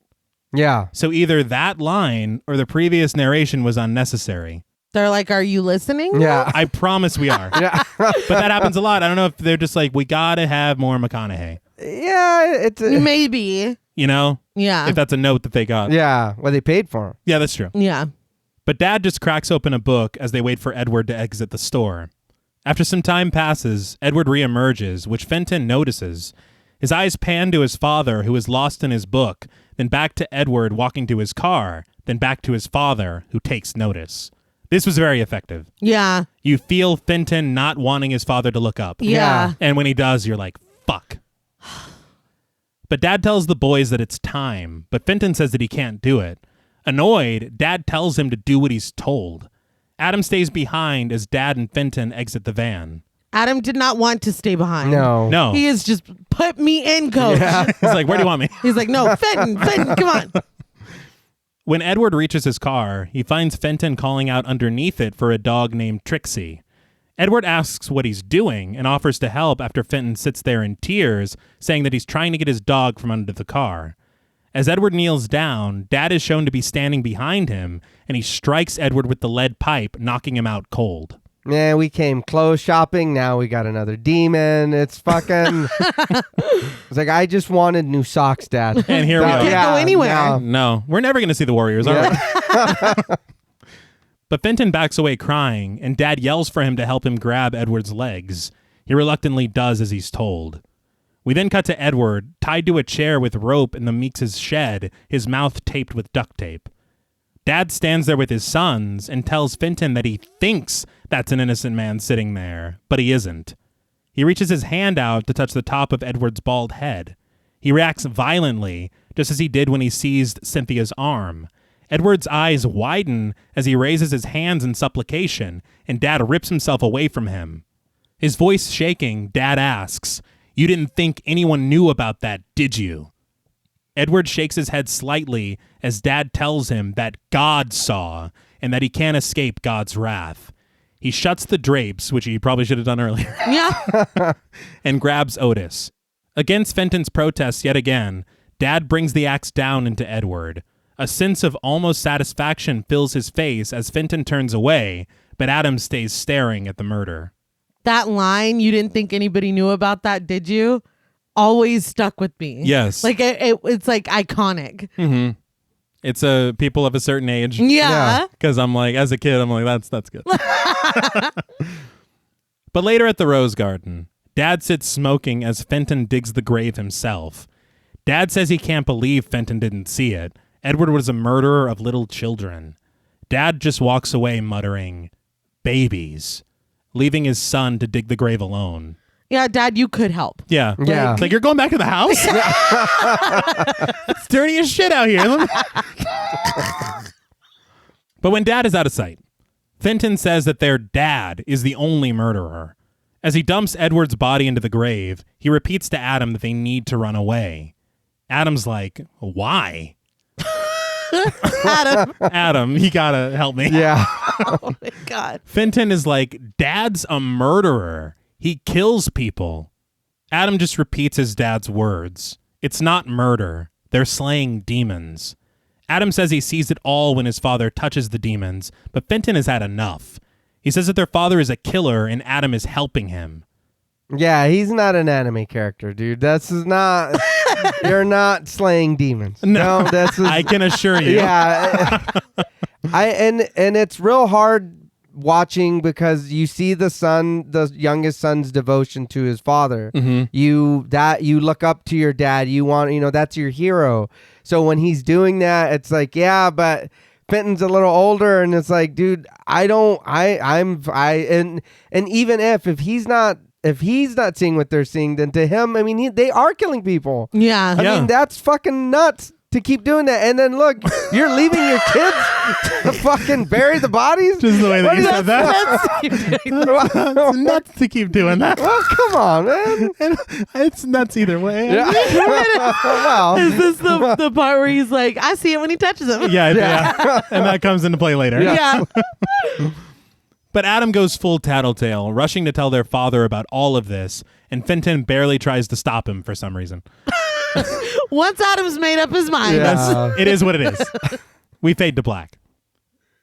Yeah. So either that line or the previous narration was unnecessary. They're like, are you listening? Yeah. I promise we are. Yeah. But that happens a lot. I don't know if they're just like, we got to have more McConaughey. Yeah. It's Maybe. You know? Yeah. If that's a note that they got. yeah. Well, they paid for him. Yeah, that's true. Yeah. But Dad just cracks open a book as they wait for Edward to exit the store. After some time passes, Edward reemerges, which Fenton notices. His eyes pan to his father, who is lost in his book, then back to Edward walking to his car, then back to his father, who takes notice. This was very effective. Yeah. You feel Fenton not wanting his father to look up. Yeah. And when he does, you're like, fuck. But Dad tells the boys that it's time, but Fenton says that he can't do it. Annoyed, Dad tells him to do what he's told. Adam stays behind as Dad and Fenton exit the van. Adam did not want to stay behind. No. He is just, put me in, coach. He's like, where do you want me? He's like, no, Fenton, come on. When Edward reaches his car, he finds Fenton calling out underneath it for a dog named Trixie. Edward asks what he's doing and offers to help after Fenton sits there in tears, saying that he's trying to get his dog from under the car. As Edward kneels down, Dad is shown to be standing behind him, and he strikes Edward with the lead pipe, knocking him out cold. Yeah, we came clothes shopping. Now we got another demon. It's fucking. It's like, I just wanted new socks, Dad. And here we are. Can't go anywhere. No, we're never going to see the Warriors, are we? But Fenton backs away crying, and Dad yells for him to help him grab Edward's legs. He reluctantly does as he's told. We then cut to Edward, tied to a chair with rope in the Meeks' shed, his mouth taped with duct tape. Dad stands there with his sons and tells Fenton that he thinks that's an innocent man sitting there, but he isn't. He reaches his hand out to touch the top of Edward's bald head. He reacts violently, just as he did when he seized Cynthia's arm. Edward's eyes widen as he raises his hands in supplication, and Dad rips himself away from him. His voice shaking, Dad asks, "You didn't think anyone knew about that, did you?" Edward shakes his head slightly as Dad tells him that God saw and that he can't escape God's wrath. He shuts the drapes, which he probably should have done earlier, Yeah. and grabs Otis. Against Fenton's protests yet again, Dad brings the axe down into Edward. A sense of almost satisfaction fills his face as Fenton turns away, but Adam stays staring at the murder. That line, you didn't think anybody knew about that, did you? Always stuck with me. Yes. Like it's like iconic. Mm-hmm. It's people of a certain age. Yeah. Because I'm like, as a kid, I'm like, that's good. But later at the Rose Garden, Dad sits smoking as Fenton digs the grave himself. Dad says he can't believe Fenton didn't see it. Edward was a murderer of little children. Dad just walks away muttering, "Babies," leaving his son to dig the grave alone. Yeah, Dad, you could help. Yeah. Yeah. It's like, you're going back to the house? It's dirty as shit out here. But when Dad is out of sight, Fenton says that their dad is the only murderer. As he dumps Edward's body into the grave, he repeats to Adam that they need to run away. Adam's like, why? Adam, you gotta help me. Yeah. oh my God. Fenton is like, Dad's a murderer. He kills people. Adam just repeats his dad's words. It's not murder. They're slaying demons. Adam says he sees it all when his father touches the demons, but Fenton has had enough. He says that their father is a killer and Adam is helping him. Yeah, he's not an anime character, dude. That's not. You're not slaying demons. No, that's. I can assure you. Yeah, and it's real hard watching because you see the youngest son's devotion to his father. Mm-hmm. You look up to your dad. You want, that's your hero. So when he's doing that, it's like, yeah, but Fenton's a little older, and it's like, dude, and even if he's not seeing what they're seeing, then to him, I mean, they are killing people. Yeah. I mean, that's fucking nuts to keep doing that. And then look, you're leaving your kids to fucking bury the bodies? Just the way that you said that. It's nuts to keep doing that. Well, come on, man. It's nuts either way. Yeah. Well, is this the part where he's like, I see it when he touches him? Yeah. And that comes into play later. Yeah. But Adam goes full tattletale, rushing to tell their father about all of this, and Fenton barely tries to stop him for some reason. Once Adam's made up his mind. It is what it is. We fade to black.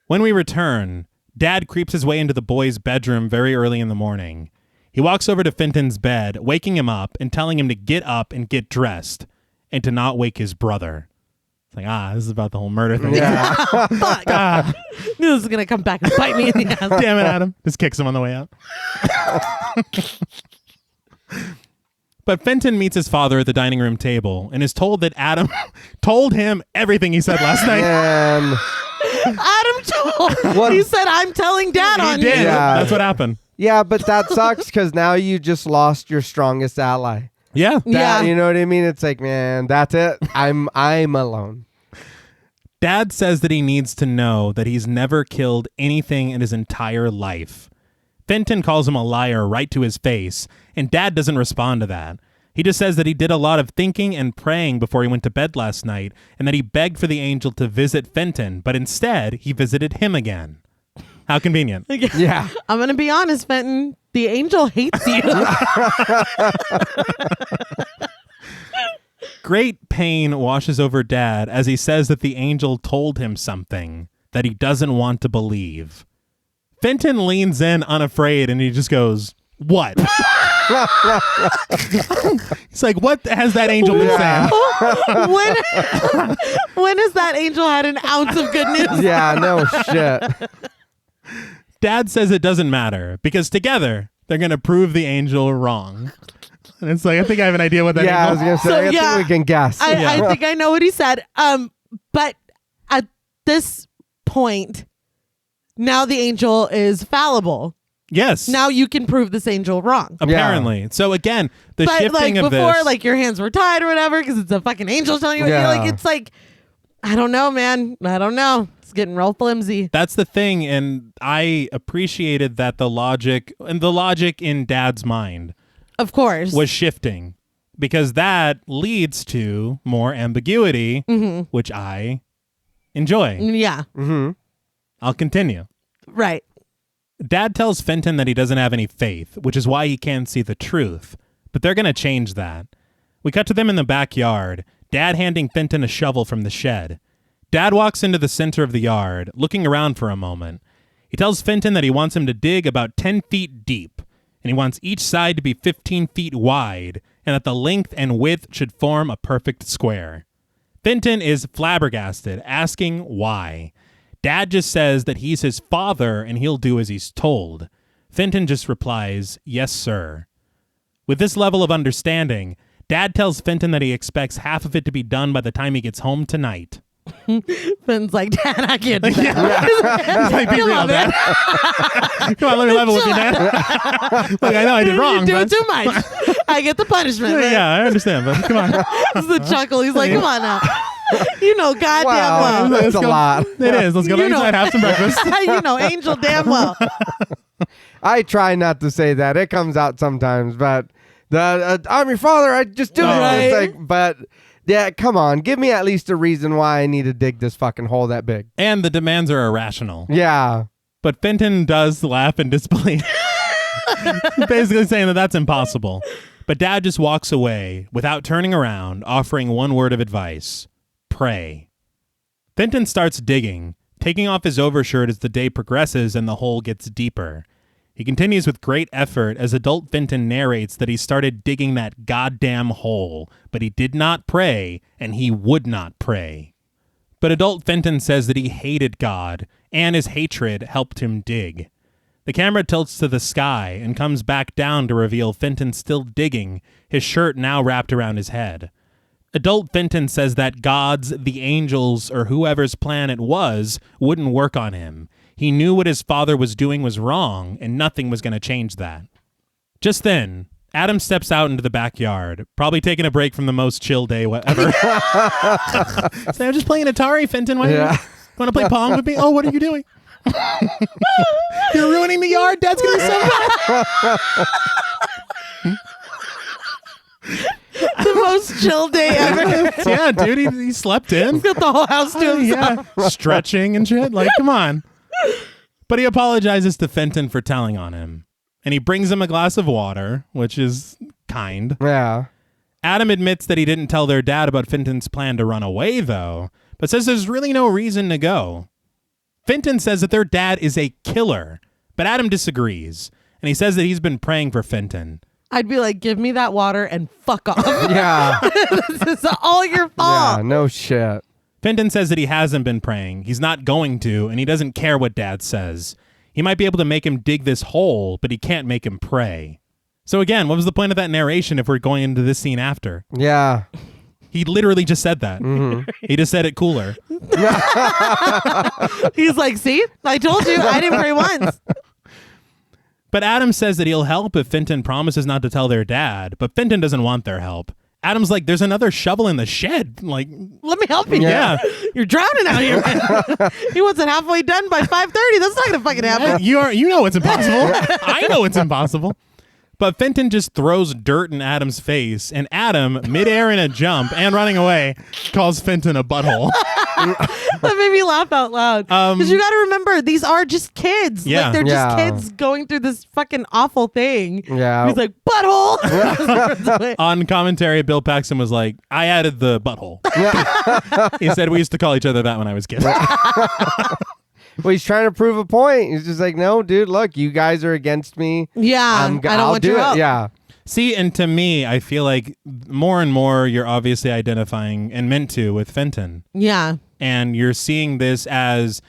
When we return, Dad creeps his way into the boy's bedroom very early in the morning. He walks over to Fenton's bed, waking him up and telling him to get up and get dressed and to not wake his brother. It's like, this is about the whole murder thing. Yeah. Fuck. This is going to come back and bite me in the ass. Damn it, Adam. Just kicks him on the way out. But Fenton meets his father at the dining room table and is told that Adam told him everything he said last night. Man. Adam told. He said, I'm telling Dad on you. Yeah. That's what happened. Yeah, but that sucks because now you just lost your strongest ally. Yeah. You know what I mean? It's like, man, that's it. I'm alone. Dad says that he needs to know that he's never killed anything in his entire life. Fenton calls him a liar right to his face, and Dad doesn't respond to that. He just says that he did a lot of thinking and praying before he went to bed last night, and that he begged for the angel to visit Fenton, but instead he visited him again. How convenient. Yeah. I'm going to be honest, Fenton. The angel hates you. Great pain washes over Dad as he says that the angel told him something that he doesn't want to believe. Fenton leans in unafraid and he just goes, what? He's like, what has that angel been saying? When has that angel had an ounce of good news? Yeah, no shit. Dad says it doesn't matter because together they're going to prove the angel wrong. And it's like, I think I have an idea what that angel I was going to say, I think we can guess. I think I know what he said. But at this point, now the angel is fallible. Yes. Now you can prove this angel wrong. Apparently. Yeah. So again, the shifting of before, this. like your hands were tied or whatever because it's a fucking angel telling you. Yeah. Like it's like, I don't know, man. I don't know. It's getting real flimsy. That's the thing, and I appreciated that the logic in Dad's mind, of course, was shifting because that leads to more ambiguity, which I enjoy. Yeah. Mm-hmm. I'll continue. Right. Dad tells Fenton that he doesn't have any faith, which is why he can't see the truth. But they're going to change that. We cut to them in the backyard, Dad handing Fenton a shovel from the shed. Dad walks into the center of the yard, looking around for a moment. He tells Fenton that he wants him to dig about 10 feet deep, and he wants each side to be 15 feet wide, and that the length and width should form a perfect square. Fenton is flabbergasted, asking why. Dad just says that he's his father and he'll do as he's told. Fenton just replies, yes, sir. With this level of understanding, Dad tells Fenton that he expects half of it to be done by the time he gets home tonight. Fenton's like, Dad, I can't do that. Yeah. Like, be real, Dad. Come on, let me level with you, Dad. Look, I know I did wrong. You're doing too much. I get the punishment. Man. Yeah, I understand, but come on. This is the chuckle. He's like, come on now. You know, goddamn well. That's a lot. It is. Let's go inside, have some breakfast. You know, angel damn well. I try not to say that. It comes out sometimes, but I'm your father. I just do it. Right. It's like, but Yeah, come on. Give me at least a reason why I need to dig this fucking hole that big. And the demands are irrational. Yeah. But Fenton does laugh in disbelief. Basically saying that that's impossible. But Dad just walks away without turning around, offering one word of advice. Pray. Fenton starts digging, taking off his overshirt as the day progresses and the hole gets deeper. He continues with great effort as adult Fenton narrates that he started digging that goddamn hole, but he did not pray, and he would not pray. But adult Fenton says that he hated God, and his hatred helped him dig. The camera tilts to the sky and comes back down to reveal Fenton still digging, his shirt now wrapped around his head. Adult Fenton says that God's, the angels, or whoever's plan it was, wouldn't work on him. He knew what his father was doing was wrong, and nothing was going to change that. Just then, Adam steps out into the backyard, probably taking a break from the most chill day ever. So I'm just playing Atari, Fenton. Want to play Pong with me? Oh, what are you doing? You're ruining the yard. Dad's going to be so mad. The most chill day ever. Yeah, dude, he slept in. He's got the whole house to himself. Yeah, stretching and shit. Like, come on. But he apologizes to Fenton for telling on him. And he brings him a glass of water, which is kind. Yeah. Adam admits that he didn't tell their dad about Fenton's plan to run away, though, but says there's really no reason to go. Fenton says that their dad is a killer, but Adam disagrees. And he says that he's been praying for Fenton. I'd be like, give me that water and fuck off. Yeah. This is all your fault. Yeah, no shit. Fenton says that he hasn't been praying. He's not going to, and he doesn't care what Dad says. He might be able to make him dig this hole, but he can't make him pray. So again, what was the point of that narration if we're going into this scene after? Yeah. He literally just said that. Mm-hmm. He just said it cooler. He's like, see? I told you. I didn't pray once. But Adam says that he'll help if Fenton promises not to tell their dad, but Fenton doesn't want their help. Adam's like, there's another shovel in the shed. Like, let me help you. Yeah. You're drowning out here, man. He wants it halfway done by 5:30. That's not going to fucking happen. You know it's impossible. I know it's impossible. But Fenton just throws dirt in Adam's face, and Adam, midair in a jump and running away, calls Fenton a butthole. That made me laugh out loud. Because you got to remember, these are just kids. Yeah. Like, they're just kids going through this fucking awful thing. Yeah. He's like, butthole. On commentary, Bill Paxton was like, I added the butthole. He said we used to call each other that when I was kids. Well, he's trying to prove a point. He's just like, no, dude, look, you guys are against me. Yeah, I don't want your help. Yeah. See, and to me, I feel like more and more you're obviously identifying and meant to with Fenton. Yeah. And you're seeing this as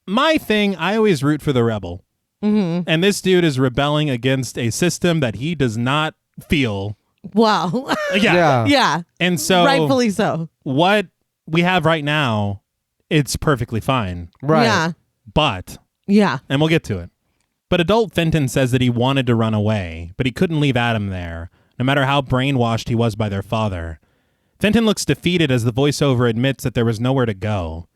my thing. I always root for the rebel. Mm-hmm. And this dude is rebelling against a system that he does not feel. Wow. Yeah. Yeah. And so rightfully so. What we have right now, it's perfectly fine. Right. Yeah. But. Yeah. And we'll get to it. But adult Fenton says that he wanted to run away, but he couldn't leave Adam there, no matter how brainwashed he was by their father. Fenton looks defeated as the voiceover admits that there was nowhere to go.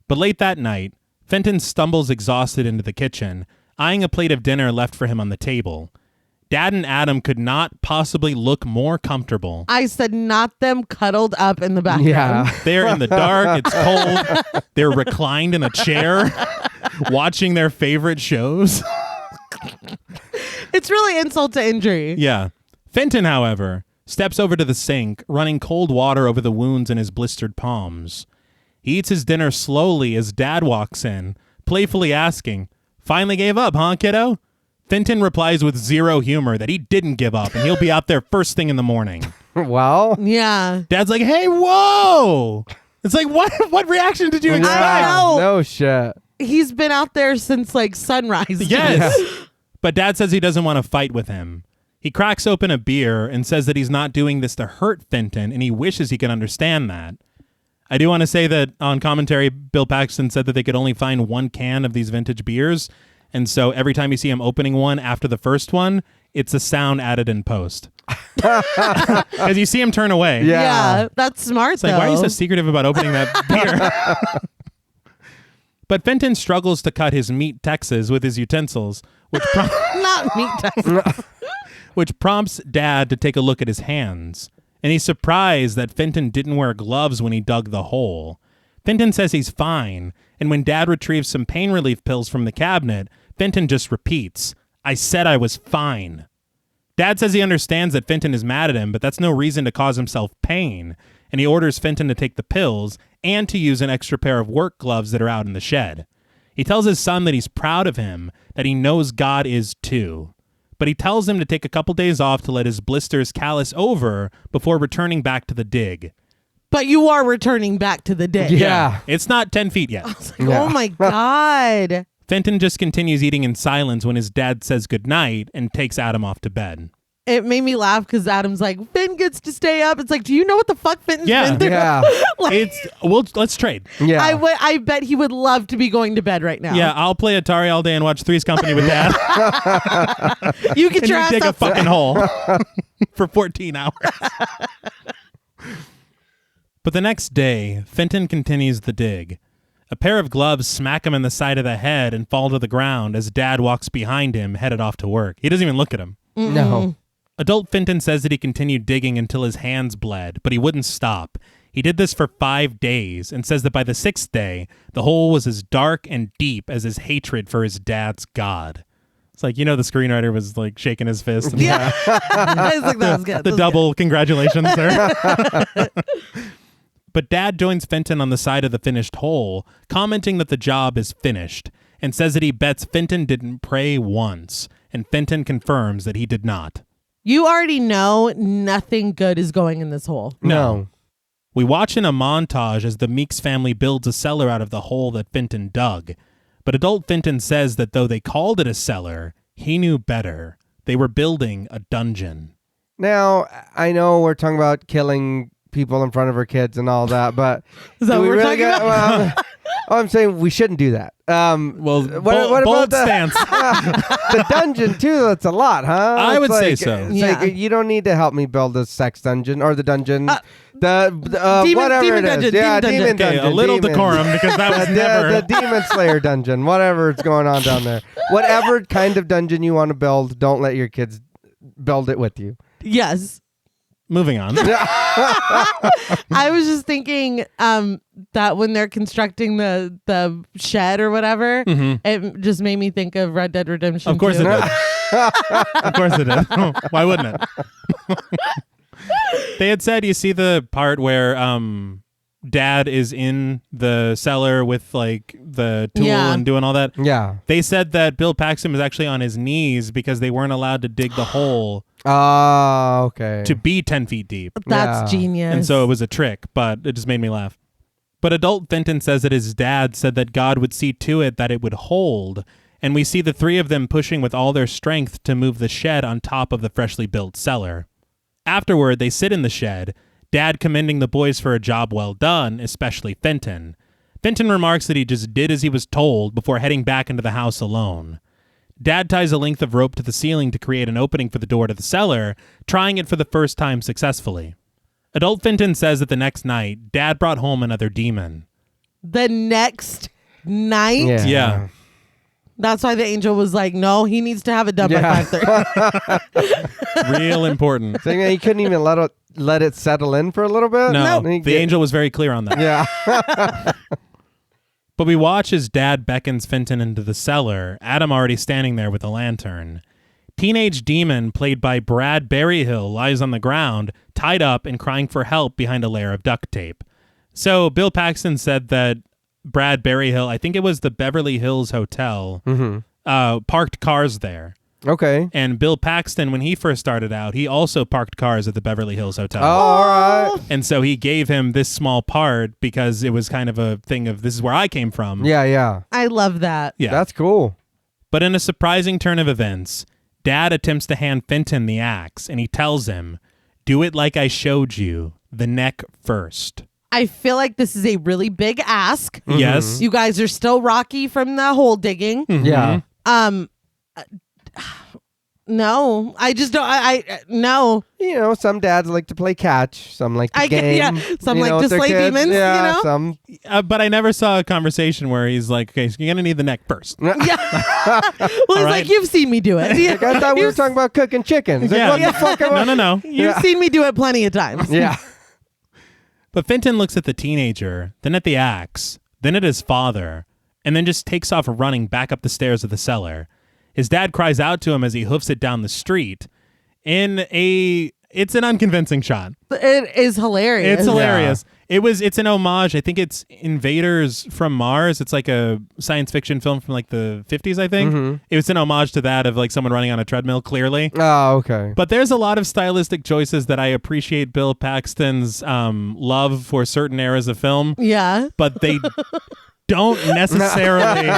But late that night, Fenton stumbles exhausted into the kitchen, eyeing a plate of dinner left for him on the table. Dad and Adam could not possibly look more comfortable. I said not them cuddled up in the background. Yeah. They're in the dark. It's cold. They're reclined in a chair, watching their favorite shows. It's really insult to injury. Yeah. Fenton, however, steps over to the sink, running cold water over the wounds in his blistered palms. He eats his dinner slowly as Dad walks in, playfully asking, "Finally gave up, huh, kiddo?" Fenton replies with zero humor that he didn't give up and he'll be out there first thing in the morning. Well. Yeah. Dad's like, "Hey, whoa!" It's like, what reaction did you expect? I know. No shit. He's been out there since like sunrise. Yes. Yeah. But Dad says he doesn't want to fight with him. He cracks open a beer and says that he's not doing this to hurt Fenton, and he wishes he could understand that. I do want to say that on commentary, Bill Paxton said that they could only find one can of these vintage beers, and so every time you see him opening one after the first one, it's a sound added in post. Because you see him turn away. Yeah, that's smart, it's like, why are you so secretive about opening that beer? But Fenton struggles to cut his meat Texas with his utensils, which not meat Texas. which prompts Dad to take a look at his hands. and he's surprised that Fenton didn't wear gloves when he dug the hole. Fenton says he's fine, and when Dad retrieves some pain relief pills from the cabinet, Fenton just repeats, "I said I was fine." Dad says he understands that Fenton is mad at him, but that's no reason to cause himself pain, and he orders Fenton to take the pills and to use an extra pair of work gloves that are out in the shed. He tells his son that he's proud of him, that he knows God is too. But he tells him to take a couple days off to let his blisters callus over before returning back to the dig. But you are returning back to the dig. Yeah. It's not 10 feet yet. I was like, oh my God. Fenton just continues eating in silence when his dad says goodnight and takes Adam off to bed. It made me laugh because Adam's like, Finn gets to stay up. It's like, do you know what the fuck Finn's been through? Yeah. Let's trade. Yeah. I bet he would love to be going to bed right now. Yeah, I'll play Atari all day and watch Three's Company with Dad. You get your ass dig up a fucking hole for 14 hours. But the next day, Fenton continues the dig. A pair of gloves smack him in the side of the head and fall to the ground as Dad walks behind him, headed off to work. He doesn't even look at him. No. Adult Fenton says that he continued digging until his hands bled, but he wouldn't stop. He did this for 5 days and says that by the 6th day, the hole was as dark and deep as his hatred for his dad's God. It's like, the screenwriter was like shaking his fist. And Yeah. I was like, that was good. The double congratulations there. But Dad joins Fenton on the side of the finished hole, commenting that the job is finished, and says that he bets Fenton didn't pray once, and Fenton confirms that he did not. You already know nothing good is going in this hole. No. We watch in a montage as the Meeks family builds a cellar out of the hole that Fenton dug. But adult Fenton says that though they called it a cellar, he knew better. They were building a dungeon. Now, I know we're talking about killing people in front of our kids and all that, but Is that what we're talking about? I'm saying we shouldn't do that. What about bold stance. The dungeon too? That's a lot, huh? I would say so. It's like, you don't need to help me build a sex dungeon or the dungeon. Demon whatever it is. dungeon, Yeah, demon dungeon. A little decorum because that was never the Demon Slayer dungeon. Whatever's going on down there. Whatever kind of dungeon you want to build, don't let your kids build it with you. Yes. Moving on. I was just thinking that when they're constructing the shed or whatever, it just made me think of Red Dead Redemption. Of course 2. it did. Of course it did. Why wouldn't it? They had said, you see the part where Dad is in the cellar with like the tool and doing all that. Yeah. They said that Bill Paxton was actually on his knees because they weren't allowed to dig the hole. Oh, okay. To be 10 feet deep. That's genius. And so it was a trick, but it just made me laugh. But adult Fenton says that his dad said that God would see to it that it would hold. And we see the three of them pushing with all their strength to move the shed on top of the freshly built cellar. Afterward, they sit in the shed, Dad commending the boys for a job well done, especially Fenton. Fenton remarks that he just did as he was told before heading back into the house alone. Dad ties a length of rope to the ceiling to create an opening for the door to the cellar, trying it for the first time successfully. Adult Fenton says that the next night, Dad brought home another demon. The next night? Yeah. That's why the angel was like, no, he needs to have it done by 5:30. Real important. So he couldn't even let it settle in for a little bit? No, the angel was very clear on that. Yeah. But we watch as Dad beckons Fenton into the cellar, Adam already standing there with a lantern. Teenage Demon, played by Brad Berryhill, lies on the ground, tied up and crying for help behind a layer of duct tape. So Bill Paxton said that Brad Berryhill, I think it was the Beverly Hills Hotel, parked cars there. Okay. And Bill Paxton, when he first started out, he also parked cars at the Beverly Hills Hotel. Oh, all right. And so he gave him this small part because it was kind of a thing of, this is where I came from. Yeah. I love that. Yeah. That's cool. But in a surprising turn of events, Dad attempts to hand Fenton the axe, and he tells him, do it like I showed you, the neck first. I feel like this is a really big ask. Yes. You guys are still rocky from the hole digging. Yeah. No, I just don't. No. You know, some dads like to play catch. Some like to game. Yeah, some like to slay demons. Yeah, you know? some. But I never saw a conversation where he's like, okay, so you're going to need the neck first. Yeah. Well, he's like, you've seen me do it. Like, I thought we were talking about cooking chickens. Like, what the fuck? No. You've seen me do it plenty of times. Yeah. But Fenton looks at the teenager, then at the axe, then at his father, and then just takes off running back up the stairs of the cellar. His dad cries out to him as he hoofs it down the street it's an unconvincing shot. It is hilarious. It's hilarious. Yeah. It's an homage. I think it's Invaders from Mars. It's like a science fiction film from like the 50s, I think. Mm-hmm. It was an homage to that of like someone running on a treadmill, clearly. Oh, okay. But there's a lot of stylistic choices that I appreciate Bill Paxton's love for certain eras of film. Yeah. But they don't necessarily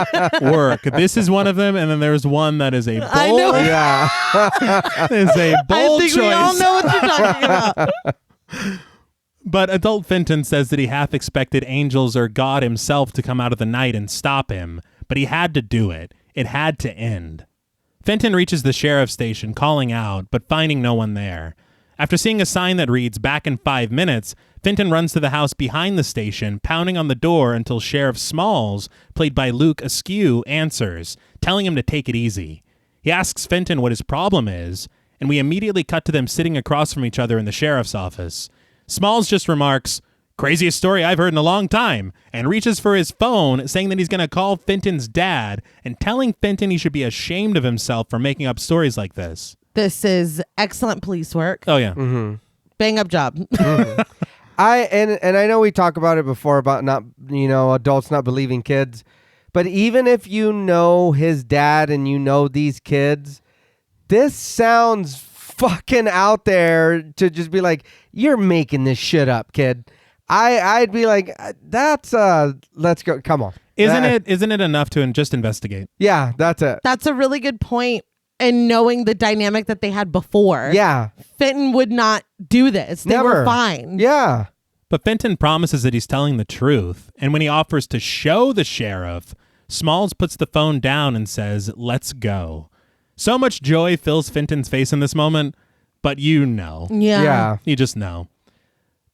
work. This is one of them, and then there's one that is a bold. I know. Yeah. is a bold I think choice. we all know what you're talking about. But adult Fenton says that he half expected angels or God himself to come out of the night and stop him, but he had to do it. It had to end. Fenton reaches the sheriff's station, calling out, but finding no one there. After seeing a sign that reads, "Back in 5 minutes," Fenton runs to the house behind the station, pounding on the door until Sheriff Smalls, played by Luke Askew, answers, telling him to take it easy. He asks Fenton what his problem is, and we immediately cut to them sitting across from each other in the sheriff's office. Smalls just remarks, "Craziest story I've heard in a long time," and reaches for his phone, saying that he's going to call Fenton's dad and telling Fenton he should be ashamed of himself for making up stories like this. This is excellent police work. Oh, yeah. Mm-hmm. Bang up job. Mm-hmm. And I know we talk about it before about not, adults not believing kids, but even if you know his dad and you know these kids, this sounds fucking out there to just be like, you're making this shit up, kid. I'd be like, let's go. Come on. Isn't it enough to just investigate? Yeah, that's it. That's a really good point. And knowing the dynamic that they had before. Yeah. Fenton would not do this. They were fine. Yeah. But Fenton promises that he's telling the truth. And when he offers to show the sheriff, Smalls puts the phone down and says, "Let's go." So much joy fills Fenton's face in this moment, but you know. Yeah. You just know.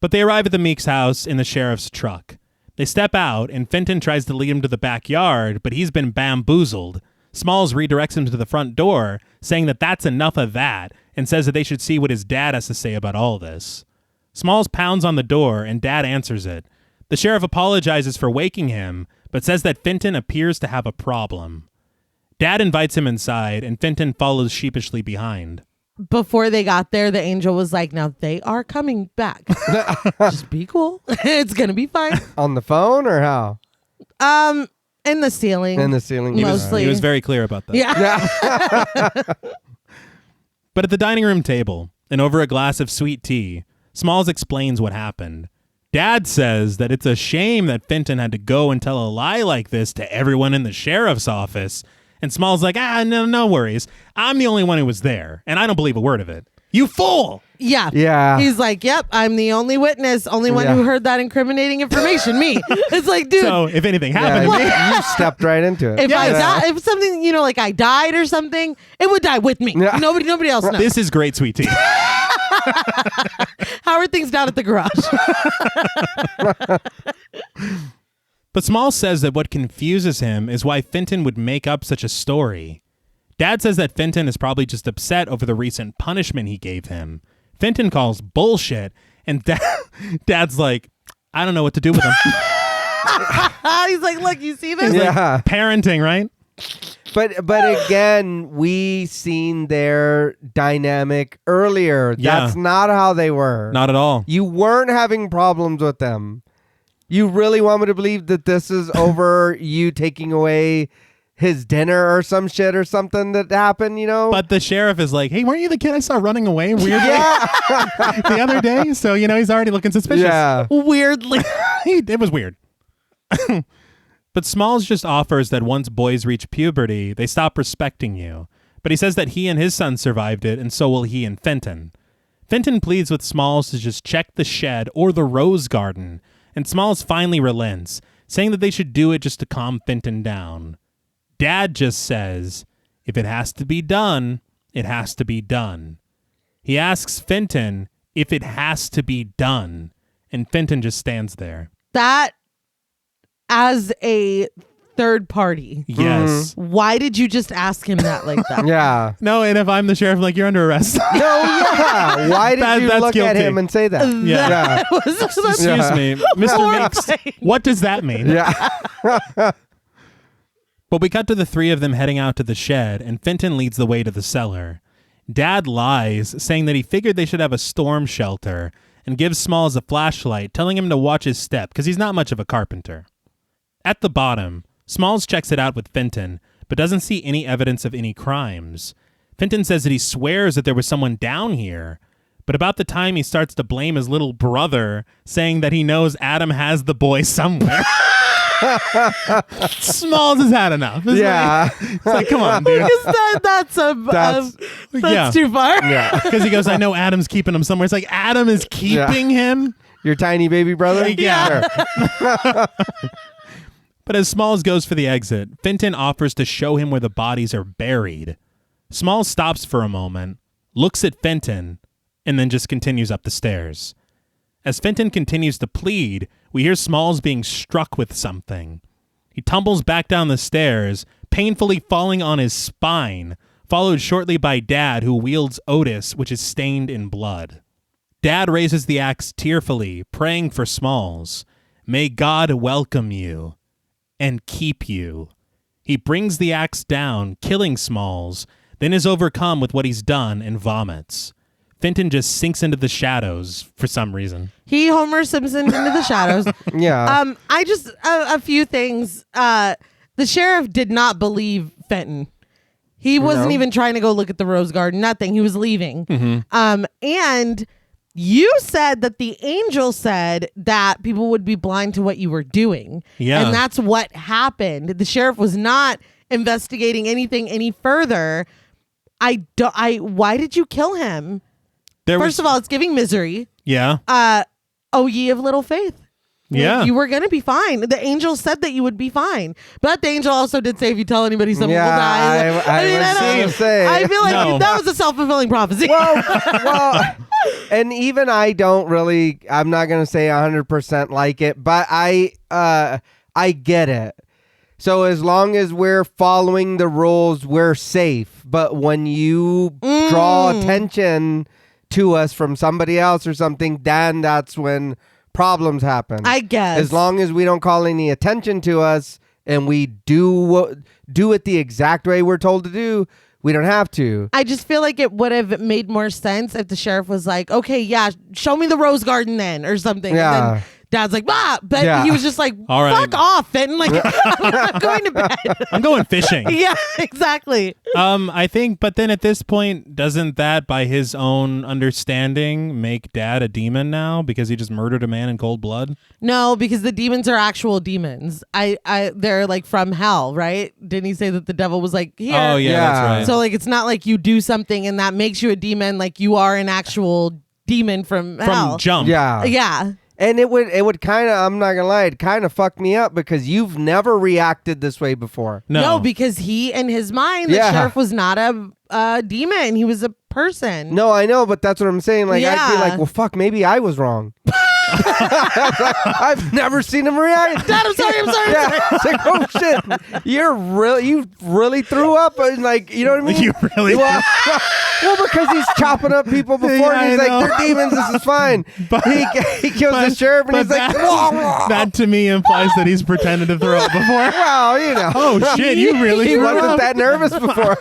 But they arrive at the Meeks house in the sheriff's truck. They step out, and Fenton tries to lead him to the backyard, but he's been bamboozled. Smalls redirects him to the front door, saying that that's enough of that, and says that they should see what his dad has to say about all this. Smalls pounds on the door, and Dad answers it. The sheriff apologizes for waking him, but says that Fenton appears to have a problem. Dad invites him inside, and Fenton follows sheepishly behind. Before they got there, the angel was like, "Now they are coming back. Just be cool. It's going to be fine." On the phone or how? In the ceiling. In the ceiling. Mostly. He was very clear about that. Yeah. But at the dining room table, and over a glass of sweet tea, Smalls explains what happened. Dad says that it's a shame that Fenton had to go and tell a lie like this to everyone in the sheriff's office. And Smalls like, no worries. I'm the only one who was there, and I don't believe a word of it. You fool! Yeah. Yeah. He's like, "Yep, I'm the only witness, only one who heard that incriminating information, me." It's like, dude. So if anything happened to me, you stept right into it. If I die, if something, like I died or something, it would die with me. Yeah. Nobody else knows. This is great, sweet tea. How are things down at the garage? But Smalls says that what confuses him is why Fenton would make up such a story. Dad says that Fenton is probably just upset over the recent punishment he gave him. Fenton calls bullshit, and Dad's like, "I don't know what to do with him." He's like, "Look, you see this?" Yeah. Parenting, right? But again, we seen their dynamic earlier. Yeah. That's not how they were. Not at all. You weren't having problems with them. You really want me to believe that this is over you taking away his dinner or some shit or something that happened, But the sheriff is like, "Hey, weren't you the kid I saw running away weirdly the other day?" So, he's already looking suspicious. Yeah. Weirdly. It was weird. But Smalls just offers that once boys reach puberty, they stop respecting you. But he says that he and his son survived it, and so will he and Fenton. Fenton pleads with Smalls to just check the shed or the rose garden, and Smalls finally relents, saying that they should do it just to calm Fenton down. Dad just says, "If it has to be done, It has to be done. He asks Fenton if it has to be done, and Fenton just stands there. That, as a third party. Yes. Why did you just ask him that like that? Yeah. No, and if I'm the sheriff, I'm like, you're under arrest. No, yeah. Why did you look guilty. at him and say that? That was Excuse me, Mr. Meeks, what does that mean? Yeah. But we cut to the three of them heading out to the shed, and Fenton leads the way to the cellar. Dad lies, saying that he figured they should have a storm shelter, and gives Smalls a flashlight, telling him to watch his step, because he's not much of a carpenter. At the bottom, Smalls checks it out with Fenton, but doesn't see any evidence of any crimes. Fenton says that he swears that there was someone down here, but about the time he starts to blame his little brother, saying that he knows Adam has the boy somewhere. Smalls has had enough. It's like, come on, dude. That's too far. Yeah. Because he goes, I know Adam's keeping him somewhere. It's like, Adam is keeping him? Your tiny baby brother? Yeah. Sure. But as Smalls goes for the exit, Fenton offers to show him where the bodies are buried. Smalls stops for a moment, looks at Fenton, and then just continues up the stairs. As Fenton continues to plead, we hear Smalls being struck with something. He tumbles back down the stairs, painfully falling on his spine, followed shortly by Dad, who wields Otis, which is stained in blood. Dad raises the axe tearfully, praying for Smalls. May God welcome you and keep you. He brings the axe down, killing Smalls, then is overcome with what he's done and vomits. Fenton just sinks into the shadows for some reason. He Homer Simpson into the shadows. Yeah. I just a few things. The sheriff did not believe Fenton. He wasn't even trying to go look at the rose garden. Nothing. He was leaving. Mm-hmm. And you said that the angel said that people would be blind to what you were doing. Yeah. And that's what happened. The sheriff was not investigating anything any further. Why did you kill him? First of all, it's giving misery. Yeah. Oh, ye of little faith. Yeah. You were going to be fine. The angel said that you would be fine. But the angel also did say if you tell anybody something will die. I feel like that was a self-fulfilling prophecy. Well, and even I'm not going to say 100% like it, but I get it. So as long as we're following the rules, we're safe. But when you draw attention to us from somebody else or something, then that's when problems happen. I guess. As long as we don't call any attention to us and we do it the exact way we're told to do, we don't have to. I just feel like it would have made more sense if the sheriff was like, okay, yeah, show me the rose garden then or something. Yeah. And then Dad's like, but he was just like, all right, fuck off, Fenton. Like, I'm not going to bed. I'm going fishing. Yeah, exactly. I think, but then at this point, doesn't that, by his own understanding, make Dad a demon now because he just murdered a man in cold blood? No, because the demons are actual demons. They're like from hell, right? Didn't he say that the devil was like here? Oh yeah, that's right. So like, it's not like you do something and that makes you a demon. Like you are an actual demon from hell. From jump. Yeah. Yeah. And it would kind of, I'm not gonna lie, it kind of fucked me up because you've never reacted this way before. No, because he, in his mind, the sheriff was not a demon. He was a person. No, I know, but that's what I'm saying. Like, I'd be like, well, fuck, maybe I was wrong. I've never seen him react. Dad, I'm sorry. Yeah, it's like, oh shit, you really threw up, and like, you know what I mean? You really? Well, because he's chopping up people before, and he's like, they're demons. This is fine. But he kills the sheriff, and he's like, that to me implies that he's pretended to throw up before. Well, you know. Oh shit, you really? He wasn't that nervous before.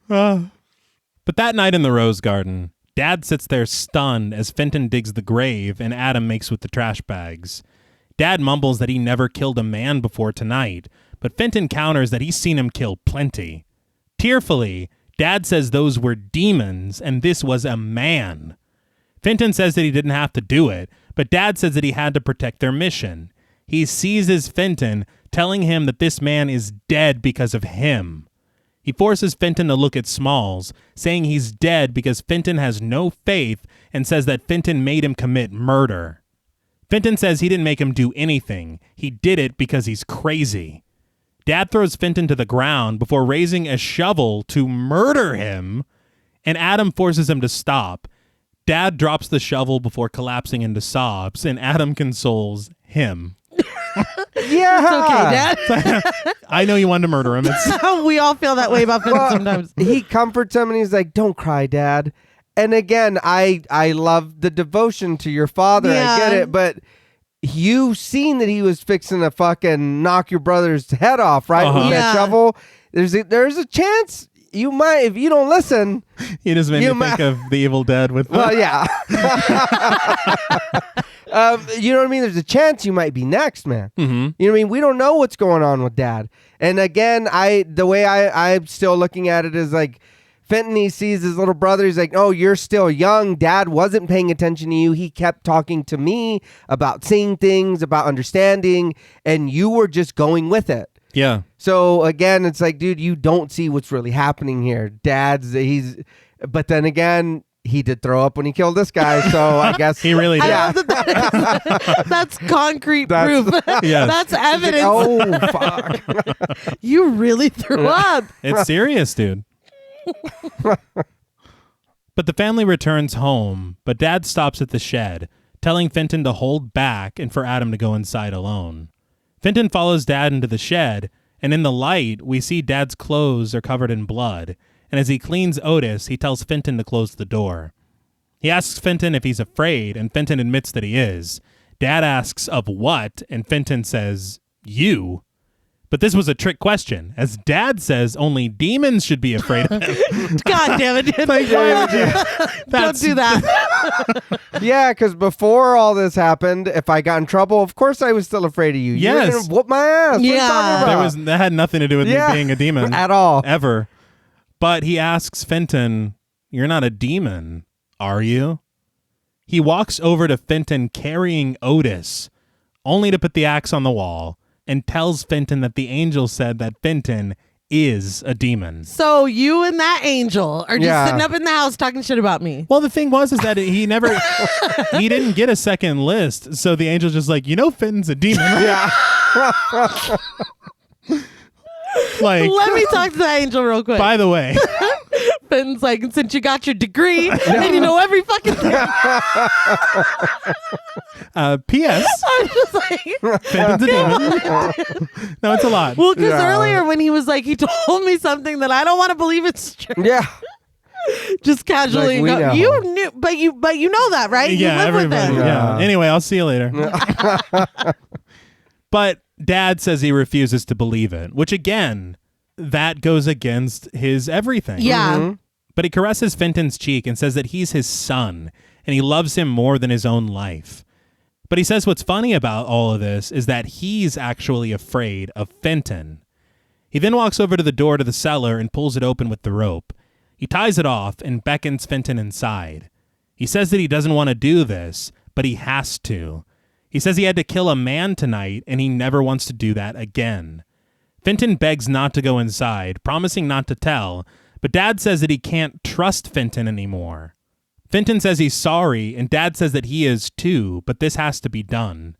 But that night in the rose garden, Dad sits there stunned as Fenton digs the grave and Adam makes with the trash bags. Dad mumbles that he never killed a man before tonight, but Fenton counters that he's seen him kill plenty. Tearfully, Dad says those were demons and this was a man. Fenton says that he didn't have to do it, but Dad says that he had to protect their mission. He seizes Fenton, telling him that this man is dead because of him. He forces Fenton to look at Smalls, saying he's dead because Fenton has no faith and says that Fenton made him commit murder. Fenton says he didn't make him do anything. He did it because he's crazy. Dad throws Fenton to the ground before raising a shovel to murder him, and Adam forces him to stop. Dad drops the shovel before collapsing into sobs, and Adam consoles him. Yeah. It's okay, Dad. I know you wanted to murder him. We all feel that way about Fenton sometimes. He comforts him and he's like, don't cry, Dad. And again, I love the devotion to your father. Yeah. I get it. But you seen that he was fixing to fucking knock your brother's head off, right? With that shovel. There's a chance you might, if you don't listen. You just made me think of the Evil Dead with. Well, yeah. You know what I mean? There's a chance you might be next, man. Mm-hmm. You know what I mean? We don't know what's going on with Dad. And again, the way I'm still looking at it is like, Fenton, he sees his little brother. He's like, oh, you're still young. Dad wasn't paying attention to you. He kept talking to me about seeing things, about understanding, and you were just going with it. Yeah. So again, it's like, dude, you don't see what's really happening here. But then again, he did throw up when he killed this guy. So I guess he really did. I love that's concrete proof. Yes. That's evidence. Oh, fuck. You really threw up. It's serious, dude. But the family returns home, but Dad stops at the shed, telling Fenton to hold back and for Adam to go inside alone. Fenton follows Dad into the shed, and in the light, we see Dad's clothes are covered in blood, and as he cleans Otis, he tells Fenton to close the door. He asks Fenton if he's afraid, and Fenton admits that he is. Dad asks of what, and Fenton says, you. But this was a trick question, as Dad says only demons should be afraid of him. God damn it, dude. Like, why would you? Don't do that. Yeah, because before all this happened, if I got in trouble, of course I was still afraid of you. Yes. You were going to whoop my ass. What are you talking about? That had nothing to do with me being a demon. At all. Ever. But he asks Fenton, you're not a demon, are you? He walks over to Fenton carrying Otis, only to put the axe on the wall, and tells Fenton that the angel said that Fenton is a demon. So you and that angel are just sitting up in the house talking shit about me. Well, the thing was is that he didn't get a second list, so the angel's just like, Fenton's a demon. Yeah. Like, let me talk to the angel real quick. By the way, Fenton's like, since you got your degree and you know every fucking thing. P.S. I'm just like, Fenton's a demon. No, it's a lot. Well, because earlier when he was like, he told me something that I don't want to believe it's true. Yeah. Just casually, like, you knew, but you know that, right? Yeah, you live everybody. with it. Yeah. Anyway, I'll see you later. But Dad says he refuses to believe it, which again, that goes against his everything. Yeah. Mm-hmm. But he caresses Fenton's cheek and says that he's his son and he loves him more than his own life. But he says what's funny about all of this is that he's actually afraid of Fenton. He then walks over to the door to the cellar and pulls it open with the rope. He ties it off and beckons Fenton inside. He says that he doesn't want to do this, but he has to. He says he had to kill a man tonight and he never wants to do that again. Fenton begs not to go inside, promising not to tell, but Dad says that he can't trust Fenton anymore. Fenton says he's sorry, and Dad says that he is too, but this has to be done.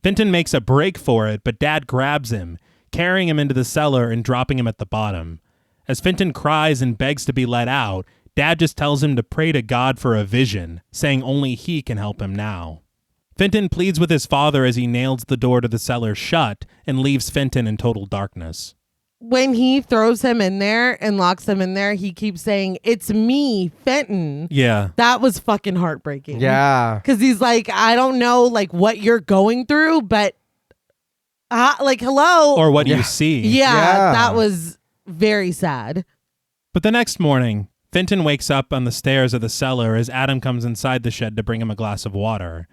Fenton makes a break for it, but Dad grabs him, carrying him into the cellar and dropping him at the bottom. As Fenton cries and begs to be let out, Dad just tells him to pray to God for a vision, saying only he can help him now. Fenton pleads with his father as he nails the door to the cellar shut and leaves Fenton in total darkness. When he throws him in there and locks him in there, he keeps saying, "It's me, Fenton." Yeah. That was fucking heartbreaking. Yeah. Because he's like, I don't know like what you're going through, but like, hello. Or what you see. Yeah, that was very sad. But the next morning, Fenton wakes up on the stairs of the cellar as Adam comes inside the shed to bring him a glass of water.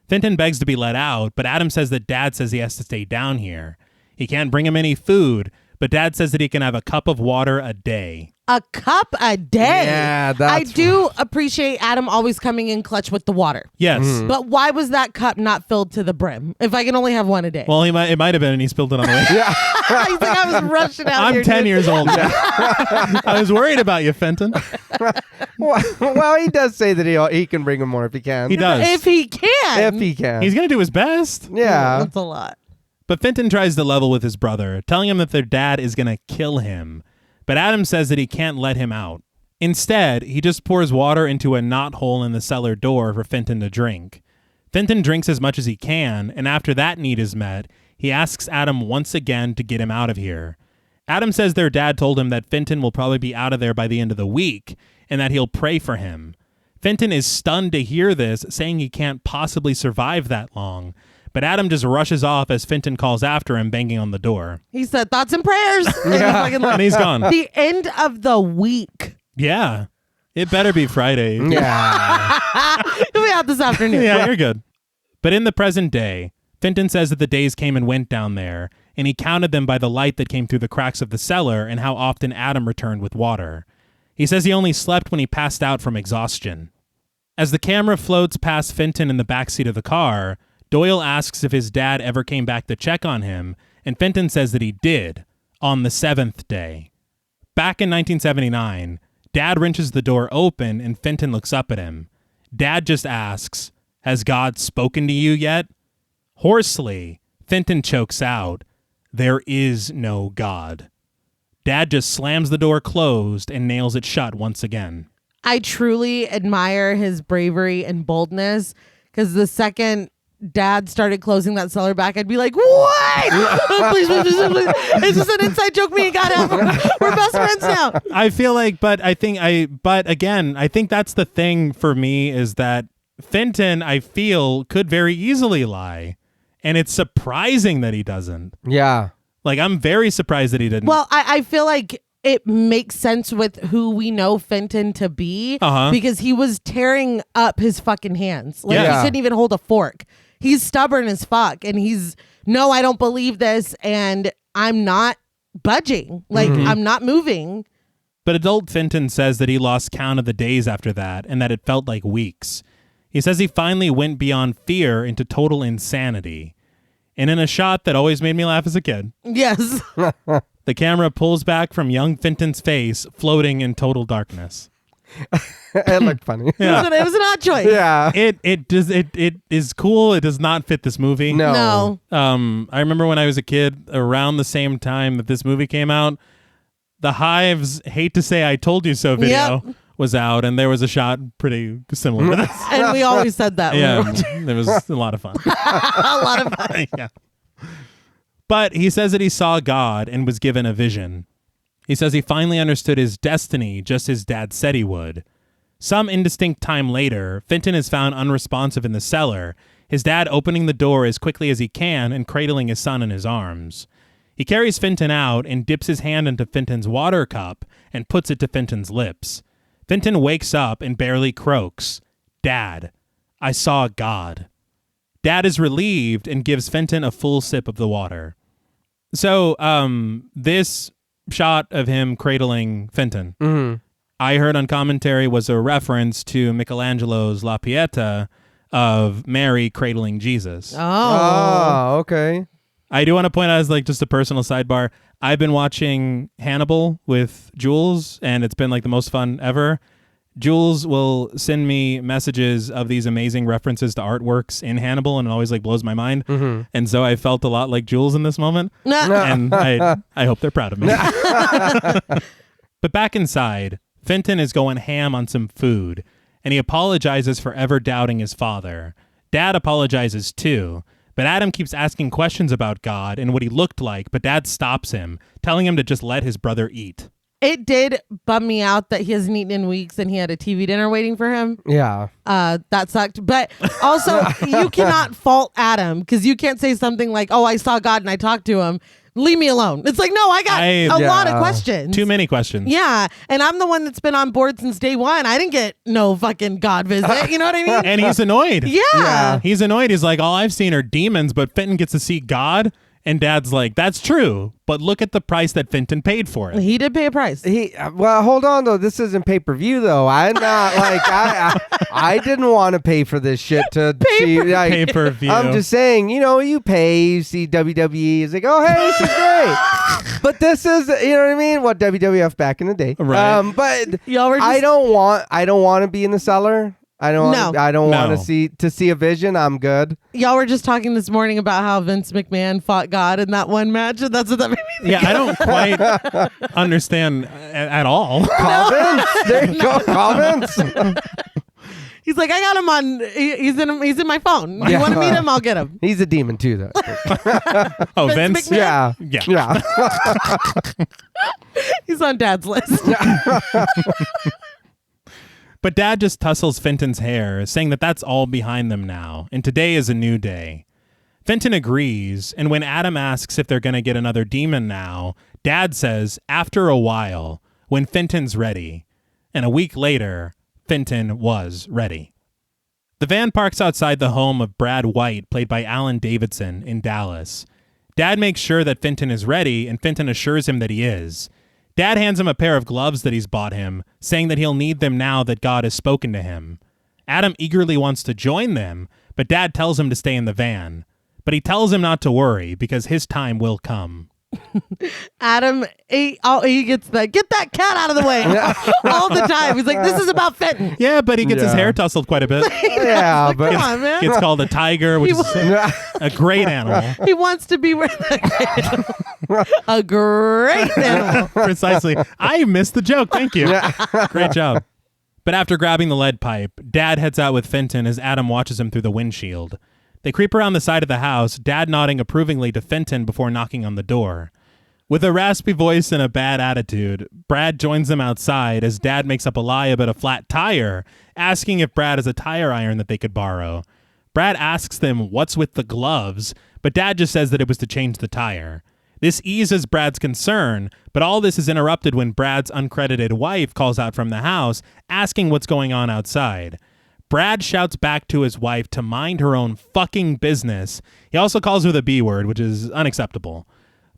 Fenton begs to be let out, but Adam says that Dad says he has to stay down here. He can't bring him any food, but Dad says that he can have a cup of water a day. A cup a day. Yeah, I do appreciate Adam always coming in clutch with the water. Yes. Mm-hmm. But why was that cup not filled to the brim if I can only have one a day? Well, it might have been, and he spilled it on the way. Yeah. He's like, I was rushing out I'm here, 10 dude. years old. I was worried about you, Fenton. Well, he does say that he can bring him more if he can. He does. If he can. If he can. He's going to do his best. Yeah. That's a lot. But Fenton tries to level with his brother, telling him that their dad is going to kill him. But Adam says that he can't let him out. Instead, he just pours water into a knothole in the cellar door for Fenton to drink. Fenton drinks as much as he can, and after that need is met, he asks Adam once again to get him out of here. Adam says their dad told him that Fenton will probably be out of there by the end of the week, and that he'll pray for him. Fenton is stunned to hear this, saying he can't possibly survive that long. But Adam just rushes off as Fenton calls after him, banging on the door. He said, thoughts and prayers. And he's gone. The end of the week. Yeah. It better be Friday. Yeah. You'll be out this afternoon. Yeah, you're good. But in the present day, Fenton says that the days came and went down there, and he counted them by the light that came through the cracks of the cellar and how often Adam returned with water. He says he only slept when he passed out from exhaustion. As the camera floats past Fenton in the backseat of the car, Doyle asks if his dad ever came back to check on him, and Fenton says that he did, on the 7th day. Back in 1979, Dad wrenches the door open and Fenton looks up at him. Dad just asks, "Has God spoken to you yet?" Hoarsely, Fenton chokes out, "There is no God." Dad just slams the door closed and nails it shut once again. I truly admire his bravery and boldness, because the second Dad started closing that cellar back, I'd be like, what? Please. It's just an inside joke. Me and God have. We're best friends now. I feel like, but again, I think that's the thing for me, is that Fenton, I feel, could very easily lie. And it's surprising that he doesn't. Yeah. Like, I'm very surprised that he didn't. Well, I feel like it makes sense with who we know Fenton to be, because he was tearing up his fucking hands. Like, he couldn't even hold a fork. He's stubborn as fuck, and no, I don't believe this, and I'm not budging. Like, I'm not moving. But adult Fenton says that he lost count of the days after that, and that it felt like weeks. He says he finally went beyond fear into total insanity. And in a shot that always made me laugh as a kid. Yes. The camera pulls back from young Fenton's face, floating in total darkness. It looked funny. Yeah. It was an odd choice. Yeah. It is cool. It does not fit this movie. No. I remember when I was a kid, around the same time that this movie came out, the Hive's "Hate to Say I Told You So" video was out, and there was a shot pretty similar to this. And we always said that. Yeah, it was a lot of fun. A lot of fun. Yeah. But he says that he saw God and was given a vision. He says he finally understood his destiny, just as Dad said he would. Some indistinct time later, Fenton is found unresponsive in the cellar, his dad opening the door as quickly as he can and cradling his son in his arms. He carries Fenton out and dips his hand into Fenton's water cup and puts it to Fenton's lips. Fenton wakes up and barely croaks, "Dad, I saw God." Dad is relieved and gives Fenton a full sip of the water. So, this shot of him cradling Fenton, I heard on commentary, was a reference to Michelangelo's La Pieta of Mary cradling Jesus. Oh, okay. I do want to point out, as like just a personal sidebar, I've been watching Hannibal with Jules, and it's been like the most fun ever. Jules will send me messages of these amazing references to artworks in Hannibal, and it always like blows my mind. And so I felt a lot like Jules in this moment, and I hope they're proud of me. But back inside, Fenton is going ham on some food, and he apologizes for ever doubting his father. Dad apologizes too, but Adam keeps asking questions about God and what he looked like, but Dad stops him, telling him to just let his brother eat. It did bum me out that he hasn't eaten in weeks and he had a TV dinner waiting for him. Yeah. That sucked. But also, you cannot fault Adam, because you can't say something like, "Oh, I saw God and I talked to him. Leave me alone." It's like, no, I got a lot of questions. Too many questions. Yeah. And I'm the one that's been on board since day one. I didn't get no fucking God visit. You know what I mean? And he's annoyed. Yeah. He's annoyed. He's like, all I've seen are demons, but Fenton gets to see God. And Dad's like, that's true, but look at the price that Fenton paid for it. He did pay a price. Well, hold on though. This isn't pay-per-view though. I'm not like I didn't want to pay for this shit to see like, pay-per-view. I'm just saying, you pay, you see WWE. It's like, oh hey, this is great. But this is, you know what I mean? What WWF back in the day, right? But I don't want to be in the cellar. I don't want to see a vision. I'm good. Y'all were just talking this morning about how Vince McMahon fought God in that one match, and that's what that made me think. I don't quite understand at all. Call Vince. There you go. Call Vince. He's like, I got him on. He's in my phone. You want to meet him? I'll get him. He's a demon too, though. Oh, Vince? Yeah. He's on Dad's list. But Dad just tussles Fenton's hair, saying that that's all behind them now, and today is a new day. Fenton agrees, and when Adam asks if they're going to get another demon now, Dad says, after a while, when Fenton's ready. And a week later, Fenton was ready. The van parks outside the home of Brad White, played by Alan Davidson, in Dallas. Dad makes sure that Fenton is ready, and Fenton assures him that he is. Dad hands him a pair of gloves that he's bought him, saying that he'll need them now that God has spoken to him. Adam eagerly wants to join them, but Dad tells him to stay in the van. But he tells him not to worry, because his time will come. Adam, he gets the get that cat out of the way all the time. He's like, this is about Fenton. Yeah, but he gets his hair tousled quite a bit. Yeah, but come on, man. It's called a tiger, which is a great animal. He wants to be a great animal. Precisely. I missed the joke. Thank you. Great job. But after grabbing the lead pipe, Dad heads out with Fenton as Adam watches him through the windshield. They creep around the side of the house, Dad nodding approvingly to Fenton before knocking on the door. With a raspy voice and a bad attitude, Brad joins them outside as Dad makes up a lie about a flat tire, asking if Brad has a tire iron that they could borrow. Brad asks them what's with the gloves, but Dad just says that it was to change the tire. This eases Brad's concern, but all this is interrupted when Brad's uncredited wife calls out from the house, asking what's going on outside. Brad shouts back to his wife to mind her own fucking business. He also calls her the B word, which is unacceptable.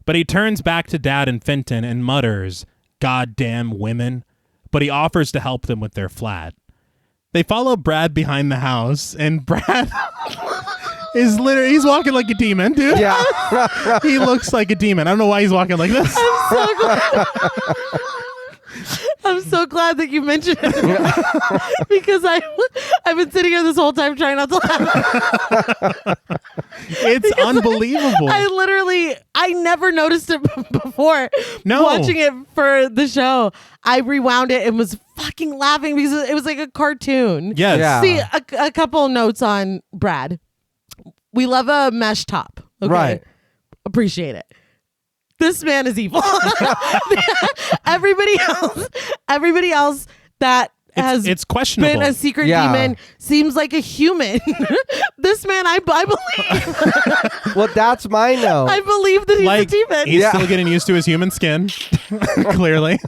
But he turns back to Dad and Fenton and mutters, "Goddamn women," but he offers to help them with their flat. They follow Brad behind the house, and Brad is literally, he's walking like a demon, dude. Yeah. He looks like a demon. I don't know why he's walking like this. I'm so glad that you mentioned it because I've been sitting here this whole time trying not to laugh. It's unbelievable. I never noticed it before. No. Watching it for the show, I rewound it and was fucking laughing because it was like a cartoon. Yes. Yeah. See, a couple notes on Brad. We love a mesh top. Okay? Right. Appreciate it. This man is evil. Everybody else that it's questionable. been a secret demon seems like a human. This man, I believe. Well, that's my note. I believe that he's a demon. He's still getting used to his human skin. Clearly.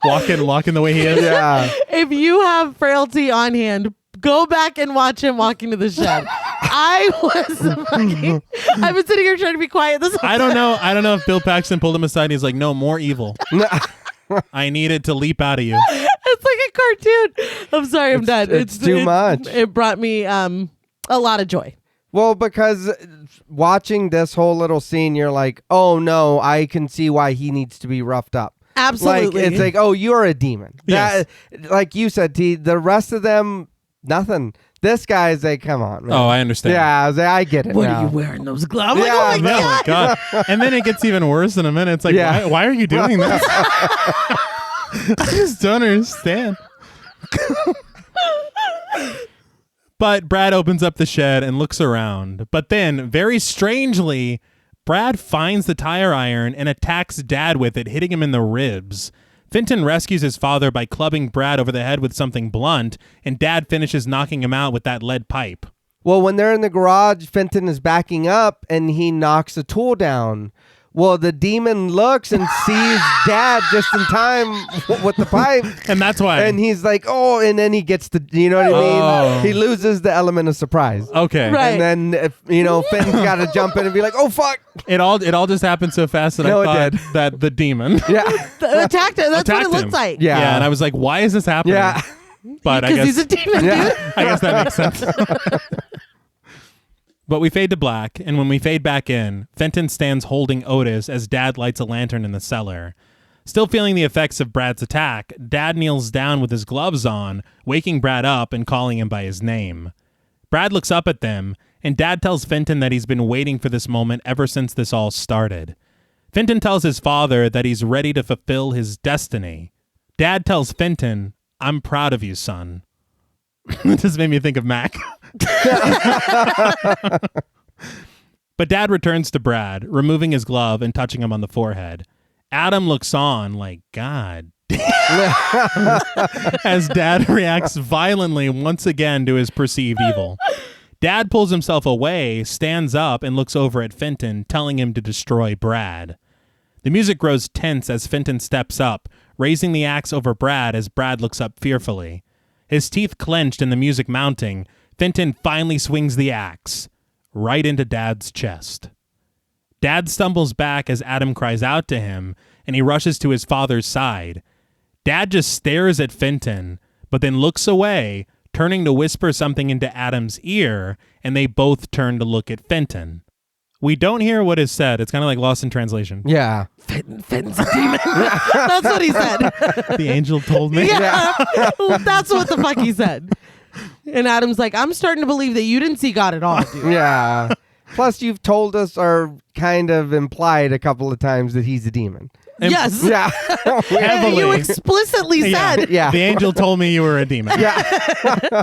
Walking the way he is. Yeah. If you have Frailty on hand, go back and watch him walking to the shed. I've been sitting here trying to be quiet this whole time. I don't know if Bill Paxton pulled him aside and he's like, no, more evil. I needed to leap out of you. It's like a cartoon. I'm sorry, I'm done. It's too much. It brought me a lot of joy. Well, because watching this whole little scene, you're like, oh no, I can see why he needs to be roughed up. Absolutely. Like, it's like, oh, you're a demon. Yes. Like you said, T, the rest of them, nothing. This guy's like, come on, man. Oh, I understand. Yeah, I get it. What now. are you wearing those gloves? Yeah, I'm like, oh my God. God. And then it gets even worse in a minute. It's like, why are you doing this? I just don't understand. But Brad opens up the shed and looks around. But then, very strangely, Brad finds the tire iron and attacks Dad with it, hitting him in the ribs. Fenton rescues his father by clubbing Brad over the head with something blunt, and Dad finishes knocking him out with that lead pipe. Well, when they're in the garage, Fenton is backing up and he knocks a tool down. Well, the demon looks and sees Dad just in time with the pipe. And that's why. And he's like, oh, and then he gets the, you know what I mean? Oh. He loses the element of surprise. Okay. Right. And then, Fenton's got to jump in and be like, oh, fuck. It all just happened so fast that I thought that the demon Yeah. Attacked him. That's what it attacked looks him. like. Yeah. And I was like, why is this happening? Yeah. But I Because guess he's a demon, dude. I guess that makes sense. But we fade to black, and when we fade back in, Fenton stands holding Otis as Dad lights a lantern in the cellar. Still feeling the effects of Brad's attack, Dad kneels down with his gloves on, waking Brad up and calling him by his name. Brad looks up at them, and Dad tells Fenton that he's been waiting for this moment ever since this all started. Fenton tells his father that he's ready to fulfill his destiny. Dad tells Fenton, "I'm proud of you, son." This made me think of Mac. But Dad returns to Brad, removing his glove and touching him on the forehead. Adam looks on like, God damn, as Dad reacts violently once again to his perceived evil. Dad pulls himself away, stands up, and looks over at Fenton, telling him to destroy Brad. The music grows tense as Fenton steps up, raising the axe over Brad as Brad looks up fearfully. His teeth clenched and the music mounting, Fenton finally swings the axe right into Dad's chest. Dad stumbles back as Adam cries out to him, and he rushes to his father's side. Dad just stares at Fenton, but then looks away, turning to whisper something into Adam's ear, and they both turn to look at Fenton. We don't hear what is said. It's kind of like lost in translation. Yeah. Fenton's a demon. That's what he said. The angel told me. Yeah. That's what the fuck he said. And Adam's like, I'm starting to believe that you didn't see God at all, dude. Yeah. Plus, you've told us or kind of implied a couple of times that he's a demon. Yes. Yeah. Heavily. You explicitly said. Yeah. The angel told me you were a demon. Yeah.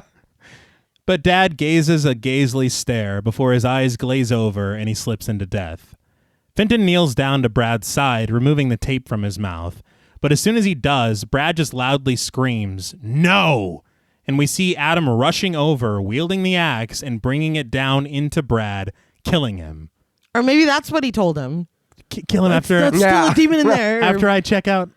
But Dad gazes a gazely stare before his eyes glaze over and he slips into death. Fenton kneels down to Brad's side, removing the tape from his mouth. But as soon as he does, Brad just loudly screams, "No!" And we see Adam rushing over, wielding the axe and bringing it down into Brad, killing him. Or maybe that's what he told him. Kill him after... That's still a demon in there. After I check out.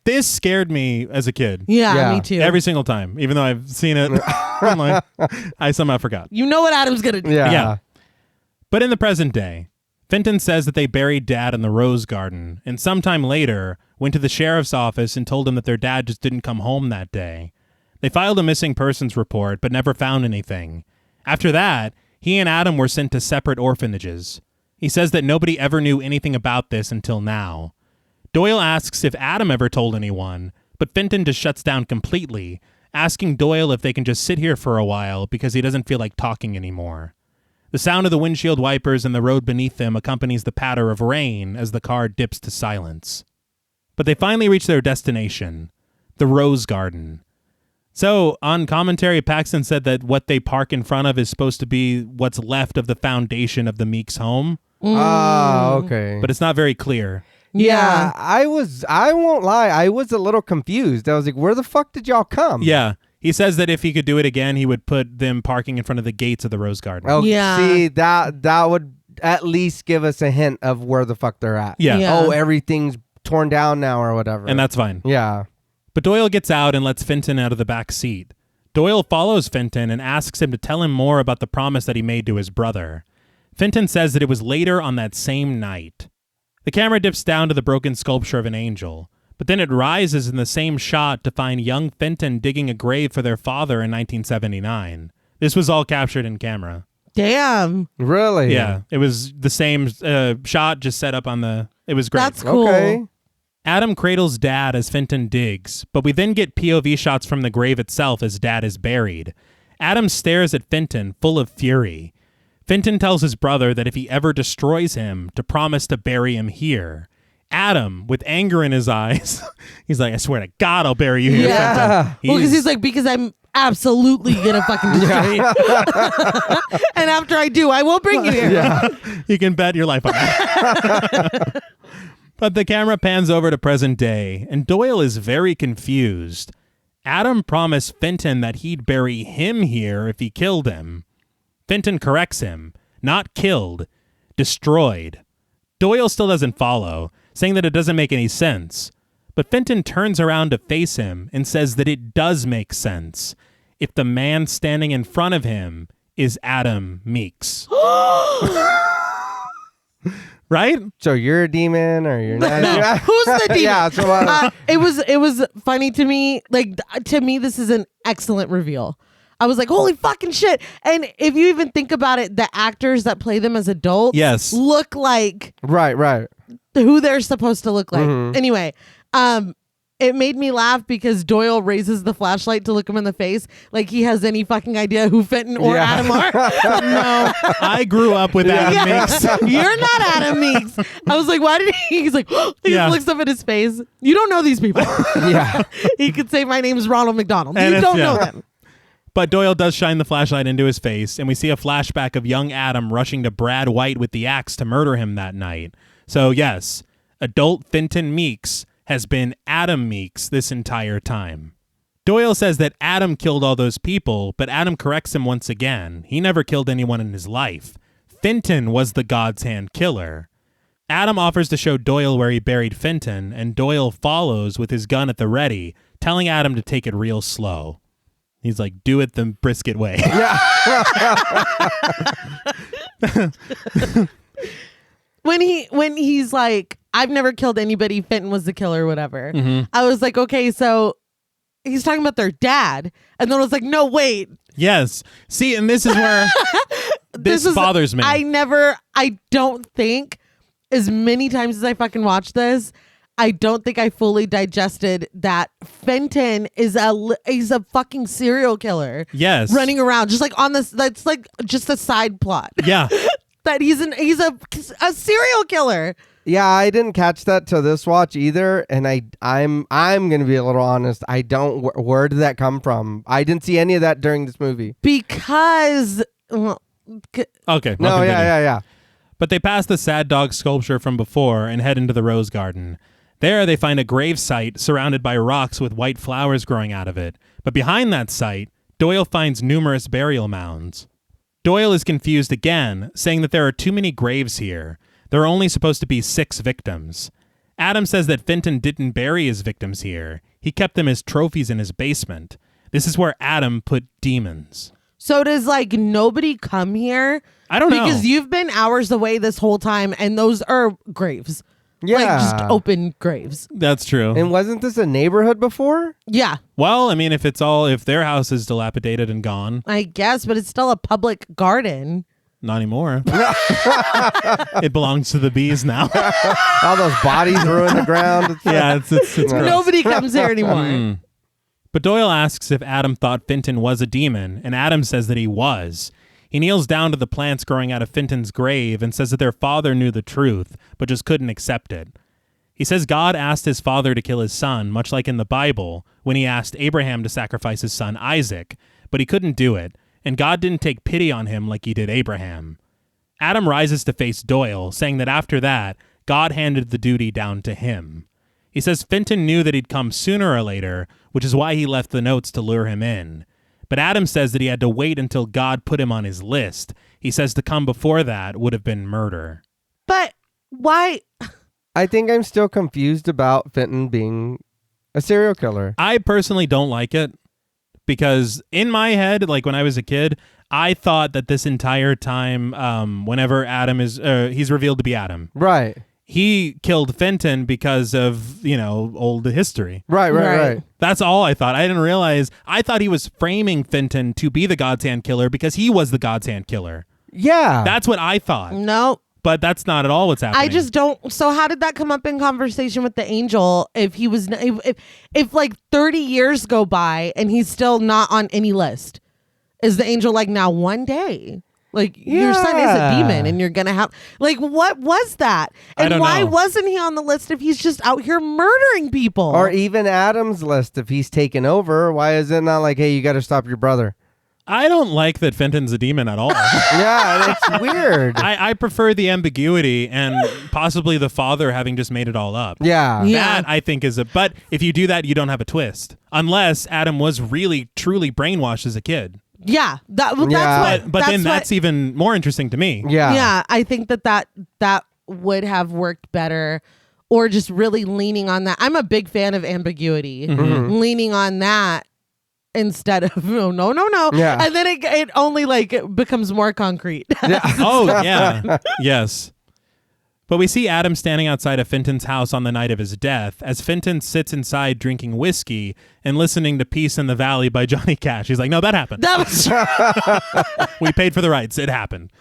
This scared me as a kid. Yeah, me too. Every single time. Even though I've seen it online, I somehow forgot. You know what Adam's going to do. Yeah. But in the present day, Fenton says that they buried Dad in the rose garden, and sometime later went to the sheriff's office and told him that their dad just didn't come home that day. They filed a missing persons report, but never found anything. After that, he and Adam were sent to separate orphanages. He says that nobody ever knew anything about this until now. Doyle asks if Adam ever told anyone, but Fenton just shuts down completely, asking Doyle if they can just sit here for a while because he doesn't feel like talking anymore. The sound of the windshield wipers and the road beneath them accompanies the patter of rain as the car dips to silence. But they finally reach their destination, the Rose Garden. So, on commentary, Paxton said that what they park in front of is supposed to be what's left of the foundation of the Meeks' home. Oh, okay. But it's not very clear. Yeah. I won't lie, I was a little confused. I was like, where the fuck did y'all come? Yeah. He says that if he could do it again, he would put them parking in front of the gates of the Rose Garden. Oh, Yeah. see, that would at least give us a hint of where the fuck they're at. Yeah. Oh, everything's torn down now or whatever. And that's fine. Yeah. But Doyle gets out and lets Fenton out of the back seat. Doyle follows Fenton and asks him to tell him more about the promise that he made to his brother. Fenton says that it was later on that same night. The camera dips down to the broken sculpture of an angel, but then it rises in the same shot to find young Fenton digging a grave for their father in 1979. This was all captured in camera. Damn. Really? Yeah, it was the same shot just set up on the... It was great. That's cool. Okay. Adam cradles Dad as Fenton digs, but we then get POV shots from the grave itself as Dad is buried. Adam stares at Fenton, full of fury. Fenton tells his brother that if he ever destroys him, to promise to bury him here. Adam, with anger in his eyes, he's like, I swear to God, I'll bury you here, Yeah. Fenton. Well, because he's like, because I'm absolutely gonna fucking destroy you. And after I do, I will bring you here. Yeah. You can bet your life on that. But the camera pans over to present day, and Doyle is very confused. Adam promised Fenton that he'd bury him here if he killed him. Fenton corrects him. Not killed. Destroyed. Doyle still doesn't follow, saying that it doesn't make any sense. But Fenton turns around to face him and says that it does make sense if the man standing in front of him is Adam Meeks. Right? So you're a demon or you're not? No. Who's the demon? Yeah, so it was funny to me. Like, to me, this is an excellent reveal. I was like, holy fucking shit. And if you even think about it, the actors that play them as adults Yes. look like right. who they're supposed to look like. Anyway, it made me laugh because Doyle raises the flashlight to look him in the face like he has any fucking idea who Fenton or Adam are. No, I grew up with Adam Meeks. You're not Adam Meeks. I was like, why did he? He's like, he just looks up at his face. You don't know these people. Yeah. He could say, my name is Ronald McDonald. You don't know them. But Doyle does shine the flashlight into his face, and we see a flashback of young Adam rushing to Brad White with the axe to murder him that night. So yes, adult Fenton Meeks has been Adam Meeks this entire time. Doyle says that Adam killed all those people, but Adam corrects him once again. He never killed anyone in his life. Fenton was the God's Hand killer. Adam offers to show Doyle where he buried Fenton, and Doyle follows with his gun at the ready, telling Adam to take it real slow. He's like, do it the brisket way. When he's like, I've never killed anybody, Fenton was the killer or whatever. I was like, okay, so he's talking about their dad. And then I was like, no, wait. Yes. See, and this is where this bothers me. I don't think, as many times as I fucking watched this, I don't think I fully digested that Fenton is he's a fucking serial killer. Yes. Running around just like on this. That's like just a side plot. Yeah. That he's a serial killer. Yeah, I didn't catch that till this watch either, and I'm gonna be a little honest. I don't. Where did that come from? I didn't see any of that during this movie. Because okay. No, yeah. But they pass the sad dog sculpture from before and head into the rose garden. There they find a grave site surrounded by rocks with white flowers growing out of it. But behind that site, Doyle finds numerous burial mounds. Doyle is confused again, saying that there are too many graves here. There are only supposed to be 6 victims. Adam says that Fenton didn't bury his victims here. He kept them as trophies in his basement. This is where Adam put demons. So does like nobody come here? I don't know. Because you've been hours away this whole time and those are graves. Yeah. Like just open graves. That's true. And wasn't this a neighborhood before? Yeah. Well, I mean, if their house is dilapidated and gone. I guess, but it's still a public garden. Not anymore. It belongs to the bees now. All those bodies ruin the ground. Yeah, it's gross. Nobody comes here anymore. But Doyle asks if Adam thought Fenton was a demon, and Adam says that he was. He kneels down to the plants growing out of Fenton's grave and says that their father knew the truth, but just couldn't accept it. He says God asked his father to kill his son, much like in the Bible, when he asked Abraham to sacrifice his son Isaac, but he couldn't do it, and God didn't take pity on him like he did Abraham. Adam rises to face Doyle, saying that after that, God handed the duty down to him. He says Fenton knew that he'd come sooner or later, which is why he left the notes to lure him in. But Adam says that he had to wait until God put him on his list. He says to come before that would have been murder. But why? I think I'm still confused about Fenton being a serial killer. I personally don't like it because in my head, like when I was a kid, I thought that this entire time, whenever Adam is, he's revealed to be Adam. Right. He killed Fenton because of, old history. Right. That's all I thought. I didn't realize. I thought he was framing Fenton to be the God's Hand killer because he was the God's Hand killer. Yeah. That's what I thought. No. But that's not at all what's happening. I just don't. So how did that come up in conversation with the angel if he was, if like 30 years go by and he's still not on any list? Is the angel like, now one day? Like, your son is a demon and you're going to have... Like, what was that? And why wasn't he on the list if he's just out here murdering people? Or even Adam's list if he's taken over. Why is it not like, hey, you got to stop your brother? I don't like that Fenton's a demon at all. Yeah, it's weird. I prefer the ambiguity and possibly the father having just made it all up. Yeah. That, I think, is a... But if you do that, you don't have a twist. Unless Adam was really, truly brainwashed as a kid. Yeah, that's what. But then that's even more interesting to me. Yeah. I think that would have worked better, or just really leaning on that. I'm a big fan of ambiguity, leaning on that instead of no. Yeah, and then it only it becomes more concrete. Yeah. Oh yeah, yes. But we see Adam standing outside of Fenton's house on the night of his death as Fenton sits inside drinking whiskey and listening to Peace in the Valley by Johnny Cash. He's like, no, that happened. That was We paid for the rights. It happened.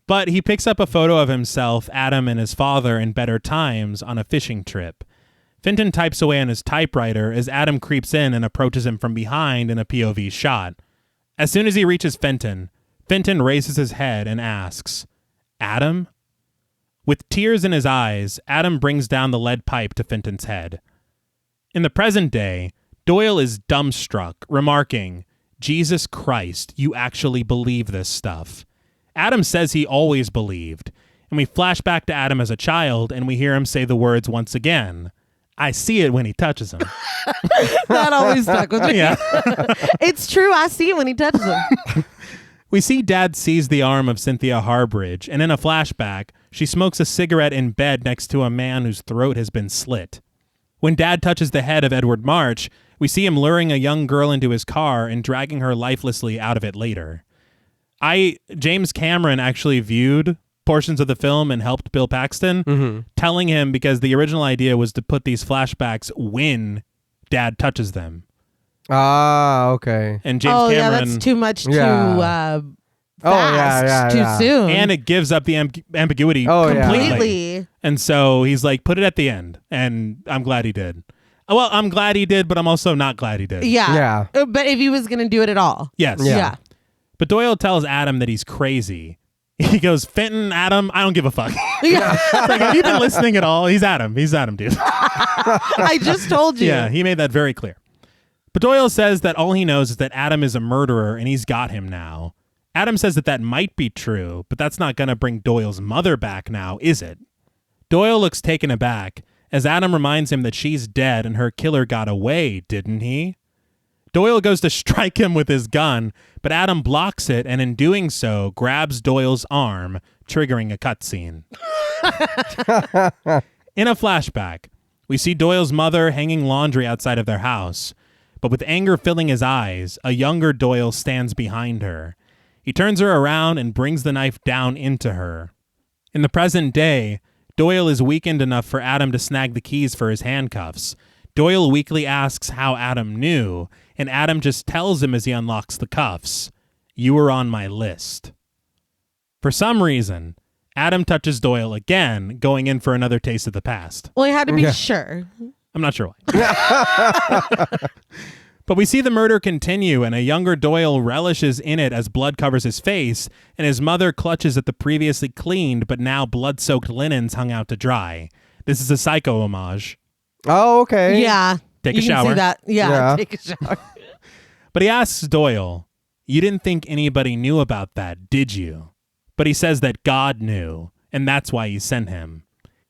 But he picks up a photo of himself, Adam, and his father in better times on a fishing trip. Fenton types away on his typewriter as Adam creeps in and approaches him from behind in a POV shot. As soon as he reaches Fenton raises his head and asks, "Adam?" With tears in his eyes, Adam brings down the lead pipe to Fenton's head. In the present day, Doyle is dumbstruck, remarking, "Jesus Christ, you actually believe this stuff." Adam says he always believed, and we flash back to Adam as a child, and we hear him say the words once again, "I see it when he touches him." That always stuck with me. Yeah. It's true, I see it when he touches him. We see Dad seize the arm of Cynthia Harbridge, and in a flashback, she smokes a cigarette in bed next to a man whose throat has been slit. When Dad touches the head of Edward March, we see him luring a young girl into his car and dragging her lifelessly out of it later. James Cameron actually viewed portions of the film and helped Bill Paxton, telling him because the original idea was to put these flashbacks when Dad touches them. Ah, okay. And James Cameron, yeah, that's too much too fast, too yeah. soon. and it gives up the ambiguity completely. And so he's like, put it at the end, and I'm glad he did. Well, I'm glad he did, but I'm also not glad he did. Yeah. But if he was going to do it at all. Yes. Yeah. But Doyle tells Adam that he's crazy. He goes, "Fenton, Adam, I don't give a fuck." Yeah. Like, have you been listening at all? He's Adam, dude. I just told you. Yeah, he made that very clear. But Doyle says that all he knows is that Adam is a murderer and he's got him now. Adam says that might be true, but that's not going to bring Doyle's mother back now, is it? Doyle looks taken aback as Adam reminds him that she's dead and her killer got away, didn't he? Doyle goes to strike him with his gun, but Adam blocks it and in doing so grabs Doyle's arm, triggering a cutscene. In a flashback, we see Doyle's mother hanging laundry outside of their house, but with anger filling his eyes, a younger Doyle stands behind her. He turns her around and brings the knife down into her. In the present day, Doyle is weakened enough for Adam to snag the keys for his handcuffs. Doyle weakly asks how Adam knew, and Adam just tells him as he unlocks the cuffs, "You were on my list." For some reason, Adam touches Doyle again, going in for another taste of the past. Well, he had to be sure. I'm not sure why. But we see the murder continue, and a younger Doyle relishes in it as blood covers his face, and his mother clutches at the previously cleaned but now blood-soaked linens hung out to dry. This is a Psycho homage. Oh, okay. Yeah. Take a you shower. Can see that. Yeah, take a shower. But he asks Doyle, "You didn't think anybody knew about that, did you?" But he says that God knew, and that's why he sent him.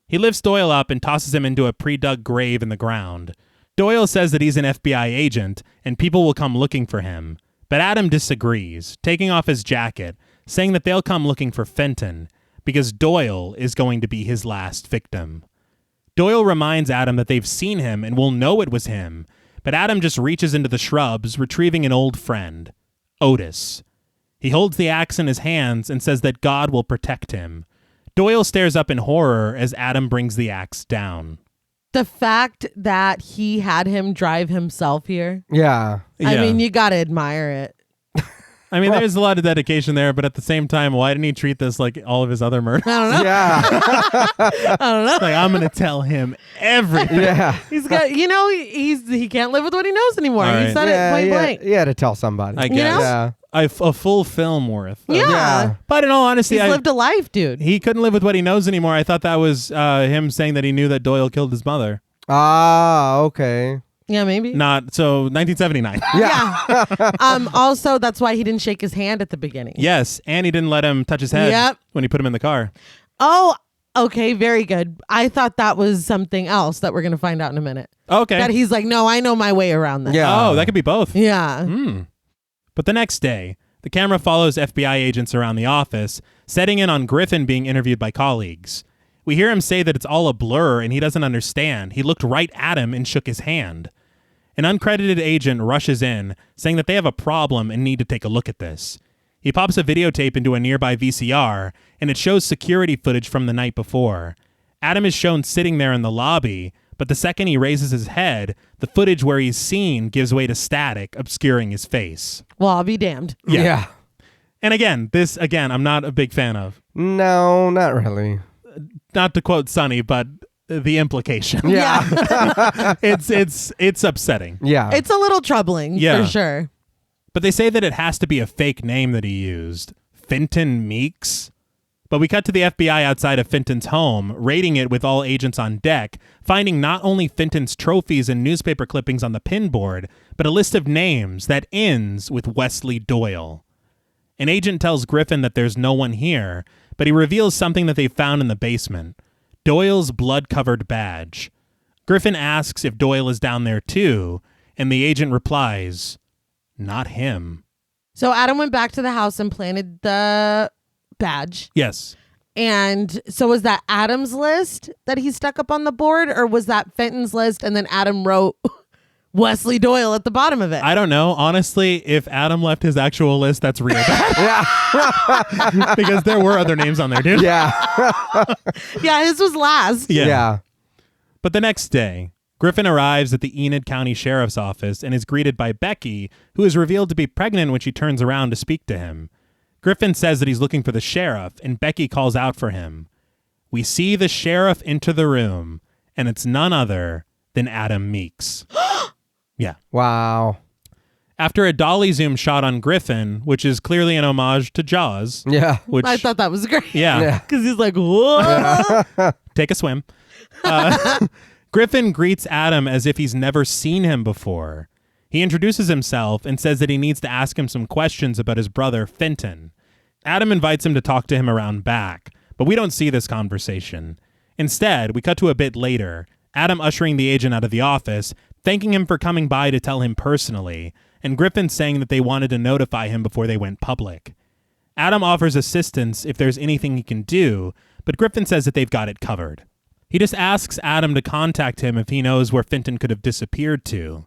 He lifts Doyle up and tosses him into a pre-dug grave in the ground. Doyle says that he's an FBI agent, and people will come looking for him. But Adam disagrees, taking off his jacket, saying that they'll come looking for Fenton, because Doyle is going to be his last victim. Doyle reminds Adam that they've seen him and will know it was him, but Adam just reaches into the shrubs, retrieving an old friend, Otis. He holds the axe in his hands and says that God will protect him. Doyle stares up in horror as Adam brings the axe down. The fact that he had him drive himself here. Yeah. I mean, you got to admire it. I mean, there's a lot of dedication there, but at the same time, why didn't he treat this like all of his other murders? I don't know. Yeah. I don't know. Like, I'm going to tell him everything. Yeah. He's got, he can't live with what he knows anymore. All He right. said it point blank. You had to tell somebody. I guess. You know? Yeah. A full film worth. Yeah. But in all honesty, He's lived a life, dude. he couldn't live with what he knows anymore. I thought that was him saying that he knew that Doyle killed his mother. Ah, okay. Yeah, maybe. Not so 1979. Yeah. Also, that's why he didn't shake his hand at the beginning. Yes, and he didn't let him touch his head when he put him in the car. Oh, okay. Very good. I thought that was something else that we're going to find out in a minute. Okay. That he's like, no, I know my way around this. Yeah. Oh, that could be both. Yeah. But the next day, the camera follows FBI agents around the office, setting in on Griffin being interviewed by colleagues. We hear him say that it's all a blur and he doesn't understand. He looked right at him and shook his hand. An uncredited agent rushes in, saying that they have a problem and need to take a look at this. He pops a videotape into a nearby VCR, and it shows security footage from the night before. Adam is shown sitting there in the lobby, but the second he raises his head, the footage where he's seen gives way to static, obscuring his face. Well, I'll be damned. Yeah. And again, I'm not a big fan of. No, not really. Not to quote Sonny, but the implication. Yeah. It's upsetting. Yeah. It's a little troubling for sure. But they say that it has to be a fake name that he used. Fenton Meeks. But we cut to the FBI outside of Fenton's home, raiding it with all agents on deck, finding not only Fenton's trophies and newspaper clippings on the pinboard, but a list of names that ends with Wesley Doyle. An agent tells Griffin that there's no one here, but he reveals something that they found in the basement. Doyle's blood-covered badge. Griffin asks if Doyle is down there too, and the agent replies, "Not him." So Adam went back to the house and planted the badge. Yes. And so was that Adam's list that he stuck up on the board, or was that Fenton's list and then Adam wrote Wesley Doyle at the bottom of it? I don't know. Honestly, if Adam left his actual list, that's real bad. Yeah. Because there were other names on there, dude. Yeah. Yeah, his was last. Yeah. But the next day, Griffin arrives at the Enid County Sheriff's Office and is greeted by Becky, who is revealed to be pregnant when she turns around to speak to him. Griffin says that he's looking for the sheriff, and Becky calls out for him. We see the sheriff enter the room, and it's none other than Adam Meeks. Yeah. Wow. After a dolly zoom shot on Griffin, which is clearly an homage to Jaws. Yeah. Which, I thought that was great. Yeah. Because he's like, whoa. Yeah. Take a swim. Griffin greets Adam as if he's never seen him before. He introduces himself and says that he needs to ask him some questions about his brother, Fenton. Adam invites him to talk to him around back, but we don't see this conversation. Instead, we cut to a bit later, Adam ushering the agent out of the office, thanking him for coming by to tell him personally, and Griffin saying that they wanted to notify him before they went public. Adam offers assistance if there's anything he can do, but Griffin says that they've got it covered. He just asks Adam to contact him if he knows where Fenton could have disappeared to.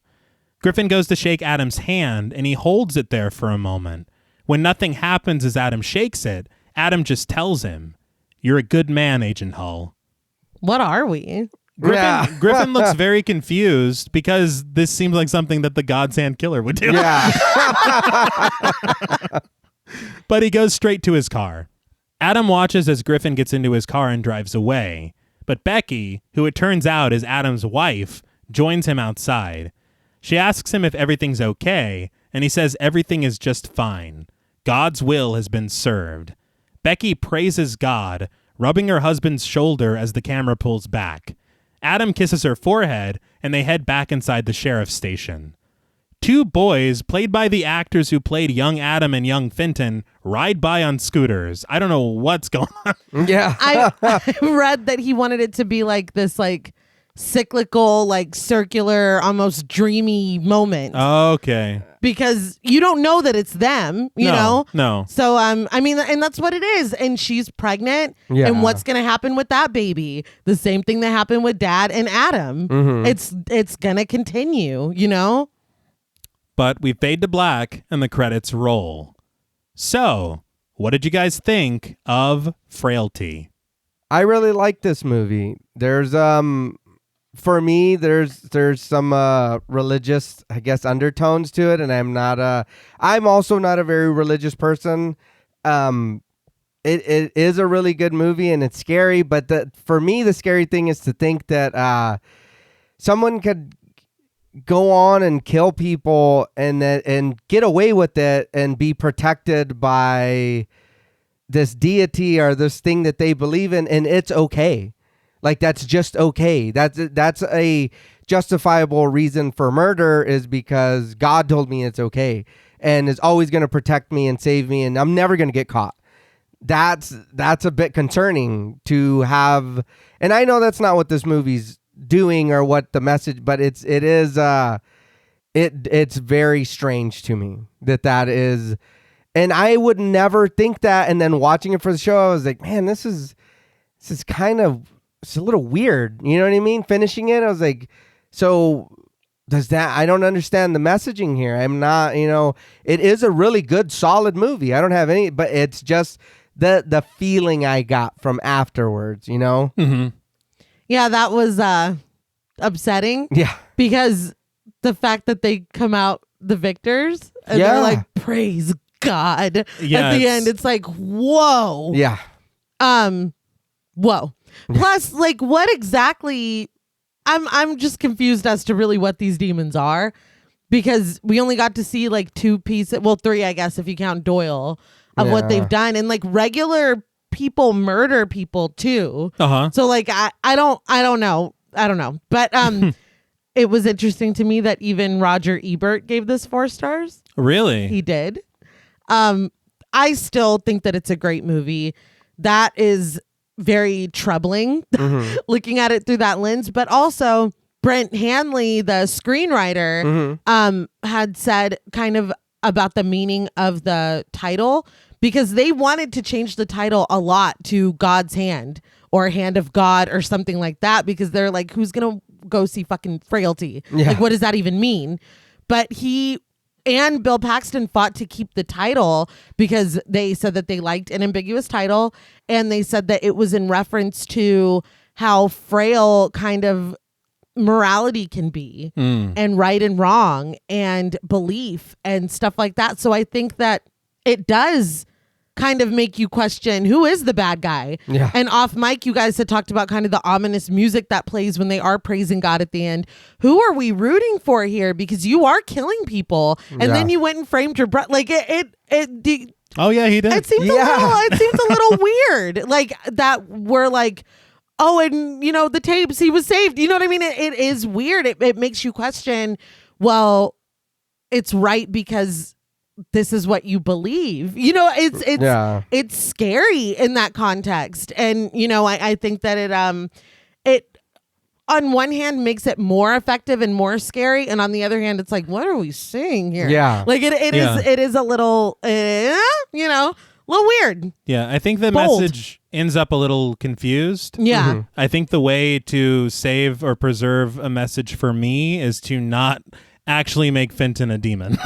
Griffin goes to shake Adam's hand, and he holds it there for a moment. When nothing happens as Adam shakes it, Adam just tells him, "You're a good man, Agent Hull." What are we? Griffin looks very confused because this seems like something that the God's Hand Killer would do. Yeah. But he goes straight to his car. Adam watches as Griffin gets into his car and drives away. But Becky, who it turns out is Adam's wife, joins him outside. She asks him if everything's okay, and he says everything is just fine. God's will has been served. Becky praises God, rubbing her husband's shoulder as the camera pulls back. Adam kisses her forehead, and they head back inside the sheriff's station. Two boys, played by the actors who played young Adam and young Fenton, ride by on scooters. I don't know what's going on. Yeah. I read that he wanted it to be like this, like, cyclical, like, circular, almost dreamy moment. Okay. Because you don't know that it's them, you know? No. So, I mean, and that's what it is. And she's pregnant. Yeah. And what's going to happen with that baby? The same thing that happened with Dad and Adam. Mm-hmm. It's going to continue, you know? But we fade to black and the credits roll. So, what did you guys think of Frailty? I really like this movie. There's for me there's some religious, I guess, undertones to it, and I'm also not a very religious person. It is a really good movie and it's scary, but for me the scary thing is to think that someone could go on and kill people and get away with it and be protected by this deity or this thing that they believe in, and it's okay. Like, that's just okay. That's a justifiable reason for murder, is because God told me it's okay and is always going to protect me and save me, and I'm never going to get caught. That's a bit concerning to have, and I know that's not what this movie's doing or what the message, but it's very strange to me that is, and I would never think that. And then watching it for the show, I was like, man, this is kind of, it's a little weird. You know what I mean? Finishing it, I was like, so does that, I don't understand the messaging here. I'm not, it is a really good, solid movie. I don't have any, but it's just the feeling I got from afterwards, Mm-hmm. Yeah, that was upsetting. Yeah. Because the fact that they come out the victors and they're like, praise God. At the end, it's like, whoa. Yeah. Whoa. Plus, like, what exactly? I'm just confused as to really what these demons are, because we only got to see like 2 pieces. Well, 3, I guess, if you count Doyle, of what they've done. And like regular people murder people too. So like I don't know. But it was interesting to me that even Roger Ebert gave this 4 stars. Really? He did. I still think that it's a great movie. That is very troubling looking at it through that lens. But also Brent Hanley, the screenwriter, had said kind of about the meaning of the title, because they wanted to change the title a lot to God's Hand or Hand of God or something like that, because they're like, who's going to go see fucking Frailty? Yeah. Like, what does that even mean? But he and Bill Paxton fought to keep the title because they said that they liked an ambiguous title, and they said that it was in reference to how frail kind of morality can be and right and wrong and belief and stuff like that. So I think that it does kind of make you question, who is the bad guy? Yeah. And off mic, you guys had talked about kind of the ominous music that plays when they are praising God at the end. Who are we rooting for here? Because you are killing people, and then you went and framed your brother. Like oh yeah, he did. It seems a little weird. Like that we're like, oh, and you know, the tapes, he was saved. You know what I mean? It is weird. It makes you question, well, it's right because this is what you believe. You know, it's scary in that context. And, you know, I think that it on one hand makes it more effective and more scary, and on the other hand, it's like, what are we seeing here? Yeah. Like it is a little you know, a little weird. Yeah, I think the message ends up a little confused. Yeah. I think the way to save or preserve a message for me is to not actually make Fenton a demon.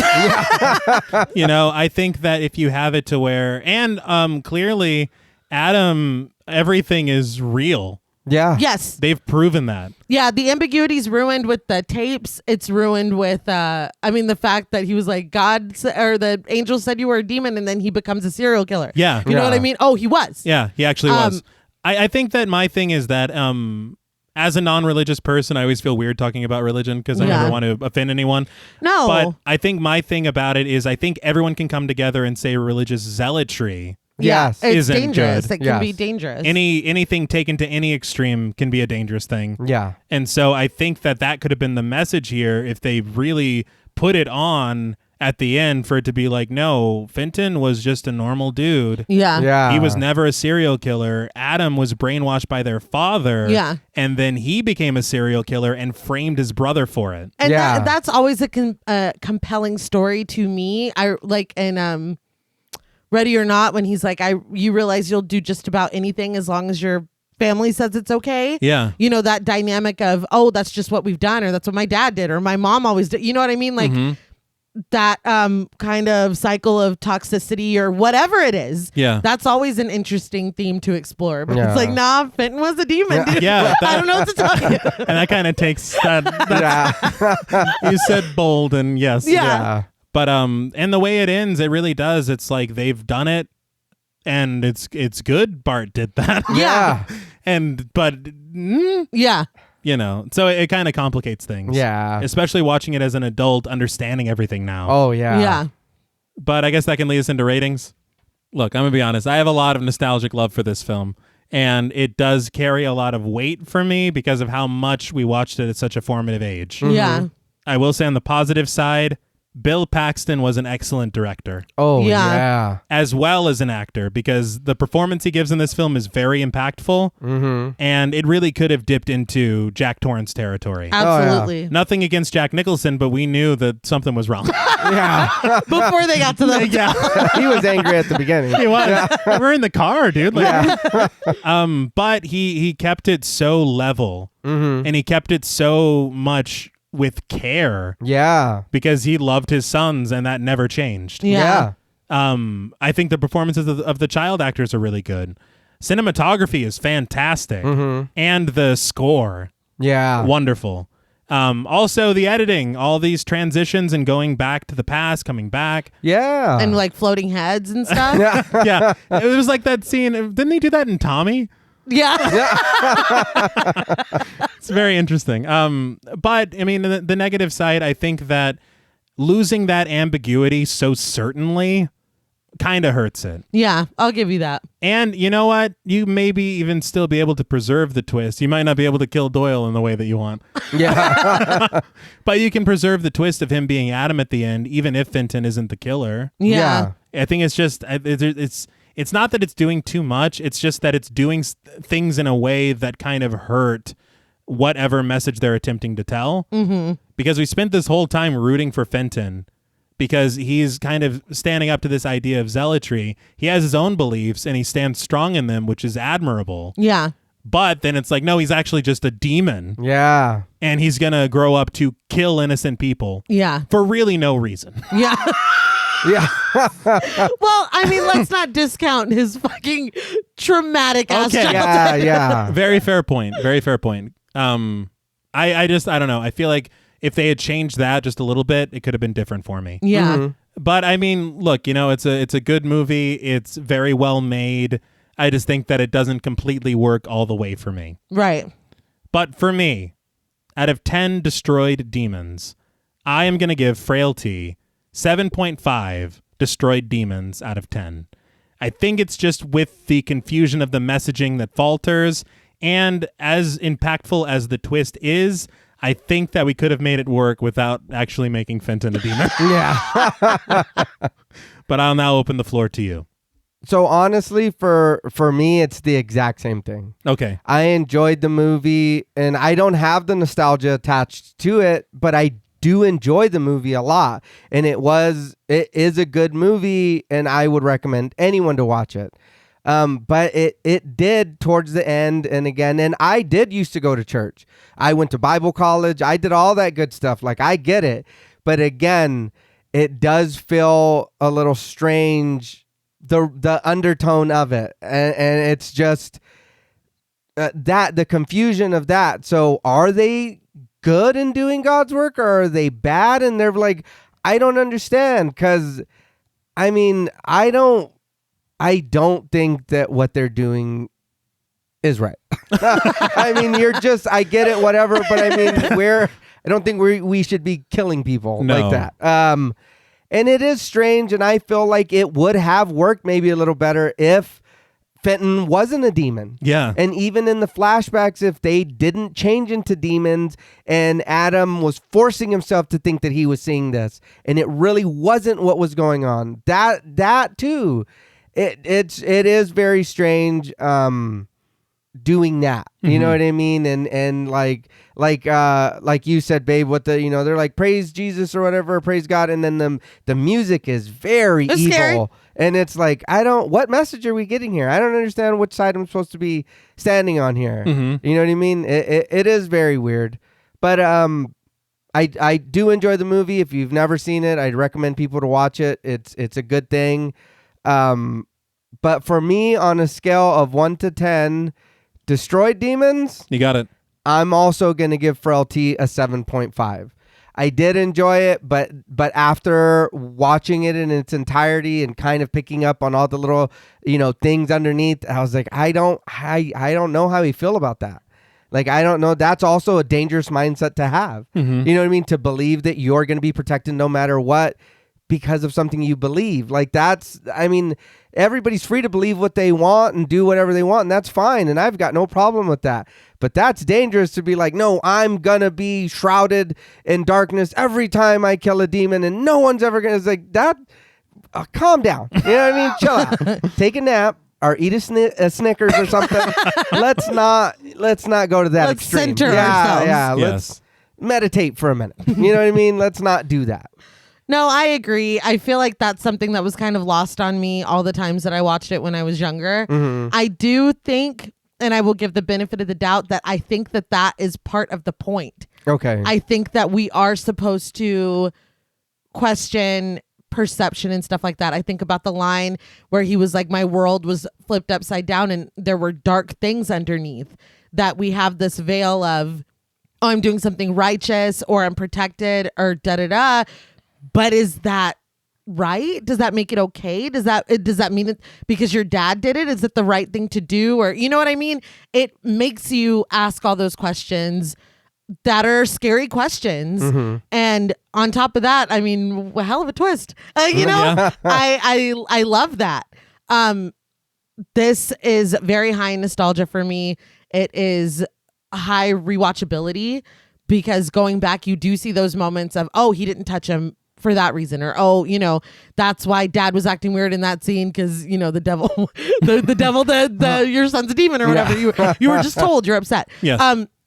You know, I think that if you have it to where, and clearly Adam, everything is real. Yeah. Yes. They've proven that. Yeah, the ambiguity's ruined with the tapes. It's ruined with, the fact that he was like, or the angel said you were a demon, and then he becomes a serial killer. Yeah. You know what I mean? Oh, he was. Yeah, he actually was. I think that my thing is that as a non-religious person, I always feel weird talking about religion because I never want to offend anyone. No. But I think my thing about it is I think everyone can come together and say religious zealotry. Yes. It's isn't dangerous. good. It can be dangerous. Anything taken to any extreme can be a dangerous thing. Yeah. And so I think that could have been the message here if they really put it on at the end, for it to be like, no, Fenton was just a normal dude. Yeah. Yeah. He was never a serial killer. Adam was brainwashed by their father. Yeah. And then he became a serial killer and framed his brother for it. And that's always a compelling story to me. I like in Ready or Not, when he's like, you realize you'll do just about anything as long as your family says it's okay. Yeah. You know, that dynamic of, oh, that's just what we've done, or that's what my dad did, or my mom always did. You know what I mean? Like that kind of cycle of toxicity or whatever it is. Yeah. That's always an interesting theme to explore. But it's like, nah, Fenton was a demon, dude. Yeah. I don't know what to tell you. And that kind of takes that. You said bold, and yes. Yeah. But and the way it ends, it really does. It's like they've done it, and it's good. Bart did that. Yeah. Yeah. You know, so it kind of complicates things. Yeah. Especially watching it as an adult, understanding everything now. Oh, yeah. Yeah. But I guess that can lead us into ratings. Look, I'm going to be honest. I have a lot of nostalgic love for this film, and it does carry a lot of weight for me because of how much we watched it at such a formative age. Yeah. I will say on the positive side, Bill Paxton was an excellent director. Oh, Yeah. yeah. As well as an actor, because the performance he gives in this film is very impactful, and it really could have dipped into Jack Torrance territory. Absolutely. Nothing against Jack Nicholson, but we knew that something was wrong. Yeah. Before they got to the He was angry at the beginning. He was. We're in the car, dude. But he kept it so level, and he kept it so much with care. Yeah. Because he loved his sons, and that never changed. Yeah. I think the performances of the child actors are really good. Cinematography is fantastic. And the score. Yeah. Wonderful. Also, the editing, all these transitions and going back to the past, coming back. Yeah. And like floating heads and stuff. Yeah. It was like that scene. Didn't he do that in Tommy? Yeah. It's very interesting. But I mean, the negative side, I think that losing that ambiguity so certainly kind of hurts it. Yeah, I'll give you that. And you know what? You maybe even still be able to preserve the twist. You might not be able to kill Doyle in the way that you want. Yeah. But you can preserve the twist of him being Adam at the end, even if Fenton isn't the killer. Yeah. I think it's just, it's not that it's doing too much. It's just that it's doing things in a way that kind of hurt whatever message they're attempting to tell. Mm-hmm. Because we spent this whole time rooting for Fenton, because he's kind of standing up to this idea of zealotry. He has his own beliefs and he stands strong in them, which is admirable. Yeah. But then it's like, no, he's actually just a demon. Yeah. And he's going to grow up to kill innocent people. Yeah. For really no reason. Yeah. Yeah. Well, I mean, let's not discount his fucking traumatic ass childhood. Yeah. Very fair point. Very fair point. I don't know. I feel like if they had changed that just a little bit, it could have been different for me. Yeah. Mm-hmm. But I mean, look, it's a good movie. It's very well made. I just think that it doesn't completely work all the way for me. Right. But for me, out of 10 destroyed demons, I am going to give Frailty 7.5 destroyed demons out of 10. I think it's just with the confusion of the messaging that falters, and as impactful as the twist is, I think that we could have made it work without actually making Fenton a demon. Yeah. But I'll now open the floor to you. So honestly, for me, it's the exact same thing. Okay. I enjoyed the movie, and I don't have the nostalgia attached to it, but I do enjoy the movie a lot. And it is a good movie, and I would recommend anyone to watch it. But it did towards the end and again, and I did used to go to church. I went to Bible college. I did all that good stuff. Like, I get it. But again, it does feel a little strange, the undertone of it. And it's just the confusion of that. So are they good in doing God's work, or are they bad? And they're like, I don't understand, because I mean, I don't think that what they're doing is right. I mean, I get it, whatever, but I mean, I don't think we should be killing people like that. And it is strange, and I feel like it would have worked maybe a little better if Fenton wasn't a demon. Yeah. And even in the flashbacks, if they didn't change into demons and Adam was forcing himself to think that he was seeing this, and it really wasn't what was going on. That too. It is very strange doing that. You Mm-hmm. know what I mean? And like you said, babe, what they're like, praise Jesus or whatever, praise God, and then the music is very evil. Scary. And it's like, what message are we getting here? I don't understand which side I'm supposed to be standing on here. Mm-hmm. You know what I mean? It is very weird. But I do enjoy the movie. If you've never seen it, I'd recommend people to watch it. It's a good thing. But for me, on a scale of 1 to 10, destroyed demons, You got it. I'm also going to give Frailty a 7.5. I did enjoy it, but after watching it in its entirety and kind of picking up on all the little, things underneath, I was like, I don't know how you feel about that. Like, I don't know. That's also a dangerous mindset to have. Mm-hmm. You know what I mean? To believe that you're going to be protected no matter what because of something you believe. Like, everybody's free to believe what they want and do whatever they want, and that's fine. And I've got no problem with that. But that's dangerous to be like, no, I'm going to be shrouded in darkness every time I kill a demon, and no one's ever going to. It's like, that, calm down. You know what I mean? Chill out. Take a nap. Or eat a Snickers or something. Let's not go to that extreme. Center ourselves. Yeah. Let's meditate for a minute. You know what I mean? Let's not do that. No, I agree. I feel like that's something that was kind of lost on me all the times that I watched it when I was younger. Mm-hmm. I do think, and I will give the benefit of the doubt, that I think that is part of the point. Okay. I think that we are supposed to question perception and stuff like that. I think about the line where he was like, my world was flipped upside down and there were dark things underneath, that we have this veil of oh, I'm doing something righteous or I'm protected or da-da-da. But is that right? Does that make it okay? Does that mean it because your dad did it? Is it the right thing to do? Or you know what I mean? It makes you ask all those questions that are scary questions. Mm-hmm. And on top of that, I mean, a hell of a twist. I love that. This is very high nostalgia for me. It is high rewatchability because going back, you do see those moments of, oh, he didn't touch him for that reason, or oh, that's why dad was acting weird in that scene because the devil, the devil, your son's a demon or whatever. Yeah. You were just told you're upset. Yes.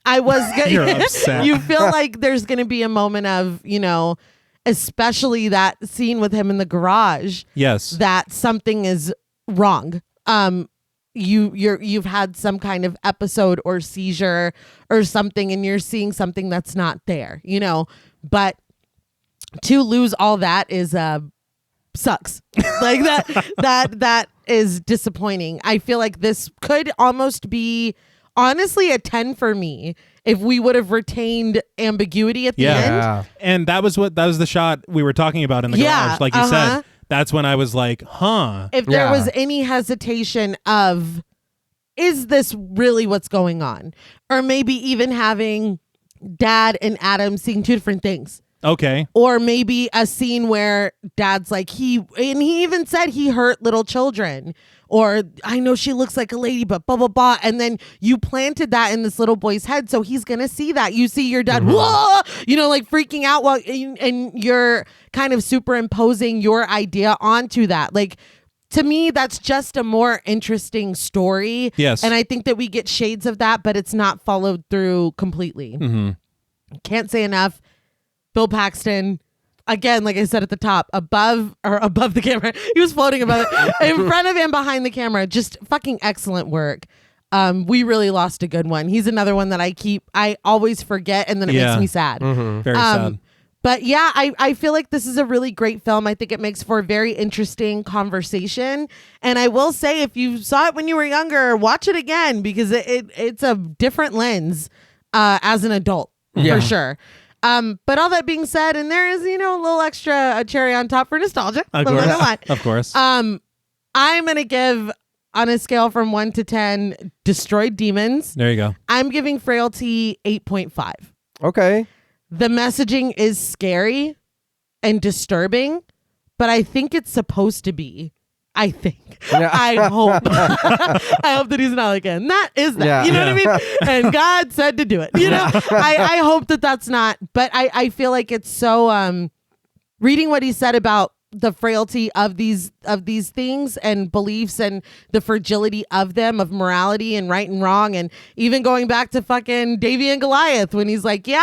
I was. You're upset. You feel like there's going to be a moment of especially that scene with him in the garage. Yes. That something is wrong. You've had some kind of episode or seizure or something, and you're seeing something that's not there. But to lose all that is sucks. Like that is disappointing. I feel like this could almost be honestly a 10 for me if we would have retained ambiguity at the end. And that was the shot we were talking about in the garage, like you said. That's when I was like, huh. If there was any hesitation of, is this really what's going on? Or maybe even having dad and Adam seeing two different things. Okay. Or maybe a scene where dad's like, he even said he hurt little children. Or I know she looks like a lady, but blah, blah, blah. And then you planted that in this little boy's head. So he's going to see that. You see your dad, whoa, like freaking out while, and you're kind of superimposing your idea onto that. Like, to me, that's just a more interesting story. Yes. And I think that we get shades of that, but it's not followed through completely. Mm-hmm. Can't say enough. Bill Paxton, again, like I said at the top, above the camera. He was floating above it. In front of him, behind the camera. Just fucking excellent work. We really lost a good one. He's another one that I always forget, and then it makes me sad. Mm-hmm. Very sad. But yeah, I feel like this is a really great film. I think it makes for a very interesting conversation. And I will say, if you saw it when you were younger, watch it again because it's a different lens as an adult, for sure. But all that being said, and there is, a little extra cherry on top for nostalgia. Of course. I'm going to give, on a scale from 1 to 10, Destroyed Demons. There you go. I'm giving Frailty 8.5. Okay. The messaging is scary and disturbing, but I think it's supposed to be. I think. Yeah. I hope. I hope that he's not like, and that is that. Yeah. You know what I mean? And God said to do it. I hope that that's not. But I feel like it's so. Reading what he said about the frailty of these things and beliefs and the fragility of them, of morality and right and wrong, and even going back to fucking Davy and Goliath when he's like, he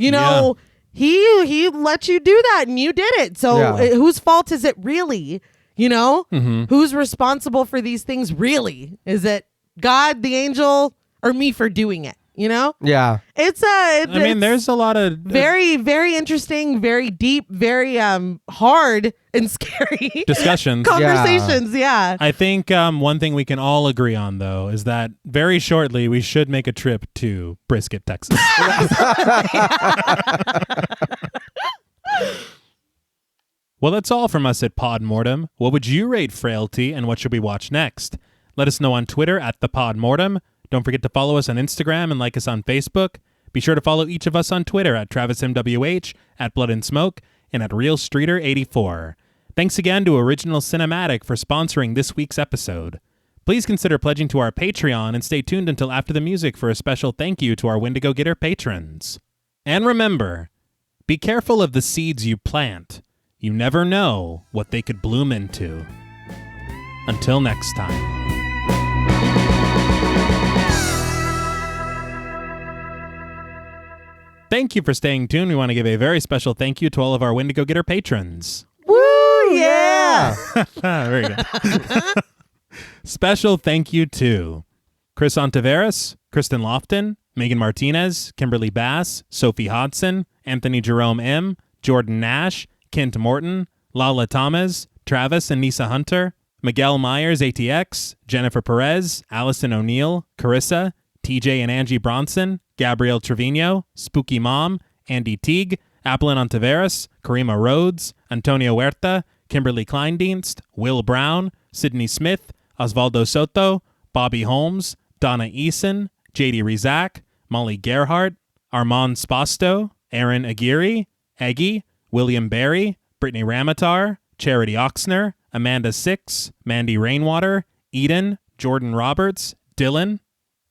let you do that and you did it. So whose fault is it really? Who's responsible for these things really? Is it God, the angel, or me for doing it? Yeah. There's a lot of very, very interesting, very deep, very hard and scary discussions, conversations. Yeah. I think one thing we can all agree on, though, is that very shortly we should make a trip to Brisket, Texas. Well, that's all from us at Pod Mortem. What would you rate Frailty, and what should we watch next? Let us know on Twitter at the Pod Mortem. Don't forget to follow us on Instagram and like us on Facebook. Be sure to follow each of us on Twitter at TravisMWH, at Blood and Smoke, and at RealStreeter84. Thanks again to Original Cinematic for sponsoring this week's episode. Please consider pledging to our Patreon and stay tuned until after the music for a special thank you to our Wendigo Getter patrons. And remember, be careful of the seeds you plant. You never know what they could bloom into. Until next time. Thank you for staying tuned. We want to give a very special thank you to all of our Wendigo Getter patrons. Woo, yeah! Very good. Special thank you to Chris Ontiveros, Kristen Lofton, Megan Martinez, Kimberly Bass, Sophie Hodson, Anthony Jerome M., Jordan Nash, Kent Morton, Lala Thomas, Travis and Nisa Hunter, Miguel Myers ATX, Jennifer Perez, Allison O'Neill, Carissa, TJ and Angie Bronson, Gabrielle Trevino, Spooky Mom, Andy Teague, Applin Ontiveros, Karima Rhodes, Antonio Huerta, Kimberly Kleindienst, Will Brown, Sydney Smith, Osvaldo Soto, Bobby Holmes, Donna Eason, JD Rizak, Molly Gerhardt, Armand Spasto, Aaron Aguirre, Eggy, William Barry, Brittany Ramatar, Charity Oxner, Amanda Six, Mandy Rainwater, Eden, Jordan Roberts, Dylan,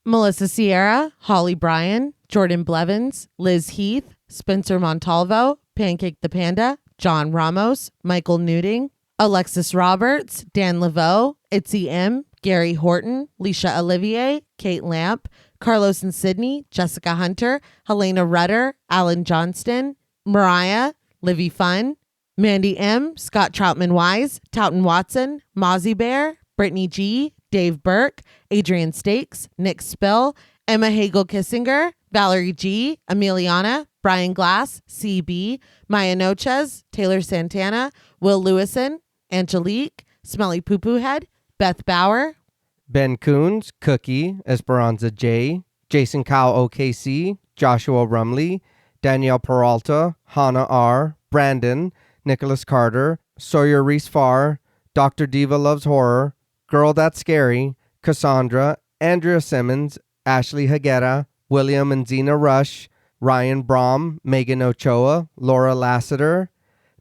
Melissa Sierra, Holly Bryan, Jordan Blevins, Liz Heath, Spencer Montalvo, Pancake the Panda, John Ramos, Michael Newting, Alexis Roberts, Dan Laveau, Itzy M, Gary Horton, Leisha Olivier, Kate Lamp, Carlos and Sydney, Jessica Hunter, Helena Rudder, Alan Johnston, Mariah, Livy Fun, Mandy M, Scott Troutman Wise, Towton Watson, Mozzie Bear, Brittany G, Dave Burke, Adrian Stakes, Nick Spill, Emma Hagel Kissinger, Valerie G, Emiliana, Brian Glass, CB, Maya Noches, Taylor Santana, Will Lewison, Angelique, Smelly Poo Poo Head, Beth Bauer, Ben Coons, Cookie, Esperanza J, Jason Cow OKC, Joshua Rumley, Danielle Peralta, Hannah R, Brandon, Nicholas Carter, Sawyer Reese Farr, Dr. Diva Loves Horror, Girl That's Scary, Cassandra, Andrea Simmons, Ashley Higuera, William and Xxena Rush, Ryan Brom, Megan Ochoa, Laura Lassiter,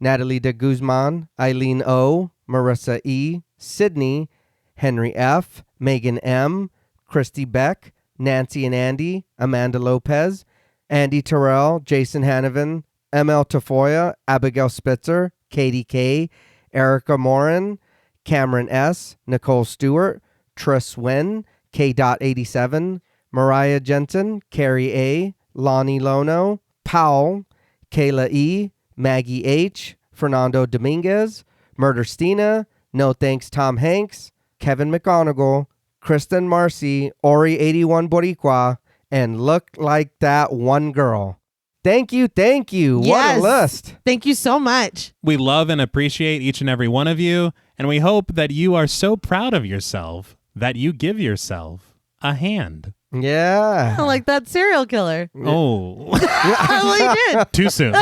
Natalie de Guzman, Eileen O, Marissa E, Sydney, Henry F, Megan M, Christy Beck, Nancy and Andy, Amanda Lopez, Andy Terrell, Jason Hanovan, ML Tafoya, Abigail Spitzer, Katie K, Erica Morin, Cameron S, Nicole Stewart, Triss Wen, K.87, Mariah Jensen, Carrie A, Lonnie Lono, Powell, Kayla E, Maggie H, Fernando Dominguez, Murder Stina, No Thanks Tom Hanks, Kevin McGonigal, Kristen Marcy, Ori81 Boricua, and Look Like That One Girl. Thank you. Yes. What a list. Thank you so much. We love and appreciate each and every one of you, and we hope that you are so proud of yourself that you give yourself a hand. Yeah. Like that serial killer. Oh. Well, you did. Too soon.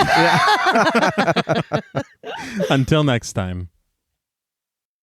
Until next time.